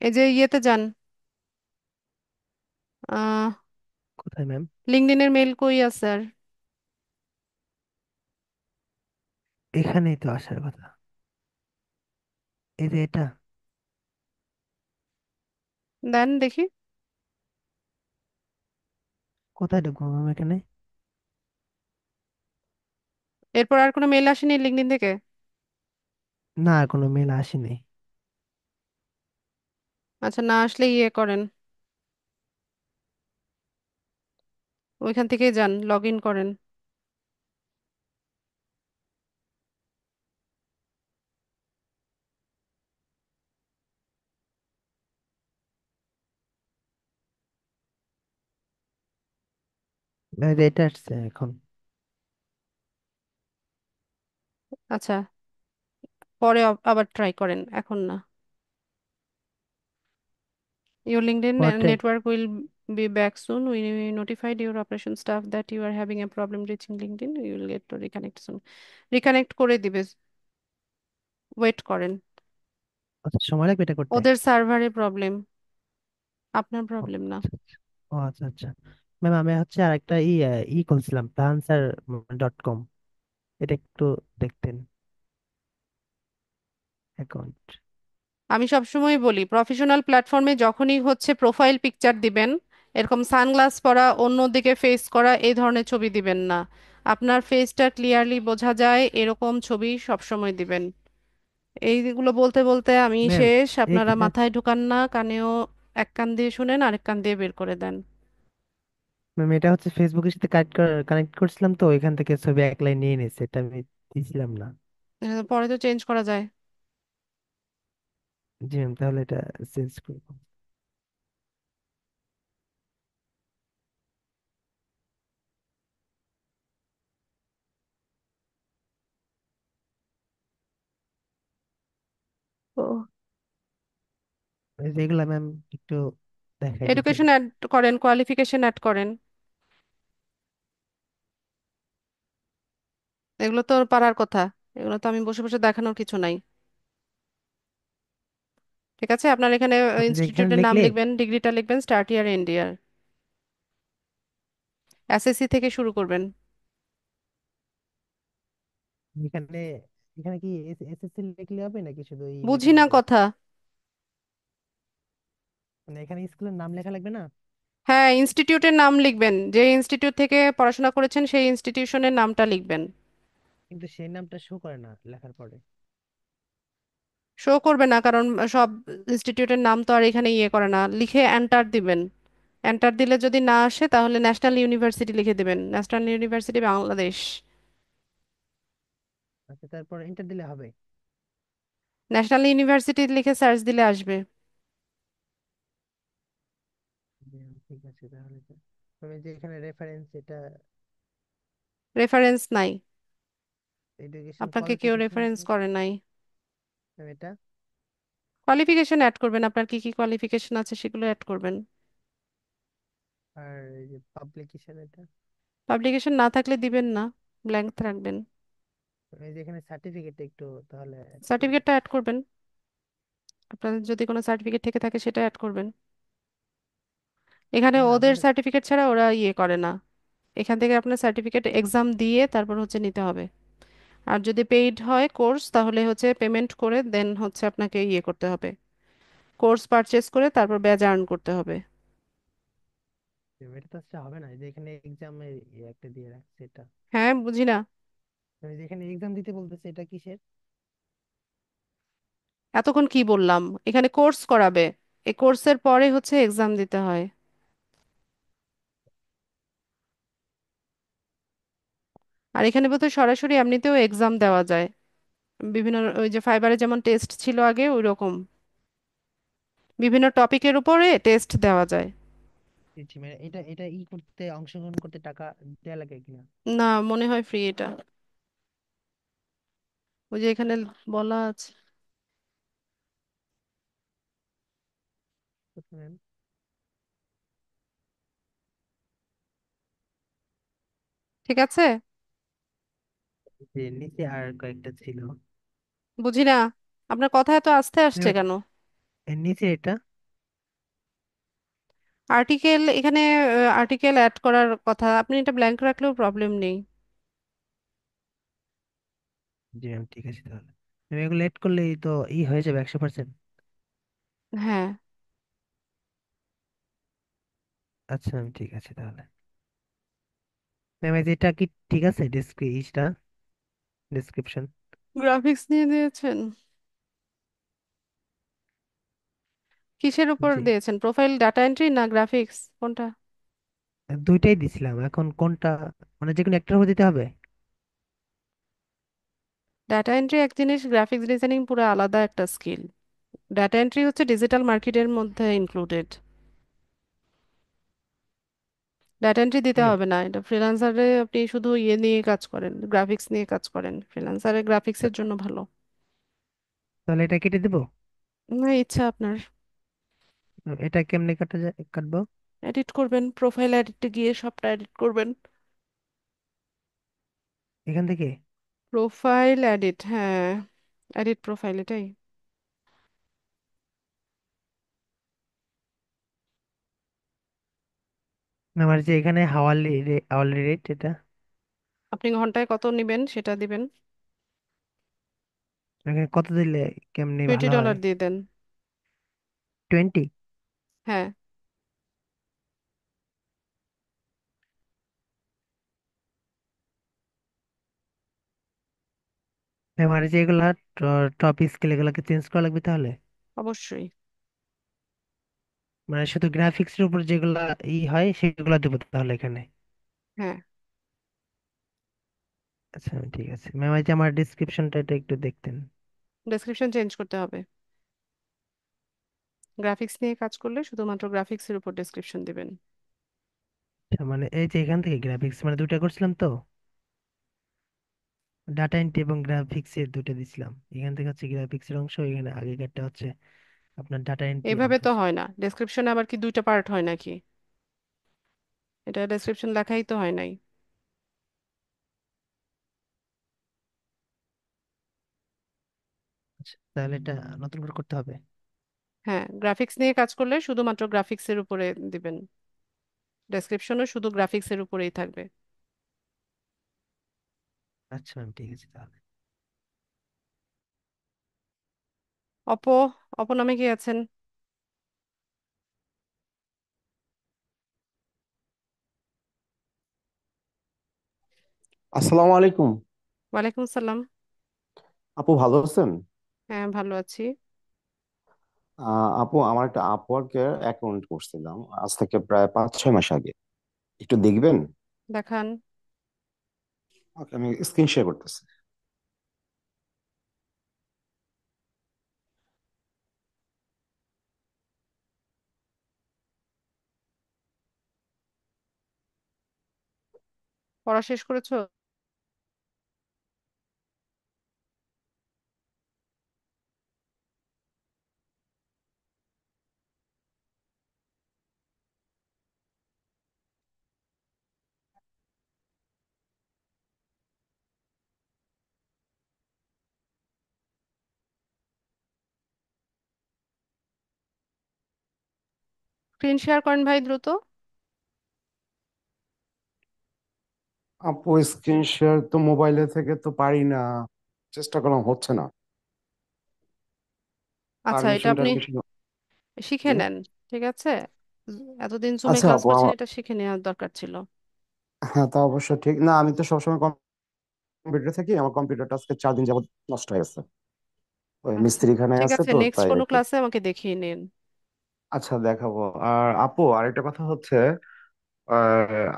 A: এই যে ইয়েতে যান, আহ
J: কোথায় ম্যাম?
A: লিঙ্কডইনের মেইল কই আছে আর?
J: এখানেই তো আসার কথা, এই যে এটা।
A: দেন দেখি।
J: কোথায় ঢুকবো ম্যাম এখানে?
A: এরপর আর কোনো মেইল আসেনি লিঙ্কডইন থেকে?
J: না, কোনো মেল আসেনি।
A: আচ্ছা, না আসলে ইয়ে করেন, ওইখান থেকেই যান, লগ ইন করেন।
J: এই যে এটা আসছে এখন।
A: আচ্ছা, পরে আবার ট্রাই করেন, এখন না। Your LinkedIn
J: what?
A: network will be back soon. We notified your operation staff that you are having a problem reaching LinkedIn. You will get to reconnect soon. Reconnect করে দিবে, ওয়েট করেন।
J: আচ্ছা, সময় লাগবে এটা করতে?
A: ওদের সার্ভারে প্রবলেম, আপনার
J: ও
A: প্রবলেম না।
J: আচ্ছা আচ্ছা। ও আচ্ছা আচ্ছা। ম্যাম আমি হচ্ছে আরেকটা খুলছিলাম, freelancer.com, এটা একটু দেখতেন অ্যাকাউন্ট।
A: আমি সবসময় বলি, প্রফেশনাল প্ল্যাটফর্মে যখনই হচ্ছে প্রোফাইল পিকচার দিবেন, এরকম সানগ্লাস পরা, অন্যদিকে ফেস করা, এই ধরনের ছবি দিবেন না। আপনার ফেসটা ক্লিয়ারলি বোঝা যায় এরকম ছবি সবসময় দিবেন। এইগুলো বলতে বলতে আমি
J: ম্যাম
A: শেষ, আপনারা
J: এইটা,
A: মাথায় ঢোকান না, কানেও এক কান দিয়ে শুনেন, আরেক কান দিয়ে বের করে দেন।
J: ম্যাম এটা হচ্ছে ফেসবুকের সাথে কানেক্ট করছিলাম, তো এখান থেকে ছবি এক লাইন নিয়ে নিয়েছে, এটা আমি দিয়েছিলাম না।
A: পরে তো চেঞ্জ করা যায়।
J: জি ম্যাম, তাহলে এটা চেঞ্জ করবো।
A: ও
J: যেগুলা ম্যাম একটু দেখাই দিতেন।
A: এডুকেশন অ্যাড করেন, কোয়ালিফিকেশন অ্যাড করেন, এগুলো তো পারার কথা। এগুলো তো আমি বসে বসে দেখানোর কিছু নাই। ঠিক আছে, আপনার এখানে
J: মানে যেখানে
A: ইনস্টিটিউটের নাম
J: লিখলে
A: লিখবেন, ডিগ্রিটা লিখবেন, start year, end year, SSC থেকে শুরু করবেন।
J: এখানে এখানে কি এসএসসি লিখলে হবে নাকি শুধু এই
A: বুঝি
J: লেখা
A: না
J: লাগবে?
A: কথা।
J: মানে এখানে স্কুলের নাম লেখা লাগবে না?
A: হ্যাঁ, ইনস্টিটিউটের নাম লিখবেন, যে ইনস্টিটিউট থেকে পড়াশোনা করেছেন সেই ইনস্টিটিউশনের নামটা লিখবেন।
J: কিন্তু সেই নামটা শো করে না লেখার পরে।
A: শো করবে না, কারণ সব ইনস্টিটিউটের নাম তো আর এখানে ইয়ে করে না। লিখে এন্টার দিবেন। এন্টার দিলে যদি না আসে তাহলে ন্যাশনাল ইউনিভার্সিটি লিখে দেবেন, ন্যাশনাল ইউনিভার্সিটি বাংলাদেশ।
J: আচ্ছা, তারপর এন্টার দিলে হবে?
A: ন্যাশনাল ইউনিভার্সিটি লিখে সার্চ দিলে আসবে।
J: ঠিক আছে তাহলে তো। তবে যে এখানে রেফারেন্স এটা
A: রেফারেন্স নাই,
J: এডুকেশন
A: আপনাকে কেউ
J: কোয়ালিফিকেশন
A: রেফারেন্স করে নাই।
J: এটা।
A: কোয়ালিফিকেশন অ্যাড করবেন, আপনার কি কি কোয়ালিফিকেশন আছে সেগুলো অ্যাড করবেন।
J: আর এই যে পাবলিকেশন এটা।
A: পাবলিকেশন না থাকলে দিবেন না, ব্ল্যাঙ্ক রাখবেন।
J: এই যে এখানে সার্টিফিকেট একটু তাহলে add করে দিই।
A: সার্টিফিকেটটা অ্যাড করবেন, আপনার যদি কোনো সার্টিফিকেট থেকে থাকে সেটা অ্যাড করবেন। এখানে
J: না
A: ওদের
J: আমার
A: সার্টিফিকেট ছাড়া ওরা ইয়ে করে না। এখান থেকে আপনার সার্টিফিকেট এক্সাম দিয়ে তারপর হচ্ছে নিতে হবে। আর যদি পেইড হয় কোর্স, তাহলে হচ্ছে পেমেন্ট করে দেন হচ্ছে আপনাকে ইয়ে করতে হবে, কোর্স পারচেজ করে তারপর ব্যাজ আর্ন করতে হবে।
J: এটা তো আচ্ছা হবে না, এই যে এখানে এক্সামের একটা দিয়ে রাখছে এটা।
A: হ্যাঁ, বুঝি না।
J: এই যে এখানে এক্সাম দিতে বলতেছে, এটা কিসের?
A: এতক্ষণ কি বললাম, এখানে কোর্স করাবে, এই কোর্সের পরে হচ্ছে এক্সাম দিতে হয়। আর এখানে বোধহয় সরাসরি এমনিতেও এক্সাম দেওয়া যায়, বিভিন্ন ওই যে ফাইবারে যেমন টেস্ট ছিল আগে ওই রকম বিভিন্ন টপিকের উপরে টেস্ট দেওয়া যায়।
J: দিচ্ছি মানে এটা এটা করতে, অংশগ্রহণ করতে টাকা দেয়া লাগে কিনা?
A: না, মনে হয় ফ্রি এটা, ওই যে এখানে বলা আছে।
J: বুঝলেন?
A: ঠিক আছে।
J: যে নিচে আর কয়েকটা ছিল।
A: বুঝি না, আপনার কথা এত আস্তে আসছে কেন?
J: এর নিচে এটা।
A: আর্টিকেল, এখানে আর্টিকেল অ্যাড করার কথা, আপনি এটা ব্ল্যাঙ্ক রাখলেও প্রবলেম নেই।
J: জি ম্যাম, ঠিক আছে তাহলে। আমি এগুলো এড করলেই তো হয়ে যাবে 100%?
A: হ্যাঁ।
J: আচ্ছা ম্যাম, ঠিক আছে তাহলে। ম্যাম এই যে এটা কি ঠিক আছে ডেসক্রিপশন?
A: গ্রাফিক্স নিয়ে দিয়েছেন? কিসের উপর
J: জি,
A: দিয়েছেন, প্রোফাইল ডাটা এন্ট্রি না গ্রাফিক্স, কোনটা?
J: দুইটাই দিছিলাম, এখন কোনটা? মানে যে কোনো একটার উপর দিতে হবে?
A: ডাটা এন্ট্রি এক জিনিস, গ্রাফিক্স ডিজাইনিং পুরো আলাদা একটা স্কিল। ডাটা এন্ট্রি হচ্ছে ডিজিটাল মার্কেটের মধ্যে ইনক্লুডেড। ডাটা এন্ট্রি দিতে
J: মানে
A: হবে না, এটা ফ্রিল্যান্সারে আপনি শুধু ইয়ে নিয়ে কাজ করেন, গ্রাফিক্স নিয়ে কাজ করেন, ফ্রিল্যান্সারে গ্রাফিক্সের
J: তা-
A: জন্য ভালো।
J: তাহলে এটা কেটে দিব?
A: না, ইচ্ছা আপনার।
J: এটা কেমনে কাটা যায়, কাটবো?
A: এডিট করবেন, প্রোফাইল এডিটে গিয়ে সবটা এডিট করবেন।
J: এখান থেকে?
A: প্রোফাইল এডিট, হ্যাঁ, এডিট প্রোফাইল, এটাই।
J: আমার যে এখানে হাওয়ালি আওয়ারলি রেট এটা,
A: আপনি ঘন্টায় কত নেবেন সেটা দিবেন।
J: এখানে কত দিলে কেমনে ভালো হয়?
A: $20 দিয়ে দেন।
J: 20?
A: হ্যাঁ।
J: আমার যে এগুলা টপ স্কেল এগুলাকে চেঞ্জ করা লাগবে তাহলে?
A: অবশ্যই।
J: মানে শুধু গ্রাফিক্স এর উপর যেগুলা হয় সেগুলা দেবো তাহলে এখানে?
A: হ্যাঁ,
J: আচ্ছা ঠিক আছে ম্যাম, এই যে আমার ডিসক্রিপশনটা এটা একটু দেখতেন।
A: ডেসক্রিপশন চেঞ্জ করতে হবে। গ্রাফিক্স নিয়ে কাজ করলে শুধুমাত্র গ্রাফিক্সের উপর ডেসক্রিপশন দিবেন।
J: আচ্ছা, মানে এই যে এখান থেকে গ্রাফিক্স মানে দুইটা করছিলাম তো, ডাটা এন্ট্রি এবং গ্রাফিক্স এর দুটো দিছিলাম। এখান থেকে হচ্ছে গ্রাফিক্স এর অংশ, এখানে আগেকারটা হচ্ছে আপনার ডাটা এন্ট্রি
A: এভাবে তো
J: অংশ।
A: হয় না, ডেসক্রিপশনে আবার কি দুইটা পার্ট হয় নাকি? এটা ডেসক্রিপশন লেখাই তো হয় নাই।
J: আচ্ছা, তাহলে এটা নতুন করে করতে হবে।
A: হ্যাঁ, গ্রাফিক্স নিয়ে কাজ করলে শুধুমাত্র গ্রাফিক্সের উপরে দিবেন, ডেসক্রিপশনও শুধু গ্রাফিক্সের উপরেই থাকবে।
J: আচ্ছা ম্যাম, ঠিক আছে তাহলে।
A: অপো, অপো নামে কি আছেন?
K: আসসালামু আলাইকুম।
A: ওয়ালাইকুম আসসালাম।
K: আপু ভালো আছেন?
A: হ্যাঁ, ভালো আছি।
K: আপু আমার একটা আপওয়ার্কের অ্যাকাউন্ট করছিলাম আজ থেকে প্রায় 5-6 মাস আগে। একটু দেখবেন?
A: দেখান।
K: ওকে, আমি স্ক্রিন শেয়ার করতেছি।
A: পড়া শেষ করেছো? স্ক্রিন শেয়ার করেন ভাই, দ্রুত।
K: আপু স্ক্রিন শেয়ার তো মোবাইলে থেকে তো পারি না, চেষ্টা করলাম হচ্ছে না।
A: আচ্ছা, এটা
K: পারমিশন
A: আপনি
K: টারমিশন।
A: শিখে নেন, ঠিক আছে? এতদিন জুমে
K: আচ্ছা
A: ক্লাস
K: আপু
A: করছেন, এটা শিখে নেওয়ার দরকার ছিল।
K: হ্যাঁ তা অবশ্য ঠিক না, আমি তো সবসময় কম্পিউটার থাকি, আমার কম্পিউটারটা আজকে 4 দিন যাবত নষ্ট হয়ে গেছে, ওই
A: আচ্ছা,
K: মিস্ত্রিখানায়
A: ঠিক
K: আছে
A: আছে,
K: তো
A: নেক্সট
K: তাই আর
A: কোনো
K: কি।
A: ক্লাসে আমাকে দেখিয়ে নিন।
K: আচ্ছা দেখাবো। আর আপু আরেকটা কথা হচ্ছে,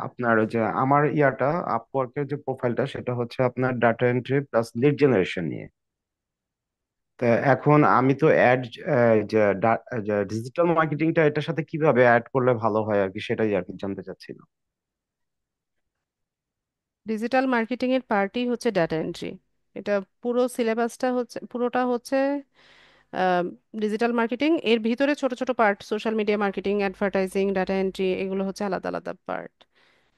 K: আপনার ওই যে আমার আপওয়ার্কের যে প্রোফাইলটা সেটা হচ্ছে আপনার data entry plus lead generation নিয়ে। তো এখন আমি তো অ্যাড যে ডিজিটাল মার্কেটিংটা এটার সাথে কিভাবে অ্যাড করলে ভালো হয় আর কি, সেটাই আর কি জানতে চাচ্ছিলাম।
A: ডিজিটাল মার্কেটিং এর পার্টই হচ্ছে ডাটা এন্ট্রি। এটা পুরো সিলেবাসটা হচ্ছে, পুরোটা হচ্ছে ডিজিটাল মার্কেটিং। এর ভিতরে ছোট ছোট part, social media marketing, advertising, data entry, এগুলো হচ্ছে আলাদা আলাদা পার্ট।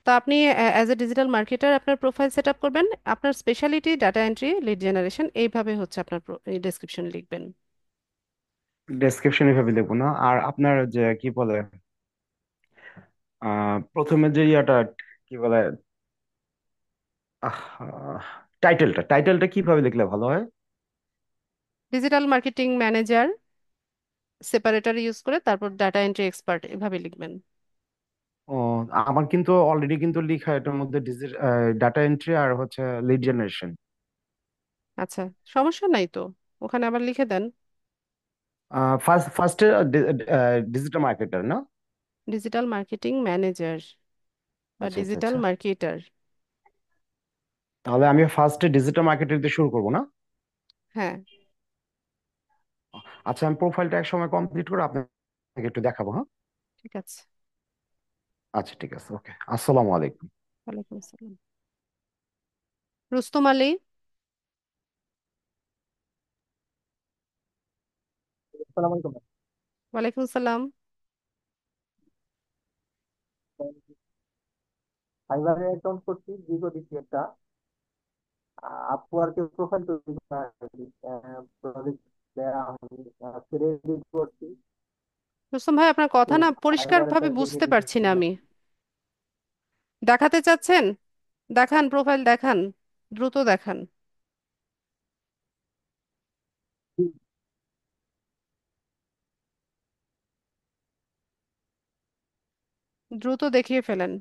A: তা আপনি অ্যাজ এ ডিজিটাল মার্কেটার আপনার প্রোফাইল সেট আপ করবেন, আপনার speciality data entry, lead generation, এইভাবে হচ্ছে আপনার ডেসক্রিপশন লিখবেন।
K: ডেসক্রিপশন এভাবে লিখবো না? আর আপনার যে কি বলে প্রথমে যে কি বলে টাইটেলটা কিভাবে লিখলে ভালো হয়?
A: Digital marketing manager separator use করে তারপর ডাটা এন্ট্রি এক্সপার্ট, এভাবে লিখবেন।
K: ও, আমার কিন্তু অলরেডি কিন্তু লেখা এটার মধ্যে ডাটা এন্ট্রি আর হচ্ছে লিড জেনারেশন।
A: আচ্ছা, সমস্যা নাই তো, ওখানে আবার লিখে দেন
K: ফার্স্টে ডিজিটাল মার্কেটার না?
A: ডিজিটাল মার্কেটিং ম্যানেজার বা
K: আচ্ছা আচ্ছা
A: ডিজিটাল
K: আচ্ছা,
A: মার্কেটার।
K: তাহলে আমি ফার্স্টে ডিজিটাল মার্কেটিং দিয়ে শুরু করবো না?
A: হ্যাঁ,
K: আচ্ছা, আমি প্রোফাইলটা এক সময় কমপ্লিট করে আপনাকে একটু দেখাবো, হ্যাঁ?
A: ঠিক আছে।
K: আচ্ছা ঠিক আছে, ওকে, আসসালামু আলাইকুম।
A: ওয়ালাইকুম আসসালাম। রুস্তম আলী।
B: আসসালামু আলাইকুম।
A: ওয়ালাইকুম আসসালাম।
B: ফাইবারে অ্যাকাউন্ট করছি, জিগো দিচ্ছি একটা, আপওয়ার্কের প্রোফাইল তৈরি করা, প্রজেক্ট দেওয়া হয়নি, রেডি করছি।
A: রুস্তম ভাই, আপনার কথা না
B: ফাইবারে
A: পরিষ্কারভাবে
B: স্যার দেখে
A: বুঝতে পারছি না
B: দিতেছি।
A: আমি। দেখাতে চাচ্ছেন? দেখান, প্রোফাইল দেখান, দ্রুত দেখান, দ্রুত দেখিয়ে ফেলেন।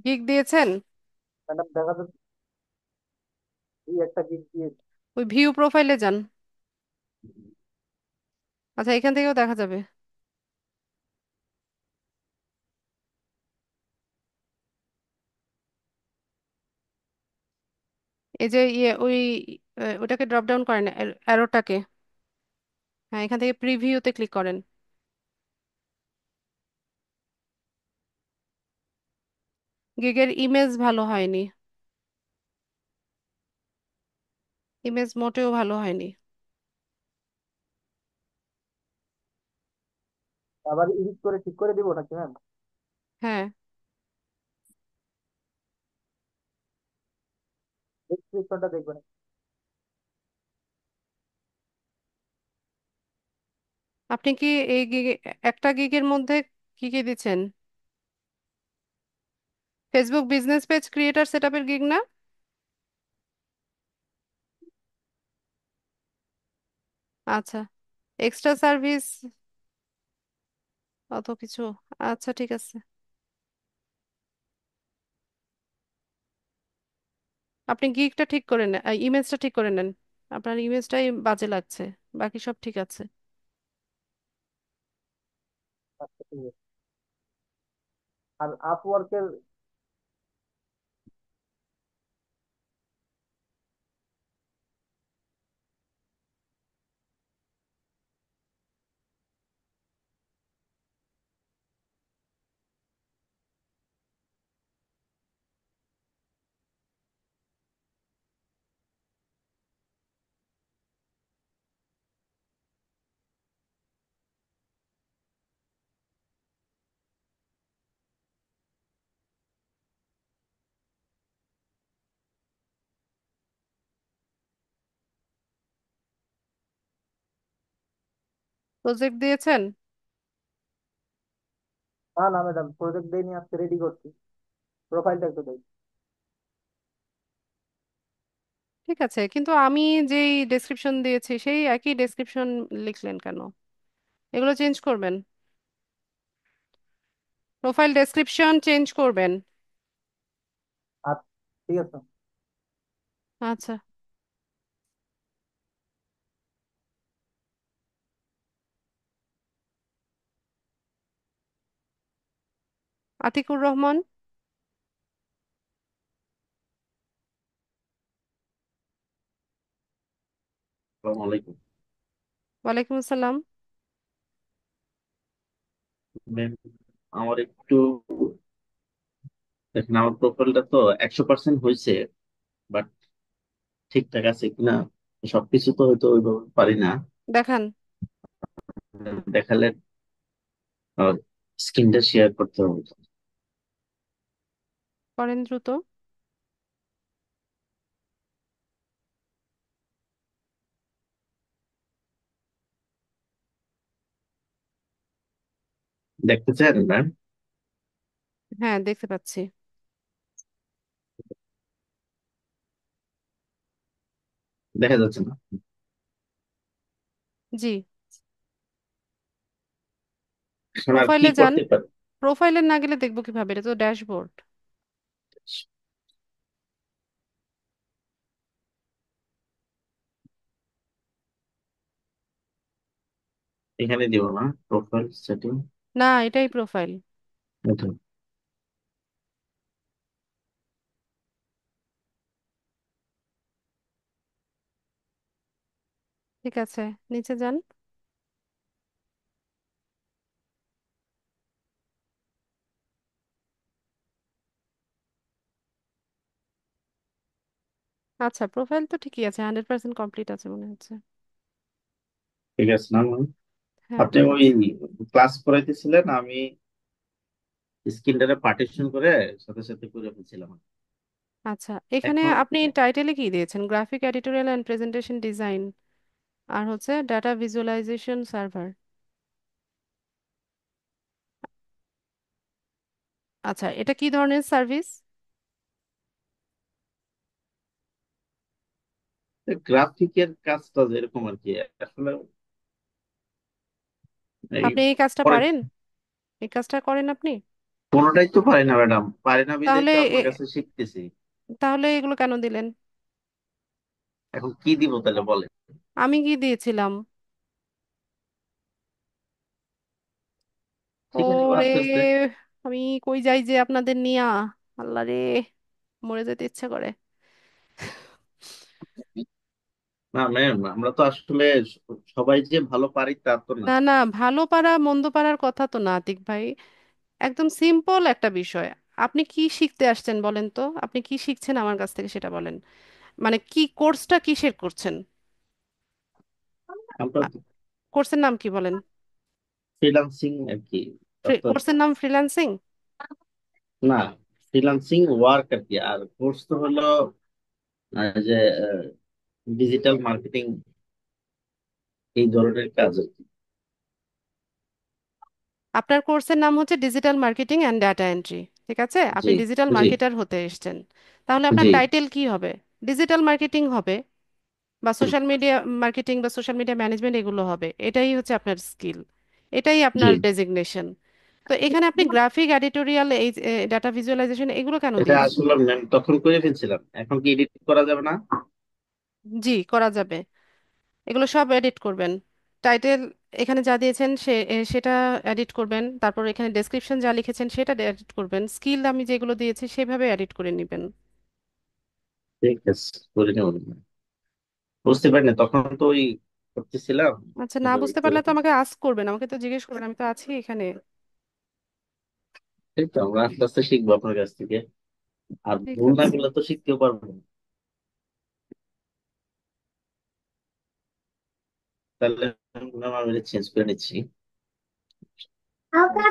A: গিগ দিয়েছেন?
B: ম্যাডাম দেখা যাচ্ছে এই একটা গিগ দিয়ে।
A: ওই ভিউ প্রোফাইলে যান। আচ্ছা, এখান থেকেও দেখা যাবে। এই যে ওই ওটাকে ড্রপ ডাউন করেন, অ্যারোটাকে। হ্যাঁ, এখান থেকে প্রিভিউতে ক্লিক করেন। গিগের ইমেজ ভালো হয়নি, ইমেজ মোটেও ভালো হয়নি।
B: আবার এডিট করে ঠিক করে দিব নাকি ম্যাম?
A: হ্যাঁ,
B: ডেসক্রিপশনটা দেখবেন।
A: আপনি কি এই গিগে, একটা গিগের মধ্যে কি কি দিচ্ছেন? ফেসবুক বিজনেস পেজ ক্রিয়েটার সেটআপের গিগ না? আচ্ছা, এক্সট্রা সার্ভিস, অত কিছু। আচ্ছা, ঠিক আছে। আপনি গিগটা ঠিক করে নেন, ইমেজটা ঠিক করে নেন। আপনার ইমেজটাই বাজে লাগছে, বাকি সব ঠিক আছে।
B: আচ্ছা, ঠিক আছে। আর আপওয়ার্কের
A: প্রজেক্ট দিয়েছেন?
B: না না ম্যাডাম, প্রজেক্ট দিয়ে নিয়ে আজকে রেডি করছি। প্রোফাইলটা একটু দেই।
A: ঠিক আছে, কিন্তু আমি যেই ডেসক্রিপশন দিয়েছি সেই একই ডেসক্রিপশন লিখলেন কেন? এগুলো চেঞ্জ করবেন, প্রোফাইল ডেসক্রিপশন চেঞ্জ করবেন।
B: আচ্ছা, ঠিক আছে।
A: আচ্ছা। আতিকুর রহমান।
L: আসসালামু আলাইকুম
A: ওয়ালাইকুম আসসালাম।
L: ম্যাম। আমার একটু দেখেন, আমার প্রোফাইলটা তো 100% হয়েছে, বাট ঠিকঠাক আছে কিনা সবকিছু তো হয়তো ওইভাবে পারি না।
A: দেখান।
L: দেখালে স্ক্রিনটা শেয়ার করতে হবে।
A: করেন দ্রুত।
L: দেখতে চান ম্যাম?
A: হ্যাঁ, দেখতে পাচ্ছি।
L: দেখা যাচ্ছে না?
A: জি।
L: এখন আর কি
A: প্রোফাইলে যান।
L: করতে পারি?
A: প্রোফাইলে না গেলে দেখবো কিভাবে? এটা তো ড্যাশবোর্ড।
L: এখানে দিব না, প্রোফাইল সেটিং।
A: না, এটাই প্রোফাইল।
L: এটা
A: ঠিক আছে, নিচে যান। আচ্ছা, প্রোফাইল তো ঠিকই আছে, 100% কমপ্লিট আছে মনে হচ্ছে।
L: ঠিক আছে না ম্যাম?
A: হ্যাঁ,
L: আপনি
A: ঠিক
L: ওই
A: আছে।
L: ক্লাস করাইতেছিলেন, আমি স্ক্রিনটারে পার্টিশন করে সাথে সাথে করে ফেলছিলাম।
A: আচ্ছা, এখানে
L: এখন
A: আপনি টাইটেলে কি দিয়েছেন? Graphic editorial and presentation design, আর হচ্ছে ডাটা ভিজুয়ালাইজেশন সার্ভার। আচ্ছা, এটা কি ধরনের সার্ভিস?
L: গ্রাফিকের কাজটা যেরকম আর কি, আসলে এই
A: আপনি এই কাজটা
L: পরে
A: পারেন? এই কাজটা করেন আপনি?
L: কোনোটাই তো পারি না ম্যাডাম, পারি না বিধাই
A: তাহলে
L: তো আপনার
A: এ-
L: কাছে শিখতেছি।
A: তাহলে এগুলো কেন দিলেন?
L: এখন কি দিব তাহলে বলে?
A: আমি কি দিয়েছিলাম?
L: ঠিক আছে,
A: ওরে,
L: আসতেছে।
A: আমি কই যাই যে আপনাদের নিয়া, আল্লাহ রে, মরে যেতে ইচ্ছে করে।
L: না ম্যাম, আমরা তো আসলে সবাই যে ভালো পারি তা তো না।
A: না না, ভালো পারা মন্দ পারার কথা তো না আতিক ভাই, একদম সিম্পল একটা বিষয়। আপনি কি শিখতে আসছেন বলেন তো, আপনি কি শিখছেন আমার কাছ থেকে সেটা বলেন। মানে কি কোর্সটা কিসের করছেন?
L: আমরা
A: কোর্সের নাম কি বলেন?
L: ফ্রিল্যান্সিং আর কি, অর্থাৎ
A: কোর্সের নাম ফ্রিল্যান্সিং?
L: না, ফ্রিল্যান্সিং ওয়ার্ক আর কি। আর কোর্স তো হলো যে ডিজিটাল মার্কেটিং, এই ধরনের কাজ আর কি।
A: আপনার কোর্সের নাম হচ্ছে digital marketing and data entry, ঠিক আছে? আপনি
L: জি
A: ডিজিটাল
L: জি
A: মার্কেটার হতে এসেছেন, তাহলে আপনার
L: জি
A: টাইটেল কি হবে? ডিজিটাল মার্কেটিং হবে, বা সোশ্যাল মিডিয়া মার্কেটিং বা সোশ্যাল মিডিয়া ম্যানেজমেন্ট, এগুলো হবে। এটাই হচ্ছে আপনার স্কিল, এটাই
L: জি।
A: আপনার ডেজিগনেশন। তো এখানে আপনি গ্রাফিক, এডিটোরিয়াল, এই ডাটা ভিজুয়ালাইজেশন এগুলো কেন
L: এটা
A: দিয়েছেন?
L: আসলে ম্যাম তখন করে ফেলছিলাম, এখন কি এডিট করা যাবে না?
A: জি, করা যাবে, এগুলো সব এডিট করবেন। টাইটেল এখানে যা দিয়েছেন সেটা এডিট করবেন, তারপর এখানে ডেসক্রিপশন যা লিখেছেন সেটা এডিট করবেন, স্কিল আমি যেগুলো দিয়েছি সেভাবে এডিট করে নেবেন।
L: ঠিক আছে, করে নেব। বুঝতে পারি না তখন তো ওই করতেছিলাম।
A: আচ্ছা, না
L: কিন্তু
A: বুঝতে
L: করে
A: পারলে তো
L: ফেলছি।
A: আমাকে আস্ক করবেন, আমাকে তো জিজ্ঞেস করবেন, আমি তো আছি এখানে।
L: এই তো আমরা আস্তে আস্তে শিখবো আপনার কাছ থেকে। আর
A: ঠিক
L: ভুল না
A: আছে।
L: করলে তো শিখতেও পারবো না। তাহলে ম্যাম আমি চেঞ্জ করে নিচ্ছি।
A: আচ্ছা,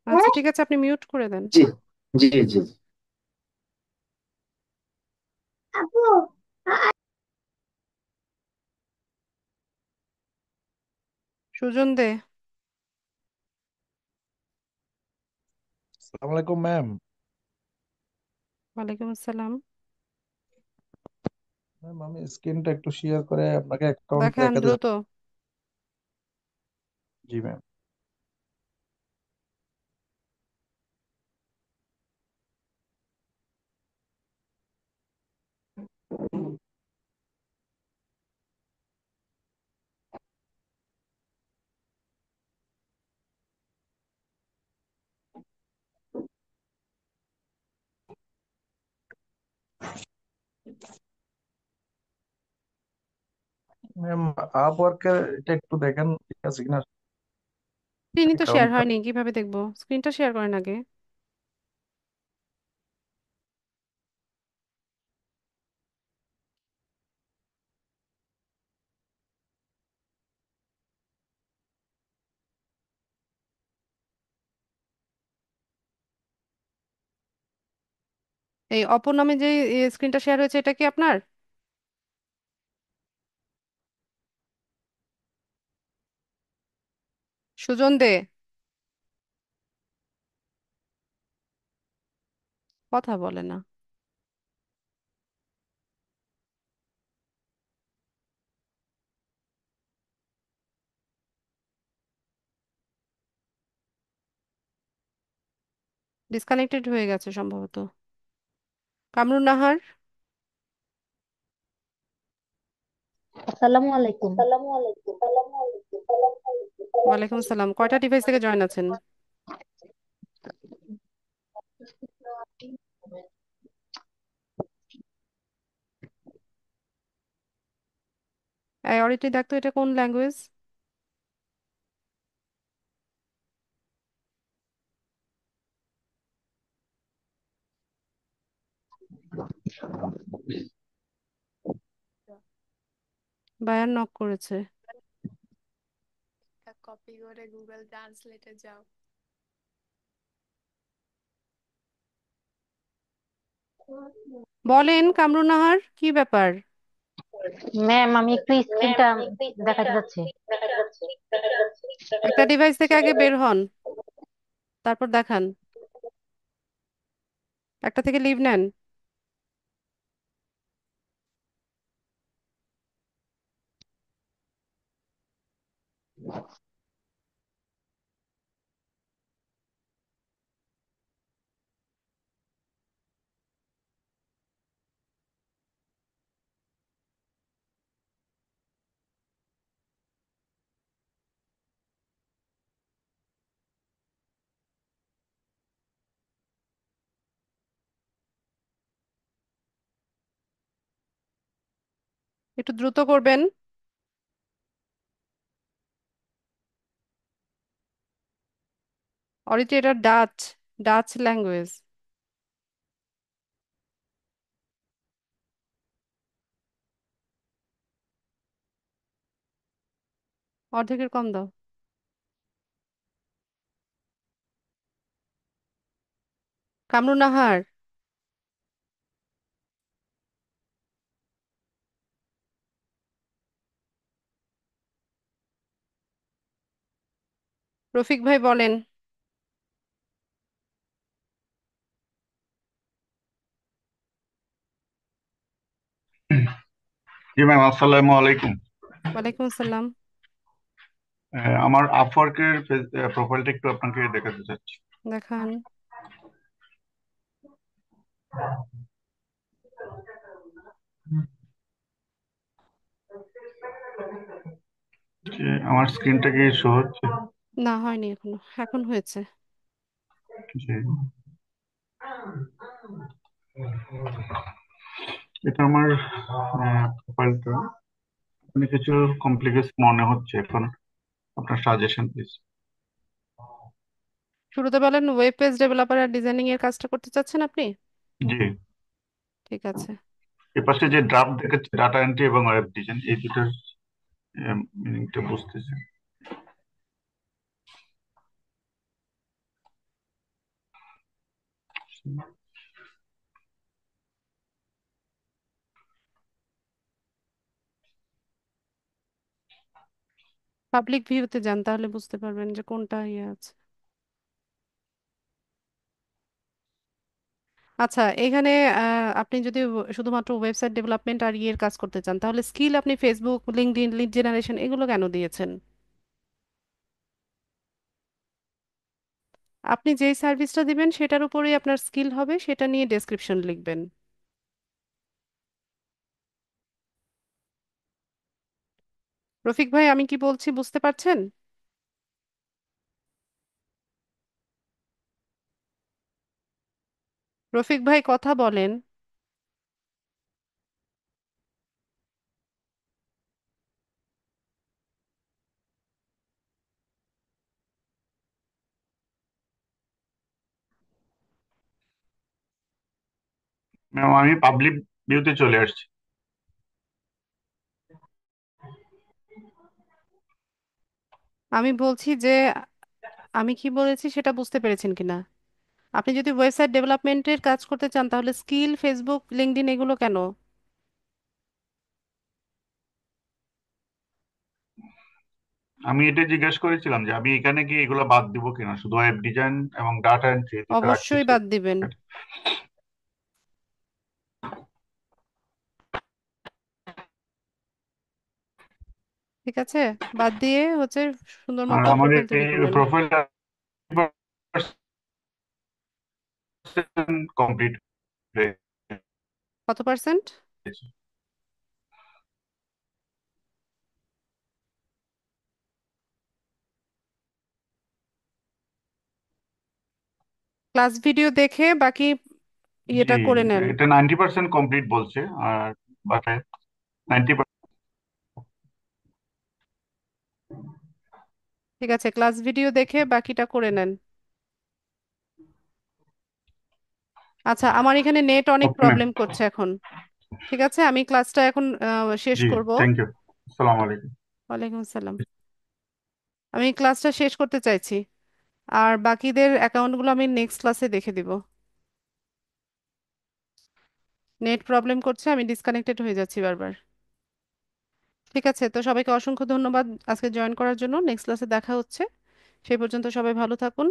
A: আচ্ছা, ঠিক আছে, আপনি মিউট করে দেন।
L: জি জি জি।
A: সুজন দে।
M: আসসালামু আলাইকুম ম্যাম।
A: ওয়ালাইকুম আসসালাম।
M: ম্যাম আমি স্ক্রিনটা একটু শেয়ার করে আপনাকে অ্যাকাউন্ট
A: দেখান
M: দেখাতে
A: দ্রুত।
M: চাচ্ছি। জি ম্যাম। ম্যাম আপওয়ার্কের এটা একটু দেখেন ঠিক আছে কিনা
A: স্ক্রিনই তো শেয়ার
M: অ্যাকাউন্টটা।
A: হয়নি, কিভাবে দেখবো? স্ক্রিনটা শেয়ার করেন আগে। এই অপর নামে যে স্ক্রিনটা শেয়ার হয়েছে, এটা কি আপনার? সুজন দে, কথা বলে না। ডিসকানেক্টেড হয়ে গেছে সম্ভবত। কামরুন নাহার।
N: আসসালামু আলাইকুম।
A: ওয়ালাইকুম আসসালাম, কয়টা ডিভাইস থেকে জয়েন আছেন? এই অরিটি দেখতো, এটা কোন ল্যাঙ্গুয়েজ? বায়ান নক করেছে।
O: কপি করে গুগল ট্রান্সলেটে যাও।
A: বলেন কামরুন নাহার, কি ব্যাপার?
N: ম্যাম আমি একটু স্ক্রিনটা দেখাতে চাচ্ছি।
A: একটা ডিভাইস থেকে আগে বের হন, তারপর দেখান। একটা থেকে লিভ নেন। একটু দ্রুত করবেন। অরিত্রি, এটা ডাচ, ডাচ ল্যাঙ্গুয়েজ। অর্ধেকের কম দাও। কামরুনাহার, রফিক ভাই বলেন।
P: জি ম্যাম, আসসালামু আলাইকুম।
A: ওয়ালাইকুম আসসালাম।
P: আমার আপওয়ার্কের প্রোফাইলটা একটু আপনাকে দেখাতে চাচ্ছি।
A: দেখান।
P: যে আমার স্ক্রিনটা কি শো হচ্ছে?
A: না, হয়নি এখনো, এখন হয়েছে।
P: জি, এটা আমার প্রোফাইলটা অনেক কিছু কমপ্লিকেট মনে হচ্ছে এখন। আপনার সাজেশন প্লিজ।
A: শুরুতে বলেন ওয়েব পেজ ডেভেলপার আর ডিজাইনিং এর কাজটা করতে চাচ্ছেন আপনি?
P: জি,
A: ঠিক আছে।
P: এপাশে যে ড্রাফট দেখাচ্ছে ডাটা এন্ট্রি এবং ওয়েব ডিজাইন, এই দুটোর মিনিংটা বুঝতেছি।
A: পাবলিক ভিউতে যান, তাহলে বুঝতে পারবেন যে কোনটা আছে। আচ্ছা, এখানে আপনি যদি শুধুমাত্র ওয়েবসাইট ডেভেলপমেন্ট আর ইয়ের কাজ করতে চান, তাহলে স্কিল আপনি ফেসবুক, লিঙ্কডইন, লিড জেনারেশন এগুলো কেন দিয়েছেন? আপনি যেই সার্ভিসটা দিবেন সেটার উপরেই আপনার স্কিল হবে, সেটা নিয়ে ডেসক্রিপশন লিখবেন। রফিক ভাই, আমি কি বলছি বুঝতে পারছেন? রফিক ভাই, কথা বলেন।
P: ম্যাম, আমি পাবলিক ভিউতে চলে আসছি।
A: আমি বলছি যে আমি কি বলেছি সেটা বুঝতে পেরেছেন কিনা। আপনি যদি ওয়েবসাইট ডেভেলপমেন্টের কাজ করতে চান, তাহলে স্কিল ফেসবুক, লিঙ্কডইন এগুলো কেন?
P: আমি এটা জিজ্ঞেস করেছিলাম যে আমি এখানে কি এগুলো বাদ দিব কিনা, শুধু ওয়েব ডিজাইন এবং ডাটা এন্ট্রি দুটো
A: অবশ্যই
P: রাখতেছি।
A: বাদ দিবেন। ঠিক আছে, বাদ দিয়ে হচ্ছে সুন্দর
P: আর
A: মতো
P: আমার
A: প্রোফাইল তৈরি
P: এই
A: করবেন।
P: প্রোফাইলটা কমপ্লিট হয়ে
A: কত পার্সেন্ট?
P: গেছে।
A: ক্লাস ভিডিও দেখে বাকি
P: জি,
A: ইয়েটা করে নেন।
P: এটা 90% কমপ্লিট বলছে, আর বাকি 90%।
A: ঠিক আছে, ক্লাস ভিডিও দেখে বাকিটা করে নেন। আচ্ছা, আমার এখানে নেট অনেক
P: ওকে ম্যাম।
A: প্রবলেম করছে এখন। ঠিক আছে, আমি ক্লাসটা এখন শেষ
P: জি,
A: করব।
P: Thank you. আসসালামু আলাইকুম।
A: ওয়ালাইকুম আসসালাম। আমি ক্লাসটা শেষ করতে চাইছি, আর বাকিদের অ্যাকাউন্টগুলো আমি নেক্সট ক্লাসে দেখে দিব। নেট প্রবলেম করছে, আমি ডিসকানেক্টেড হয়ে যাচ্ছি বারবার। ঠিক আছে, তো সবাইকে অসংখ্য ধন্যবাদ আজকে জয়েন করার জন্য। নেক্সট ক্লাসে দেখা হচ্ছে। সেই পর্যন্ত সবাই ভালো থাকুন।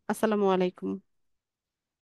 A: আসসালামু আলাইকুম।